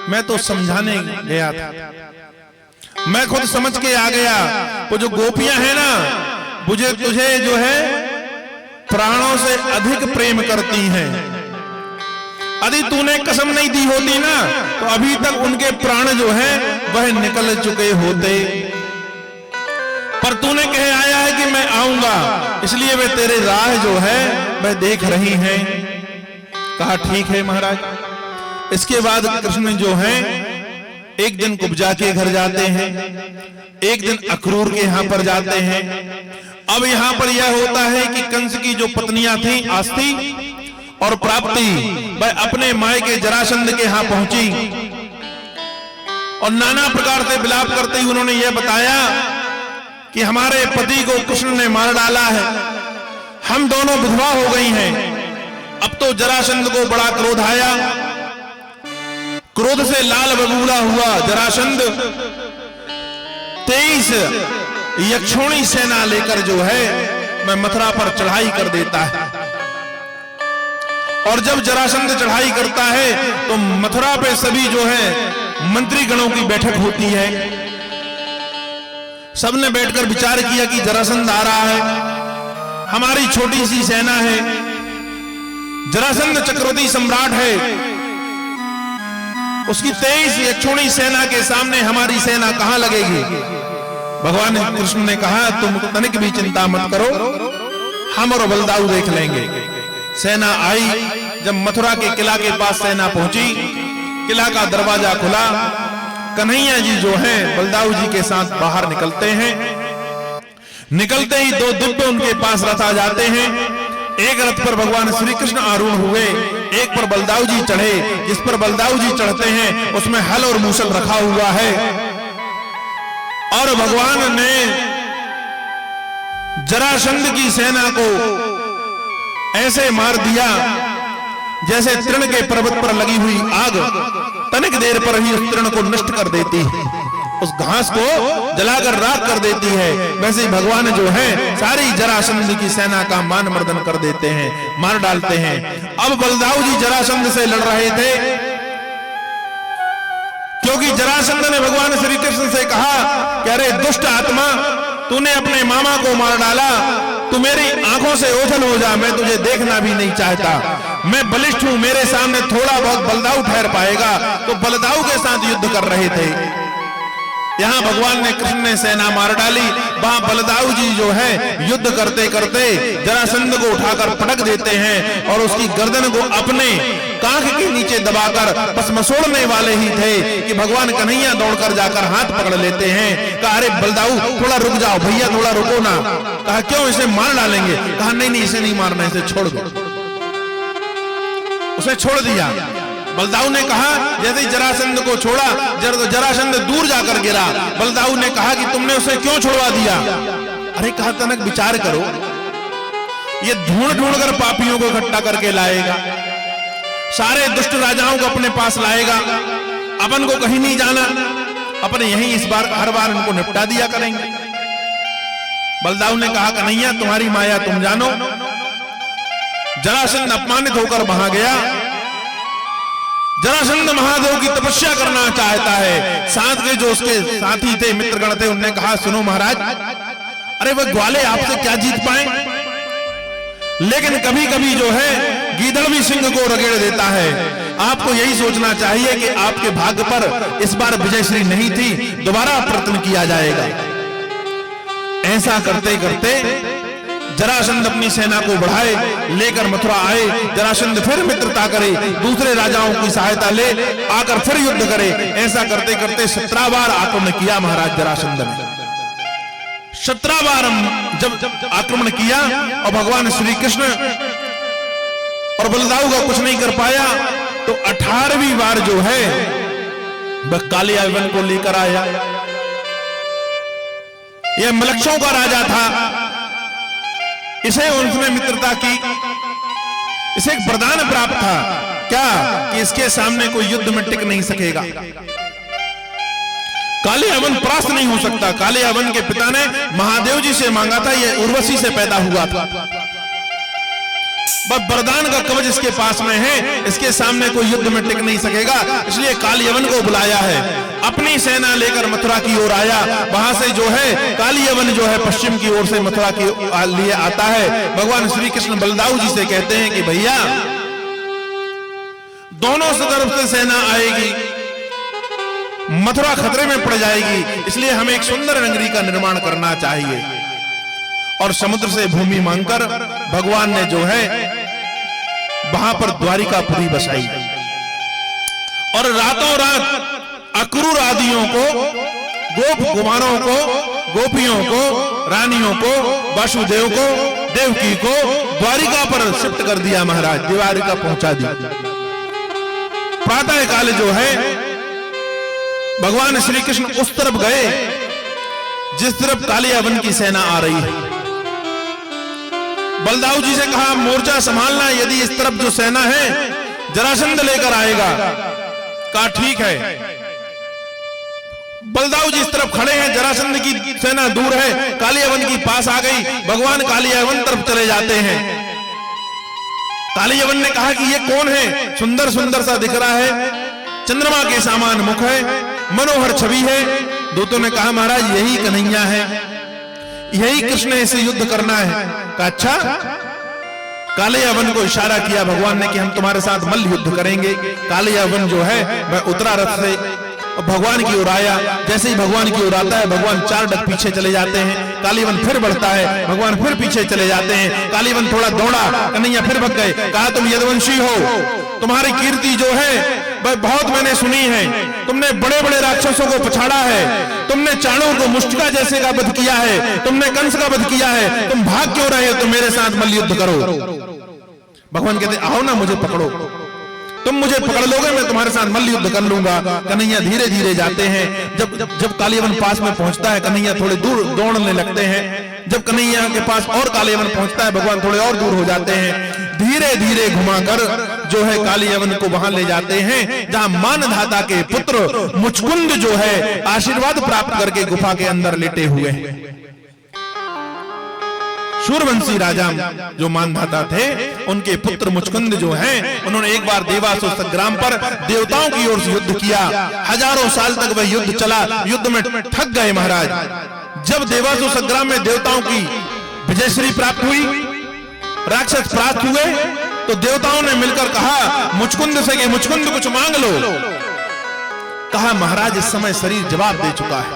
मैं तो समझाने गया था, मैं खुद समझ के आ गया। वो जो गोपियां हैं ना, मुझे तुझे जो है प्राणों से अधिक प्रेम करती हैं। यदि तूने कसम नहीं दी होती ना, तो अभी तक उनके प्राण जो है वह निकल चुके होते। पर तूने कहे आया है कि मैं आऊंगा, इसलिए वे तेरे राह जो है वह देख रही हैं। कहा ठीक है महाराज। इसके बाद कृष्ण जो है एक दिन कुब्जा के घर जाते हैं, एक दिन अक्रूर के यहां पर जाते हैं। अब यहां पर यह होता है कि कंस की जो पत्नियां थी आस्ती और प्राप्ति, वह अपने मायके जरासंध के यहां पहुंची और नाना प्रकार से विलाप करते ही उन्होंने यह बताया कि हमारे पति को कृष्ण ने मार डाला है, हम दोनों विधवा हो गई हैं। अब तो जरासंध को बड़ा क्रोध आया, क्रोध से लाल बबूला हुआ जरासंध 23 यक्षोणी सेना लेकर जो है मैं मथुरा पर चढ़ाई कर देता है। और जब जरासंध चढ़ाई करता है तो मथुरा पे सभी जो है मंत्री गणों की बैठक होती है। सबने बैठकर विचार किया कि जरासंध आ रहा है, हमारी छोटी सी सेना है, जरासंध चक्रवर्ती सम्राट है, उसकी 23 यक्षोणी सेना के सामने हमारी सेना कहां लगेगी। भगवान कृष्ण ने कहा तुम तनिक भी चिंता मत करो, हम और बलदाऊ देख लेंगे। सेना आई, जब मथुरा के किला के पास सेना पहुंची, किला का दरवाजा खुला, कन्हैया जी जो हैं बलदाऊ जी के साथ बाहर निकलते हैं। निकलते ही 2 दिव्य उनके पास रथ आ जाते हैं। एक रथ पर भगवान श्री कृष्ण आरूढ़ हुए, एक पर बलदाऊ जी चढ़े। जिस पर बलदाऊ जी चढ़ते हैं उसमें हल और मूसल रखा हुआ है। और भगवान ने जरासंध की सेना को ऐसे मार दिया जैसे तृण के पर्वत पर लगी हुई आग तनिक देर पर ही उस तृण को नष्ट कर देती है, उस घास को जलाकर राख कर देती है। वैसे ही भगवान जो है सारी जरासंध की सेना का मान मर्दन कर देते हैं, मार डालते हैं। अब बलदाऊ जी जरासंध से लड़ रहे थे, क्योंकि जरासंध ने भगवान श्री कृष्ण से कहा कि अरे दुष्ट आत्मा, तूने अपने मामा को मार डाला, तू मेरी आंखों से ओझल हो जा, मैं तुझे देखना भी नहीं चाहता। मैं बलिष्ठ हूं, मेरे सामने थोड़ा बहुत बलदाऊ ठहर पाएगा। तो बलदाऊ के साथ युद्ध कर रहे थे। यहां भगवान ने कृष्ण ने सेना मार डाली, वहां बलदाऊ जी जो है युद्ध करते करते जरासंध को उठाकर पटक देते हैं और उसकी गर्दन को अपने कांख के नीचे दबाकर बस मसोड़ने वाले ही थे कि भगवान कन्हैया दौड़कर जाकर हाथ पकड़ लेते हैं। कहा अरे बलदाऊ थोड़ा रुक जाओ भैया, थोड़ा रुको ना। कहा क्यों, इसे मार डालेंगे। कहा नहीं नहीं, इसे नहीं मारना, इसे छोड़ दो। उसे छोड़ दिया। बलदाऊ ने कहा, जैसे ही जरासंध को छोड़ा, जरासंध दूर जाकर गिरा। बलदाऊ ने कहा कि तुमने उसे क्यों छुड़वा दिया। अरे कहा तनक विचार करो, ये ढूंढ ढूंढ कर पापियों को इकट्ठा करके लाएगा, सारे दुष्ट राजाओं को अपने पास लाएगा, अपन को कहीं नहीं जाना, अपने यहीं इस बार हर बार उनको निपटा दिया करेंगे। बलदाऊ ने कहा कन्हैया तुम्हारी माया तुम जानो। जरासंध अपमानित होकर वहां गया। जरासंध महादेव की तपस्या करना चाहता है। साथ के जो उसके साथी थे, मित्रगण थे, उन्होंने कहा सुनो महाराज, अरे वह ग्वाले आपसे क्या जीत पाए, लेकिन कभी कभी जो है गीदड़ भी सिंह को रगेड़ देता है। आपको यही सोचना चाहिए कि आपके भाग्य पर इस बार विजयश्री नहीं थी, दोबारा प्रयत्न किया जाएगा। ऐसा करते करते जरासंध अपनी सेना को बढ़ाए, लेकर मथुरा आए। जरासंध फिर मित्रता करे, दूसरे राजाओं की सहायता ले आकर फिर युद्ध करे। ऐसा करते करते 17 बार आक्रमण किया महाराज जरासंध ने। 17 बार जब आक्रमण किया और भगवान श्री कृष्ण और बलदाऊ का कुछ नहीं कर पाया, तो 18वीं बार जो है वह कालियावन को लेकर आया। यह मलक्षों का राजा था, इसे उसने मित्रता की, इसे एक वरदान प्राप्त था क्या कि इसके सामने कोई युद्ध में टिक नहीं सकेगा, कालियावन परास्त नहीं हो सकता। कालियावन के पिता ने महादेव जी से मांगा था, यह उर्वशी से पैदा हुआ था। बस वरदान का कवच इसके पास में है, इसके सामने कोई युद्ध में टिक नहीं सकेगा, इसलिए कालियवन को बुलाया है। अपनी सेना लेकर मथुरा की ओर आया। वहां से जो है कालियवन जो है पश्चिम की ओर से मथुरा के लिए आता है। भगवान श्री कृष्ण बलदाऊ जी से कहते हैं कि भैया दोनों तरफ से सेना आएगी, मथुरा खतरे में पड़ जाएगी, इसलिए हमें एक सुंदर नगरी का निर्माण करना चाहिए। और समुद्र से भूमि मांगकर भगवान ने जो है वहां पर द्वारिकापुरी बसाई और रातों रात अक्रूर आदियों को, गोप कुमारों को, गोपियों को, रानियों को, वासुदेव को, देवकी को द्वारिका पर शिफ्ट कर दिया महाराज, द्वारिका पहुंचा दिया। प्रातः काल जो है भगवान श्री कृष्ण उस तरफ गए जिस तरफ कालियावन की सेना आ रही है। बलदाऊ जी से कहा मोर्चा संभालना, यदि इस तरफ जो सेना है जरासंध लेकर आएगा। कहा ठीक है। बलदाऊ जी इस तरफ खड़े हैं, जरासंध की सेना दूर है, कालियावन की पास आ गई। भगवान कालियावन तरफ चले जाते हैं। कालियावन ने कहा कि ये कौन है, सुंदर सुंदर सा दिख रहा है, चंद्रमा के समान मुख है, मनोहर छवि है। दूतों ने कहा महाराज यही कन्हैया है, यही कृष्ण है, इसे युद्ध करना है। कहा अच्छा। कालियावन को इशारा किया भगवान ने कि हम तुम्हारे साथ मल्ल युद्ध करेंगे। कालियावन जो है वह उतरा रथ से, भगवान की ओर आया। जैसे ही भगवान की ओर आता है भगवान 4 डग पीछे चले जाते हैं। कालियावन फिर बढ़ता है, भगवान फिर पीछे चले जाते हैं। कालियावन थोड़ा दौड़ा, कन्हैया फिर भग गए। कहा तुम यदुवंशी हो, तुम्हारी कीर्ति जो है वह बहुत मैंने सुनी है, तुमने बड़े बड़े राक्षसों को पछाड़ा है, तुमने चाणों को मुष्टिका जैसे का वध किया है, तुमने कंस का वध किया है, तुम भाग क्यों रहे हो, तुम मेरे साथ मल्ल युद्ध करो। भगवान कहते आओ ना मुझे पकड़ो, तुम मुझे पकड़ लोगे मैं तुम्हारे साथ मल्ल युद्ध कर लूंगा। कन्हैया धीरे धीरे जाते हैं। जब कालियावन पास में पहुंचता है, कन्हैया थोड़े दूर दौड़ने लगते हैं। जब कन्हैया के पास और कालियवन पहुंचता है, भगवान थोड़े और दूर हो जाते हैं, धीरे धीरे घुमाकर जो है कालियवन को वहां ले जाते हैं जहां मानधाता के पुत्र मुचकुंद जो है आशीर्वाद प्राप्त करके गुफा के अंदर लेटे हुए हैं। शूरवंशी राजा जो मानधाता थे, उनके पुत्र मुचकुंद जो हैं, उन्होंने एक बार देवासुर संग्राम पर देवताओं की ओर से युद्ध किया। हजारों साल तक वह युद्ध चला, युद्ध में थक गए महाराज। जब देवासुर संग्राम में देवताओं की विजयश्री प्राप्त हुई, राक्षस प्राप्त हुए, तो देवताओं ने मिलकर कहा मुचकुंद से कि मुचकुंद कुछ मांग लो। कहा महाराज इस समय शरीर जवाब दे चुका है,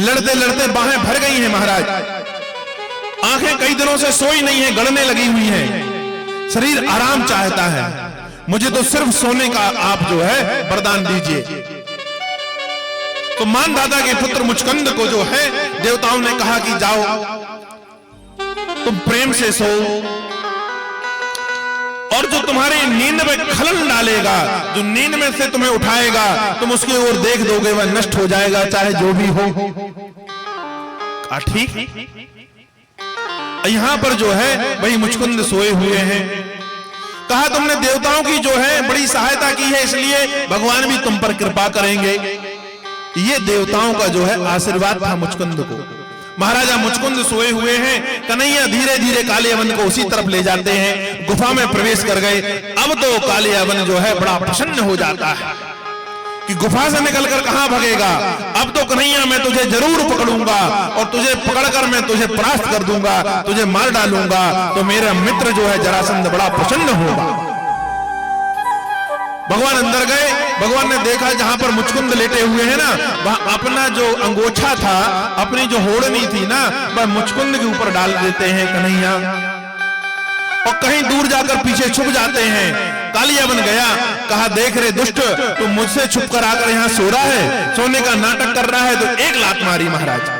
लड़ते लड़ते बाहें भर गई हैं महाराज, आंखें कई दिनों से सोई नहीं है, गड़ने लगी हुई हैं, शरीर आराम चाहता है, मुझे तो सिर्फ सोने का आप जो है वरदान दीजिए। तो मानधाता के पुत्र मुचकुंद को जो है देवताओं ने कहा कि जाओ तुम प्रेम से सो, और जो तुम्हारी नींद में खलल डालेगा, जो नींद में से तुम्हें उठाएगा, तुम उसकी ओर देख दोगे वह नष्ट हो जाएगा, चाहे जो भी हो। ठीक, यहां पर जो है वही मुचकुंद सोए हुए हैं। कहा तुमने देवताओं की जो है बड़ी सहायता की है, इसलिए भगवान भी तुम पर कृपा करेंगे। ये देवताओं का जो है आशीर्वाद था मुचकुंद को। महाराजा मुचकुंद सोए हुए हैं, कन्हैया धीरे धीरे कालियवन को उसी तरफ ले जाते हैं, गुफा में प्रवेश कर गए। अब तो कालियवन जो है बड़ा प्रसन्न हो जाता है कि गुफा से निकलकर कहां भगेगा, अब तो कन्हैया मैं तुझे जरूर पकड़ूंगा और तुझे पकड़कर मैं तुझे परास्त कर दूंगा, तुझे मार डालूंगा, तो मेरा मित्र जो है जरासंध बड़ा प्रसन्न होगा। भगवान अंदर गए, भगवान ने देखा जहां पर मुचकुंद लेटे हुए हैं ना, वहां अपना जो अंगोछा था, अपनी जो होड़नी थी ना, वह मुचकुंद के ऊपर डाल देते हैं कन्हैया, और कहीं दूर जाकर पीछे छुप जाते हैं। कालियवन गया, कहा देख रे दुष्ट, तू मुझसे छुप कर आकर यहाँ सो रहा है, सोने का नाटक कर रहा है, तो एक लात मारी महाराज।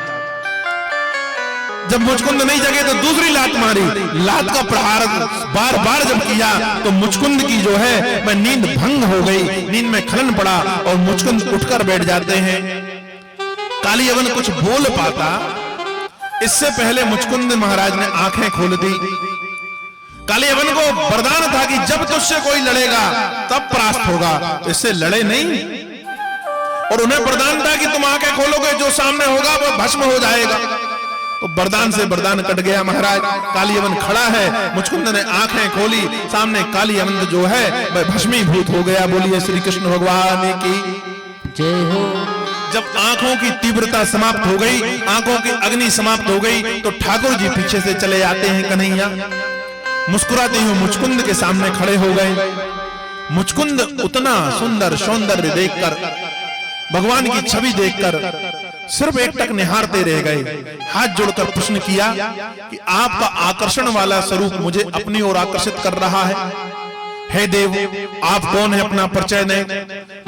जब मुचकुंद नहीं जगे तो दूसरी लात मारी, लात का प्रहार बार बार जब किया तो मुचकुंद की जो है वह नींद भंग हो गई, नींद में खलन पड़ा और मुचकुंद उठकर बैठ जाते हैं। कालियवन कुछ बोल पाता इससे पहले मुचकुंद महाराज ने आंखें खोल दी। कालियवन को वरदान था कि जब तुझसे कोई लड़ेगा तब परास्त होगा, तो इससे लड़े नहीं, और उन्हें वरदान था कि तुम आंखें खोलोगे जो सामने होगा वह भस्म हो जाएगा। तो वरदान से वरदान कट गया महाराज। कालियवन खड़ा है, मुचकुंद ने आंखें खोली, सामने कालियवन जो है वह भस्मीभूत हो गया। बोलिए श्री कृष्ण भगवान की जय हो। जब आंखों की तीव्रता समाप्त हो गई, आंखों की अग्नि समाप्त हो गई, तो ठाकुर जी पीछे से चले आते हैं। कन्हैया मुस्कुराते हुए मुचकुंद के सामने खड़े हो गए। मुचकुंद उतना सुंदर सौंदर्य देखकर, भगवान की छवि देखकर सिर्फ एक टक निहारते रह गए। हाथ जोड़कर प्रश्न किया कि आपका आकर्षण वाला स्वरूप मुझे अपनी ओर आकर्षित कर रहा है। हे देव, आप कौन है, अपना परिचय दें।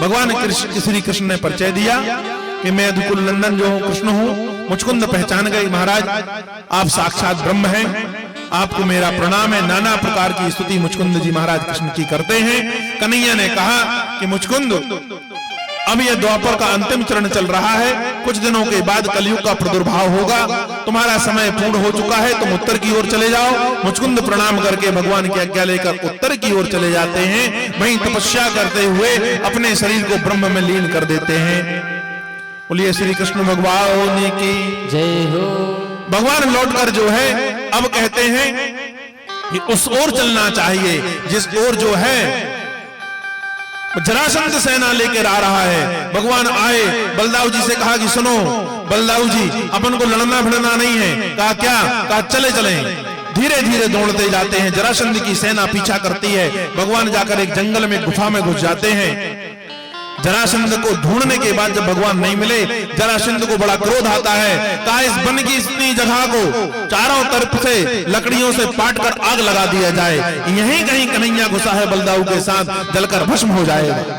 भगवान श्री कृष्ण ने परिचय दिया कि मैं अधकुल नंदन जो हूँ कृष्ण हूँ। मुचकुंद पहचान गए, महाराज आप साक्षात ब्रह्म हैं, आपको मेरा प्रणाम है। नाना प्रकार की स्तुति मुचकुंद जी महाराज कृष्ण की करते हैं। कन्हैया ने कहा कि मुचकुंद अब यह द्वापर का अंतिम चरण चल रहा है, कुछ दिनों के बाद कलयुग का प्रादुर्भाव होगा, तुम्हारा समय पूर्ण हो चुका है, तुम उत्तर की ओर चले जाओ। मुचकुंद प्रणाम करके भगवान की आज्ञा लेकर उत्तर की ओर चले जाते हैं। वहीं तपस्या करते हुए अपने शरीर को ब्रह्म में लीन कर देते हैं। बोलिए श्री कृष्ण भगवान की जय हो। भगवान लौटकर जो है अब कहते हैं कि उस ओर चलना चाहिए जिस ओर जो है जरासंध सेना लेकर आ रहा है। भगवान आए, बलदाऊ जी से कहा कि सुनो बलदाऊ जी, अपन को लड़ना भिड़ना नहीं है। कहा क्या? कहा चले चले। धीरे धीरे दौड़ते जाते हैं, जरासंध की सेना पीछा करती है। भगवान जाकर एक जंगल में गुफा में घुस जाते हैं। जरासंध को ढूंढने के बाद जब भगवान नहीं मिले, जरासंध को बड़ा क्रोध आता है। कहा इस वन की इतनी जगह को चारों तरफ से लकड़ियों से पाटकर आग लगा दिया जाए, यहीं कहीं कन्हैया घुसा है बलदाऊ के साथ, जलकर भस्म हो जाएगा।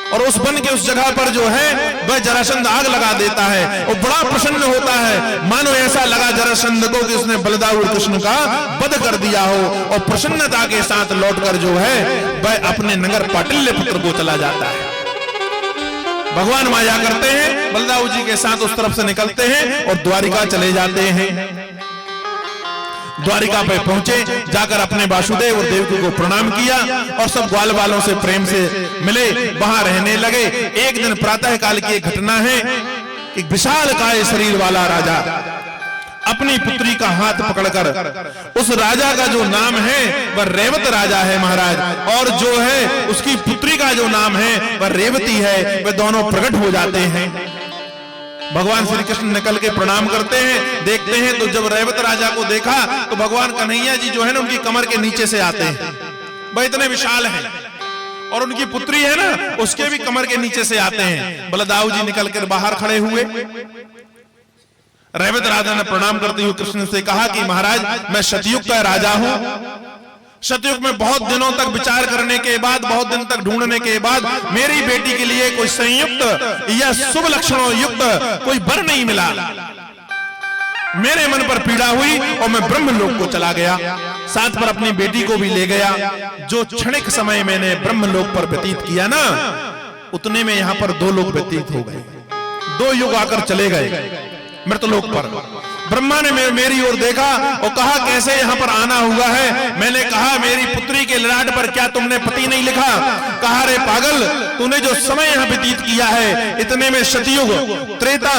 और उस वन के उस जगह पर जो है वह जरासंध आग लगा देता है और बड़ा प्रसन्न होता है, मानो ऐसा लगा जरासंध को कि उसने बलदाऊ कृष्ण का वध कर दिया हो। और प्रसन्नता के साथ लौटकर जो है वह अपने नगर पाटिल्य पुत्र को चला जाता है। भगवान माया करते हैं, बलदाऊ जी के साथ उस तरफ से निकलते हैं और द्वारिका चले जाते हैं। द्वारिका पे पहुंचे, जाकर अपने वासुदेव और देवकी को प्रणाम किया और सब ग्वाल बालों से प्रेम से मिले, वहां रहने लगे। एक दिन प्रातः काल की एक घटना है कि विशाल काय शरीर वाला राजा अपनी पुत्री का हाथ पकड़कर, उस राजा का जो नाम है वह रेवत राजा है महाराज, और जो है उसकी पुत्री का जो नाम है वह रेवती है, वे दोनों प्रकट हो जाते हैं। भगवान श्री कृष्ण निकल के प्रणाम करते हैं, देखते हैं तो जब रेवत राजा को देखा तो भगवान कन्हैया जी जो है ना उनकी कमर के नीचे से आते हैं, वह इतने विशाल हैं, और उनकी पुत्री है ना उसके भी कमर के नीचे से आते हैं। बलदाऊ जी निकल कर बाहर खड़े हुए, रेवत राजा ने प्रणाम करते हुए कृष्ण से कहा कि महाराज मैं सतयुग का राजा हूं, सतयुग में बहुत दिनों तक विचार करने के बाद, बहुत दिन तक ढूंढने के बाद मेरी बेटी के लिए कोई संयुक्त या शुभ लक्षणों युक्त कोई वर नहीं मिला। मेरे मन पर पीड़ा हुई और मैं ब्रह्मलोक को चला गया, साथ पर अपनी बेटी को भी ले गया। जो क्षणिक समय मैंने ब्रह्मलोक पर व्यतीत किया ना, उतने में यहां पर 2 लोग व्यतीत हो गए, 2 युग आकर चले गए मृतलोक पर। ब्रह्मा ने मेरी ओर देखा और कहा कैसे यहाँ पर आना हुआ है। मैंने कहा मेरी पुत्री के ललाट पर क्या तुमने पति नहीं लिखा? कहा रे पागल, तूने जो समय यहाँ व्यतीत किया है इतने में सतयुग त्रेता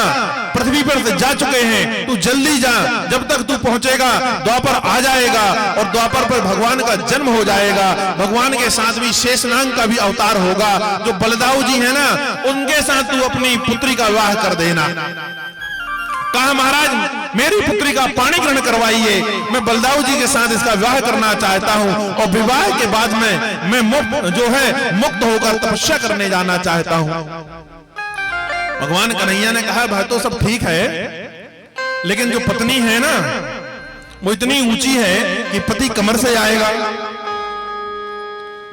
पृथ्वी पर से जा चुके हैं, तू जल्दी जा, जब तक तू पहुंचेगा द्वापर आ जाएगा और द्वापर पर भगवान का जन्म हो जाएगा। भगवान के साथ भी शेषनाग का भी अवतार होगा, जो बलदाऊ जी है ना उनके साथ तू अपनी पुत्री का विवाह कर देना। कहा महाराज मेरी पुत्री का पाणी ग्रहण करवाइए, मैं बलदाऊ जी के साथ इसका विवाह करना चाहता हूं और विवाह के बाद में मैं मुक्त होकर तपस्या करने जाना चाहता हूं। भगवान कन्हैया ने कहा भाई तो सब ठीक है, लेकिन जो पत्नी है ना वो इतनी ऊंची है कि पति कमर से आएगा।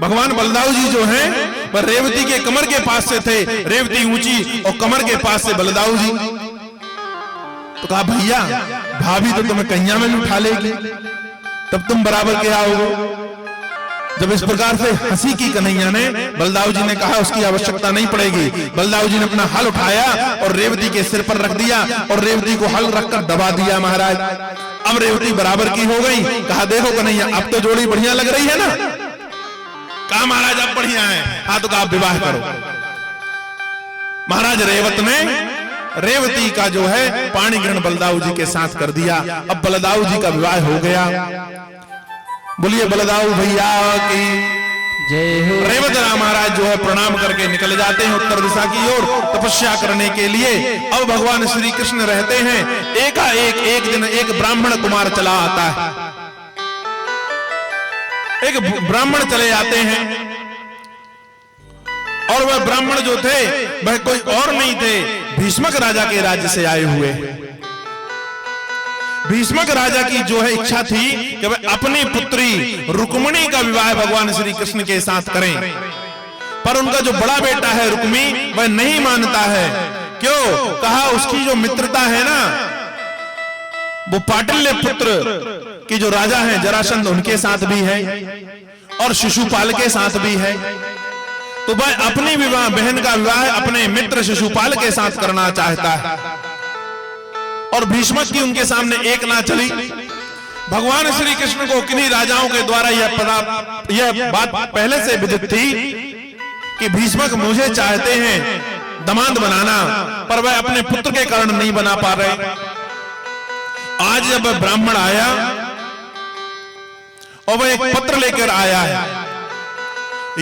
भगवान बलदाऊ जी जो हैं वह रेवती के कमर के पास से थे, रेवती ऊंची और कमर के पास से बलदाऊ जी। तो कहा भैया भाभी तो तुम्हें कन्या में उठा लेगी, तब तुम बराबर के आओगे। जब इस प्रकार से हंसी की कन्हैया ने, बलदाऊ जी ने कहा उसकी आवश्यकता नहीं पड़ेगी। बलदाऊ जी ने अपना हल उठाया और रेवती के सिर पर रख दिया और रेवती को हल रखकर दबा दिया महाराज। अब रेवती बराबर की हो गई। कहा देखो कन्हैया अब तो जोड़ी बढ़िया लग रही है ना? कहा महाराज अब बढ़िया है। हाँ तो कहा विवाह करो। महाराज रेवत ने रेवती का जो है पाणी ग्रहण बलदाऊ जी के साथ कर दिया। अब बलदाऊ जी का विवाह हो गया। बोलिए बलदाऊ भैया की जय हो। रेवत राम महाराज जो है प्रणाम करके निकल जाते हैं उत्तर दिशा की ओर तपस्या करने के लिए। अब भगवान श्री कृष्ण रहते हैं, एकाएक एक दिन एक ब्राह्मण कुमार चला आता है। एक ब्राह्मण चले आते हैं और वह ब्राह्मण जो थे वह कोई और नहीं थे, भीष्मक राजा के राज्य से आए हुए। भीष्मक राजा की जो है इच्छा थी कि वह अपनी पुत्री रुक्मिणी का विवाह भगवान श्री कृष्ण के साथ करें, पर उनका जो बड़ा बेटा है रुक्मी वह नहीं मानता है। क्यों? कहा उसकी जो मित्रता है ना वो पाटल्य पुत्र की जो राजा है जरासंध उनके साथ भी है और शिशुपाल के साथ भी है, तो वह अपनी विवाह बहन का विवाह अपने मित्र शिशुपाल के साथ करना चाहता है। और भीष्मक की उनके सामने एक ना चली। भगवान श्री कृष्ण को किन्हीं राजाओं के द्वारा यह बात पहले से विदित थी कि भीष्मक मुझे चाहते हैं दामाद बनाना, पर वह अपने पुत्र के कारण नहीं बना पा रहे। आज जब ब्राह्मण आया और वह एक पत्र लेकर आया है,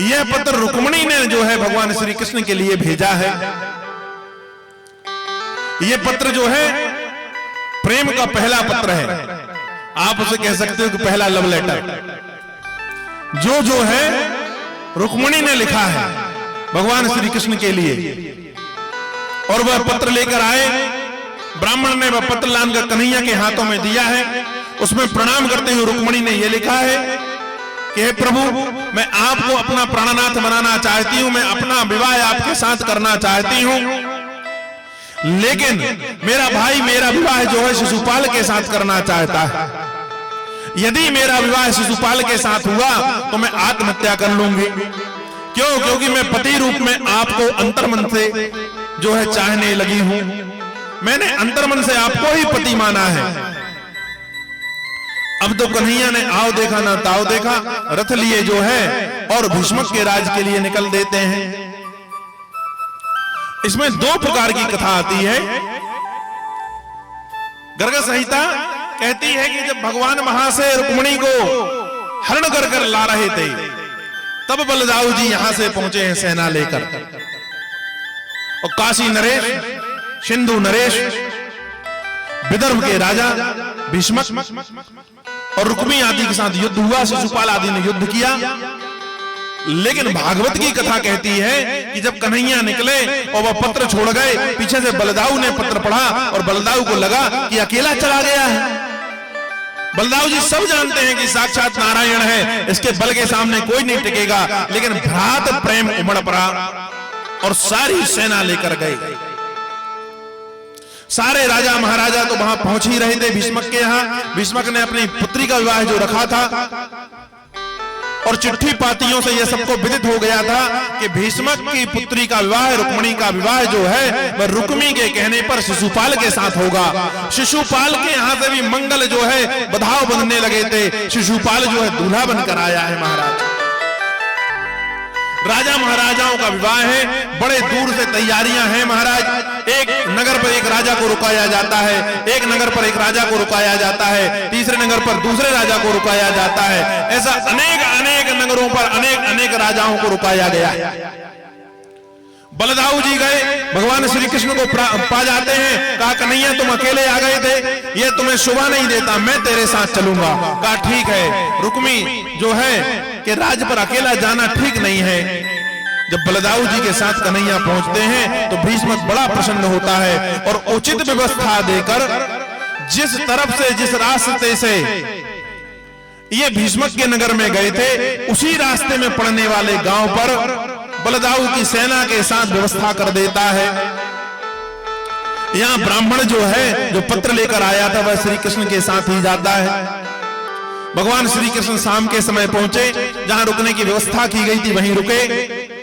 यह पत्र रुक्मिणी ने जो है भगवान श्री कृष्ण के लिए भेजा है। यह पत्र जो है प्रेम का पहला पत्र है, आप उसे कह सकते हो कि पहला लव लेटर जो है रुक्मिणी ने लिखा है भगवान श्री कृष्ण के लिए। और वह पत्र लेकर आए, ब्राह्मण ने वह पत्र लाकर कन्हैया के हाथों में दिया है। उसमें प्रणाम करते हुए रुक्मिणी ने यह लिखा है कि हे प्रभु, मैं आपको अपना प्राणनाथ बनाना चाहती हूं, मैं अपना विवाह आपके साथ करना चाहती हूं, लेकिन मेरा भाई मेरा विवाह जो है शिशुपाल के साथ करना चाहता है। यदि मेरा विवाह शिशुपाल के साथ हुआ तो मैं आत्महत्या कर लूंगी, क्यों? क्योंकि मैं पति रूप में आपको अंतर्मन से जो है चाहने लगी हूं। मैंने अंतर्मन से आपको ही पति माना है। अब तो कन्हैया ने आओ देखा ना ताओ देखा, रथ लिए जो है और भीष्मक के राज के लिए निकल देते हैं। इसमें दो प्रकार की कथा आती है। गर्ग संहिता कहती है कि जब भगवान वहां से रुक्मिणी को हरण कर कर ला रहे थे, तब बलदाऊ जी यहां से पहुंचे हैं सेना लेकर। और काशी नरेश, सिंधु नरेश, विदर्भ के राजा भीष्मक और रुक्मी आदि के साथ युद्ध हुआ। शिशुपाल आदि ने युद्ध किया। लेकिन भागवत की कथा कहती है कि जब कन्हैया निकले और वह पत्र छोड़ गए, पीछे से बलदाऊ ने पत्र पढ़ा और बलदाऊ को लगा कि अकेला चला गया है। बलदाऊ जी सब जानते हैं कि साक्षात नारायण है, इसके बल के सामने कोई नहीं टिकेगा। लेकिन भ्रात प्रेम उमड़ पड़ा और सारी सेना लेकर गए। सारे राजा महाराजा तो वहां पहुंच ही रहे थे भीष्मक के यहां। भीष्मक ने अपनी पुत्री का विवाह जो रखा था और चिट्ठी पातियों से यह सबको विदित हो गया था कि भीष्मक की पुत्री का विवाह, रुक्मिणी का विवाह जो है वह रुक्मी के कहने पर शिशुपाल के साथ होगा। शिशुपाल के यहां से भी मंगल जो है बधाव बंधने लगे थे। शिशुपाल जो है दूल्हा बनकर आया है महाराज। राजा महाराजाओं का विवाह है, बड़े दूर से तैयारियां हैं महाराज। एक नगर पर एक राजा को रुकाया जाता है, एक नगर पर एक राजा को रुकाया जाता है, तीसरे नगर पर दूसरे राजा को रुकाया जाता है। ऐसा अनेक अनेक नगरों पर अनेक अनेक राजाओं को रुकाया गया है। बलदाऊ जी गए, भगवान श्री कृष्ण को पा जाते हैं। कहा कन्हैया तुम अकेले आ गए थे, ये तुम्हें शोभा नहीं देता, मैं तेरे साथ चलूंगा। कहा ठीक है। रुक्मी जो है कि राज पर अकेला जाना ठीक नहीं है। जब बलदाऊ जी के साथ कन्हैया पहुंचते हैं तो भीष्मक बड़ा प्रसन्न होता है और उचित व्यवस्था देकर जिस तरफ से जिस रास्ते से ये भीष्मक के नगर में गए थे उसी रास्ते में पड़ने वाले गांव पर बलदाऊ की सेना के साथ व्यवस्था कर देता है। यहां ब्राह्मण जो है जो पत्र लेकर आया था वह श्री कृष्ण के साथ ही जाता है। भगवान श्री कृष्ण शाम के समय पहुंचे, जहां रुकने की व्यवस्था की गई थी वहीं रुके।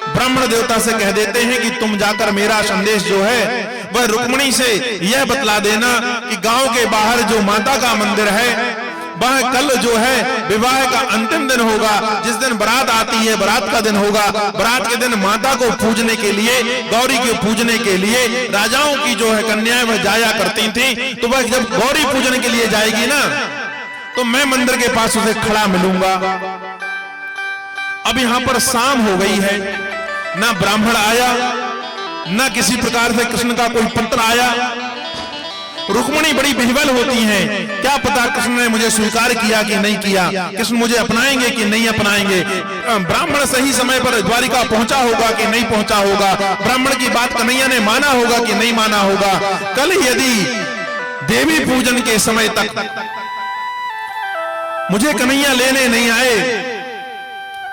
ब्राह्मण देवता से कह देते हैं कि तुम जाकर मेरा संदेश जो है वह रुक्मिणी से यह बतला देना कि गांव के बाहर जो माता का मंदिर है वह कल जो है विवाह का अंतिम दिन होगा। जिस दिन बारात आती है बारात का दिन होगा। बारात के दिन माता को पूजने के लिए, गौरी को पूजने के लिए राजाओं की जो है कन्याएं वह जाया करती थी। तो वह जब गौरी पूजने के लिए जाएगी ना तो मैं मंदिर के पास उसे खड़ा मिलूंगा। अब यहां पर शाम हो गई है, ना ब्राह्मण आया, ना किसी प्रकार से कृष्ण का कोई पत्र आया। रुक्मिणी बड़ी विह्वल होती हैं, क्या पता कृष्ण ने मुझे स्वीकार किया कि नहीं किया, कृष्ण मुझे अपनाएंगे कि नहीं अपनाएंगे। ब्राह्मण सही समय पर द्वारिका पहुंचा होगा कि नहीं पहुंचा होगा, ब्राह्मण की बात कन्हैया ने माना होगा कि नहीं माना होगा। कल यदि देवी पूजन के समय तक मुझे कन्हैया लेने नहीं आए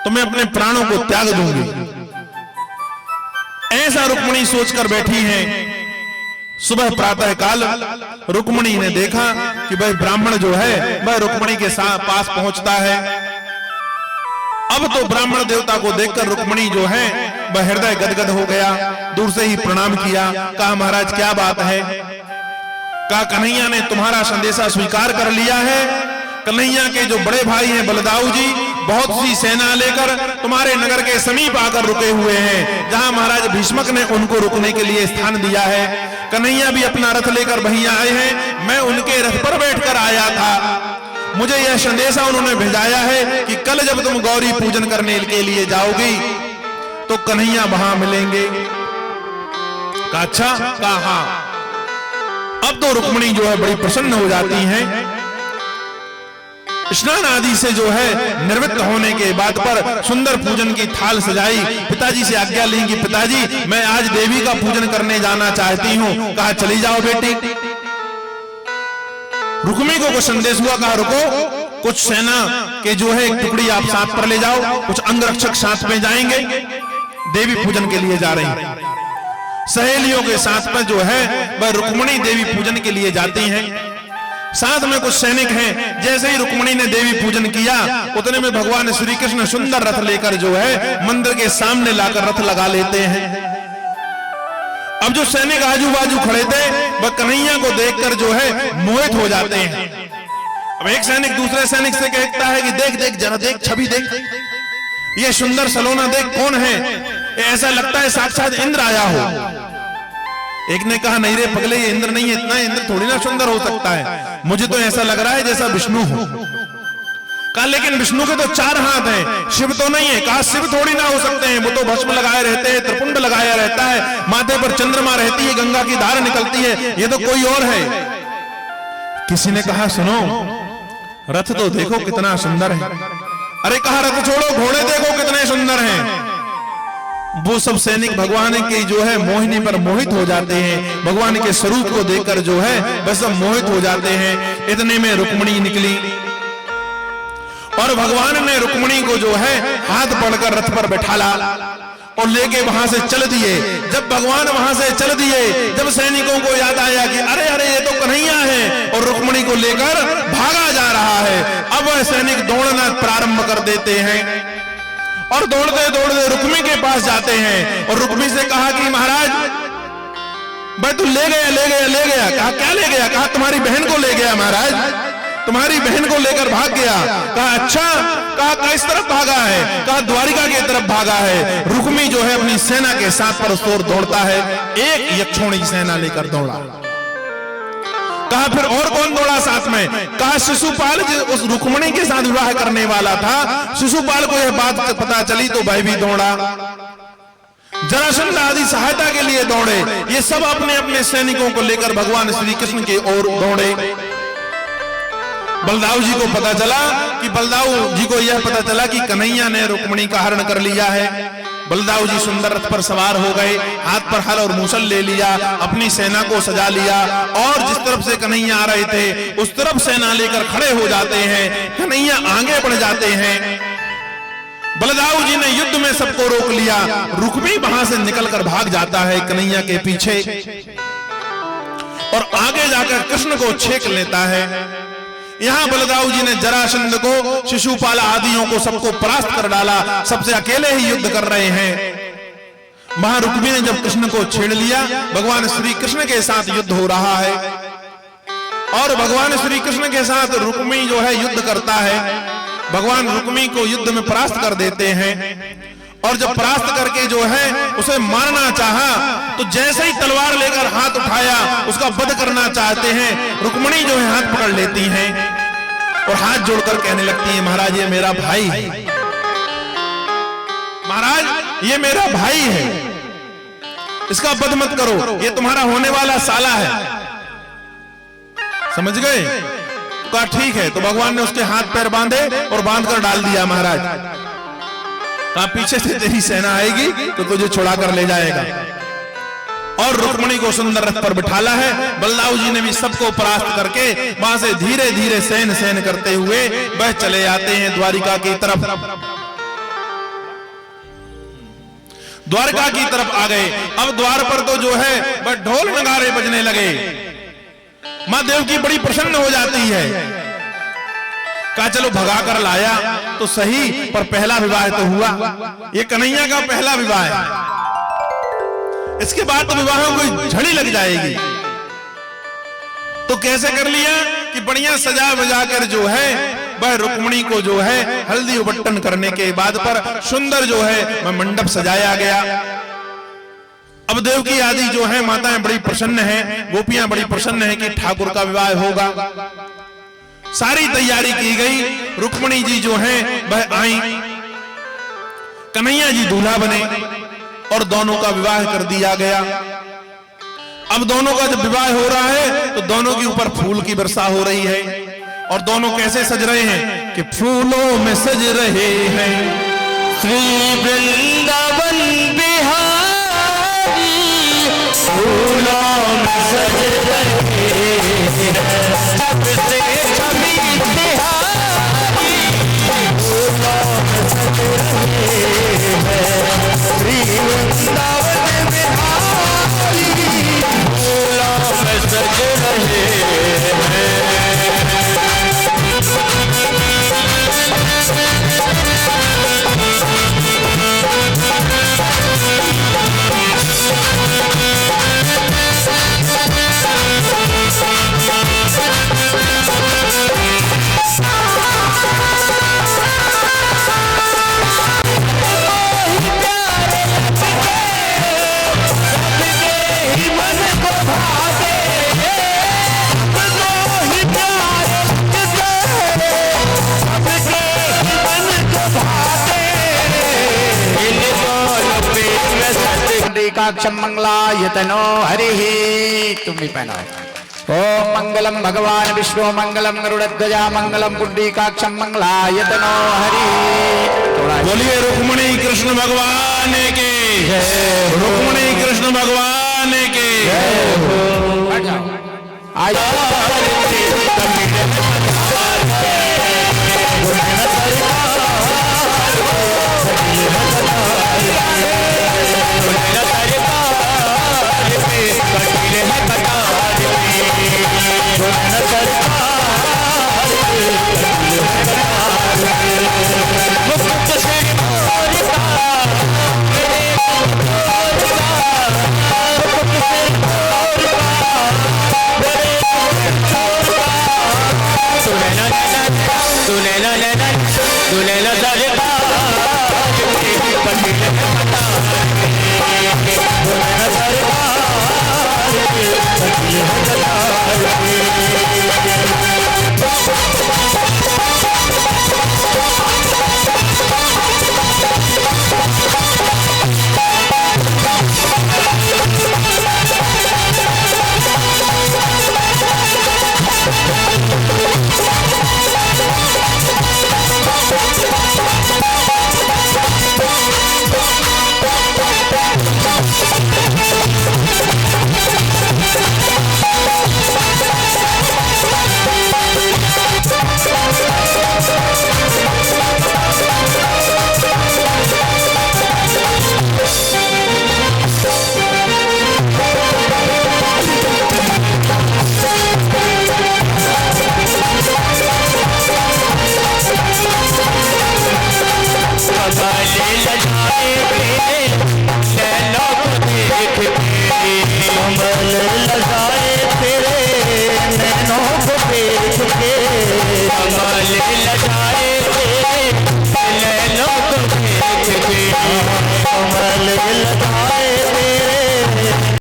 तो मैं अपने प्राणों को त्याग दूंगी। ऐसा रुक्मिणी सोचकर बैठी हैं। सुबह प्रातः काल रुक्मिणी ने देखा कि भाई ब्राह्मण जो है वह रुक्मिणी के पास पहुंचता है। अब तो ब्राह्मण देवता को देखकर रुक्मिणी जो है वह हृदय गदगद हो गया। दूर से ही प्रणाम किया। कहा महाराज क्या बात है। कहा कन्हैया ने तुम्हारा संदेशा स्वीकार कर लिया है। कन्हैया के जो बड़े भाई हैं बलदाऊ जी बहुत सी सेना लेकर तुम्हारे नगर के समीप आकर रुके हुए हैं, जहां महाराज भीष्मक ने उनको रुकने के लिए स्थान दिया है। कन्हैया भी अपना रथ लेकर वहीं आए हैं। मैं उनके रथ पर बैठकर आया था। मुझे यह संदेशा उन्होंने भेजाया है कि कल जब तुम गौरी पूजन करने के लिए जाओगी तो कन्हैया वहां मिलेंगे। कहा अच्छा। कहा अब तो रुक्मिणी जो है बड़ी प्रसन्न हो जाती हैं। स्नान आदि से जो है निर्वृत्त होने के बाद पर सुंदर पूजन की थाल सजाई। पिताजी से आज्ञा लेंगी, पिताजी मैं आज देवी का पूजन करने जाना चाहती हूँ। कहा चली जाओ बेटी। रुक्मी को संदेश हुआ, कहा रुको, कुछ सेना के जो है एक टुकड़ी आप साथ पर ले जाओ, कुछ अंगरक्षक साथ में जाएंगे, देवी पूजन के लिए जा रही हैं। सहेलियों के साथ में जो है वह रुक्मिणी देवी पूजन के लिए जाती हैं। साथ में कुछ सैनिक हैं। जैसे ही रुक्मिणी ने देवी पूजन किया उतने में भगवान श्री कृष्ण सुंदर रथ लेकर जो है मंदिर के सामने लाकर रथ लगा लेते हैं। अब जो सैनिक आजू बाजू खड़े थे वह कन्हैया को देखकर जो है मोहित हो जाते हैं। अब एक सैनिक दूसरे सैनिक से कहता है कि देख देख जरा देख, छवि देख, ये सुंदर सलोना देख, कौन है? ऐसा लगता है साक्षात इंद्र आया हो। एक ने कहा नहीं रे पगले, ये इंद्र नहीं है, इतना इंद्र थोड़ी ना सुंदर हो सकता है, मुझे तो ऐसा लग रहा है जैसा विष्णु हो। कहा लेकिन विष्णु के तो 4 हाथ हैं, शिव तो नहीं है। कहा शिव थोड़ी ना हो सकते हैं, वो तो भस्म लगाए रहते हैं, त्रिपुंड लगाया रहता है, माथे पर चंद्रमा रहती है, गंगा की धार निकलती है, ये तो कोई और है। किसी ने कहा सुनो, रथ तो देखो कितना सुंदर है। अरे कहा रथ छोड़ो, घोड़े देखो कितने सुंदर हैं। वो सब सैनिक भगवान के जो है मोहिनी पर मोहित हो जाते हैं, भगवान के स्वरूप को देखकर जो है बस सब मोहित हो जाते हैं। इतने में रुक्मिणी निकली और भगवान ने रुक्मिणी को जो है हाथ पकड़कर रथ पर बैठाला और लेके वहां से चल दिए। जब भगवान वहां से चल दिए, जब सैनिकों को याद आया कि अरे अरे ये तो कन्हैया है और रुक्मिणी को लेकर भागा जा रहा है, अब वह सैनिक दौड़ना प्रारंभ कर देते हैं और दौड़ते दौड़ते रुक्मिणी के पास जाते हैं और रुक्मिणी से कहा कि महाराज भाई तू ले गया ले गया ले गया। कहा क्या ले गया? कहा तुम्हारी बहन को ले गया महाराज, तुम्हारी बहन को लेकर भाग गया। कहा अच्छा, कहा किस तरफ भागा है? कहा द्वारिका की तरफ भागा है। रुक्मिणी जो है अपनी सेना के साथ परस्पर दौड़ता है, एक यक्षोणी सेना लेकर दौड़ा। कहा फिर और कौन दौड़ा साथ में? कहा शिशुपाल उस रुक्मिणी के साथ विवाह करने वाला था, शिशुपाल को यह बात पता चली तो वह भी दौड़ा। जरासंध आदि सहायता के लिए दौड़े। ये सब अपने अपने सैनिकों को लेकर भगवान श्री कृष्ण की ओर दौड़े। बलदाऊ जी को पता चला कि बलदाऊ जी को यह पता चला कि कन्हैया ने रुक्मिणी का हरण कर लिया है। बलदाऊ जी सुंदर रथ पर सवार हो गए, हाथ पर हल और मूसल ले लिया, अपनी सेना को सजा लिया और जिस तरफ से कन्हैया आ रहे थे उस तरफ सेना लेकर खड़े हो जाते हैं। कन्हैया आगे बढ़ जाते हैं। बलदाऊ जी ने युद्ध में सबको रोक लिया। रुक्मिणी वहां से निकलकर भाग जाता है कन्हैया के पीछे और आगे जाकर कृष्ण को छेक लेता है। यहां बलदाऊ जी ने जरासंध को, शिशुपाल आदियों को सबको परास्त कर डाला, सबसे अकेले ही युद्ध कर रहे हैं। वहां रुक्मिणी ने जब कृष्ण को छेड़ लिया, भगवान श्री कृष्ण के साथ युद्ध हो रहा है और भगवान श्री कृष्ण के साथ रुक्मिणी जो है युद्ध करता है। भगवान रुक्मिणी को युद्ध में परास्त कर देते हैं और जब परास्त करके जो है उसे मारना चाहा तो जैसे ही तलवार लेकर हाथ उठाया उसका वध करना चाहते हैं, रुक्मिणी जो है हाथ पकड़ लेती हैं और हाथ जोड़कर कहने लगती है महाराज ये मेरा भाई है, महाराज ये मेरा भाई है, इसका वध मत करो, ये तुम्हारा होने वाला साला है। समझ गए? कहा ठीक है। तो भगवान ने उसके हाथ पैर बांधे और बांधकर डाल दिया महाराज। कहा पीछे से तेरी सेना आएगी तो तुझे छुड़ा कर ले जाएगा। और रुक्मिणी को सुंदर रथ पर बिठाला है। बलदाऊ जी ने भी सबको परास्त करके वहां से धीरे धीरे सैन सैन करते हुए वह चले आते हैं द्वारिका की तरफ। द्वारका की तरफ आ गए। अब द्वार पर तो जो है वह ढोल नगारे बजने लगे। मां देवकी बड़ी प्रसन्न हो जाती है। कहा चलो भगा कर लाया तो सही, पर पहला विवाह तो हुआ, ये कन्हैया का पहला विवाह है, इसके बाद तो विवाह में कोई झड़ी लग जाएगी। तो कैसे कर लिया कि बढ़िया सजा बजा कर जो है वह रुक्मिणी को जो है हल्दी उबट्टन करने के बाद पर सुंदर जो है वह मंडप सजाया गया। अब देवकी आदि जो है माताएं बड़ी प्रसन्न हैं, गोपियां बड़ी प्रसन्न हैं कि ठाकुर का विवाह होगा। सारी तैयारी की गई। रुक्मिणी जी जो हैं वह आई, कन्हैया जी दूल्हा बने और दोनों का विवाह कर दिया गया। अब दोनों का जब विवाह हो रहा है तो दोनों के ऊपर फूल की वर्षा हो रही है और दोनों कैसे सज रहे हैं कि फूलों में सज रहे हैं श्री वृंदावन बिहारी, फूलों में सज रहे हैं सबसे छवि तिहारी, फूलों में सज रहे हैं श्री वृंदावन बिहारी, फूलों में सज रहे हैं। पुंडरीकाक्षं मंगलायतनो हरिः। तुम भी पहना है। ओम मंगलम भगवान विष्णु मंगलम गरुड़ध्वजा मंगलम पुंडरीकाक्षं मंगलायतनो हरिः। बोलिए रुक्मणी कृष्ण भगवान के, रुक्मणी कृष्ण भगवान के। बैठ जाओ। आज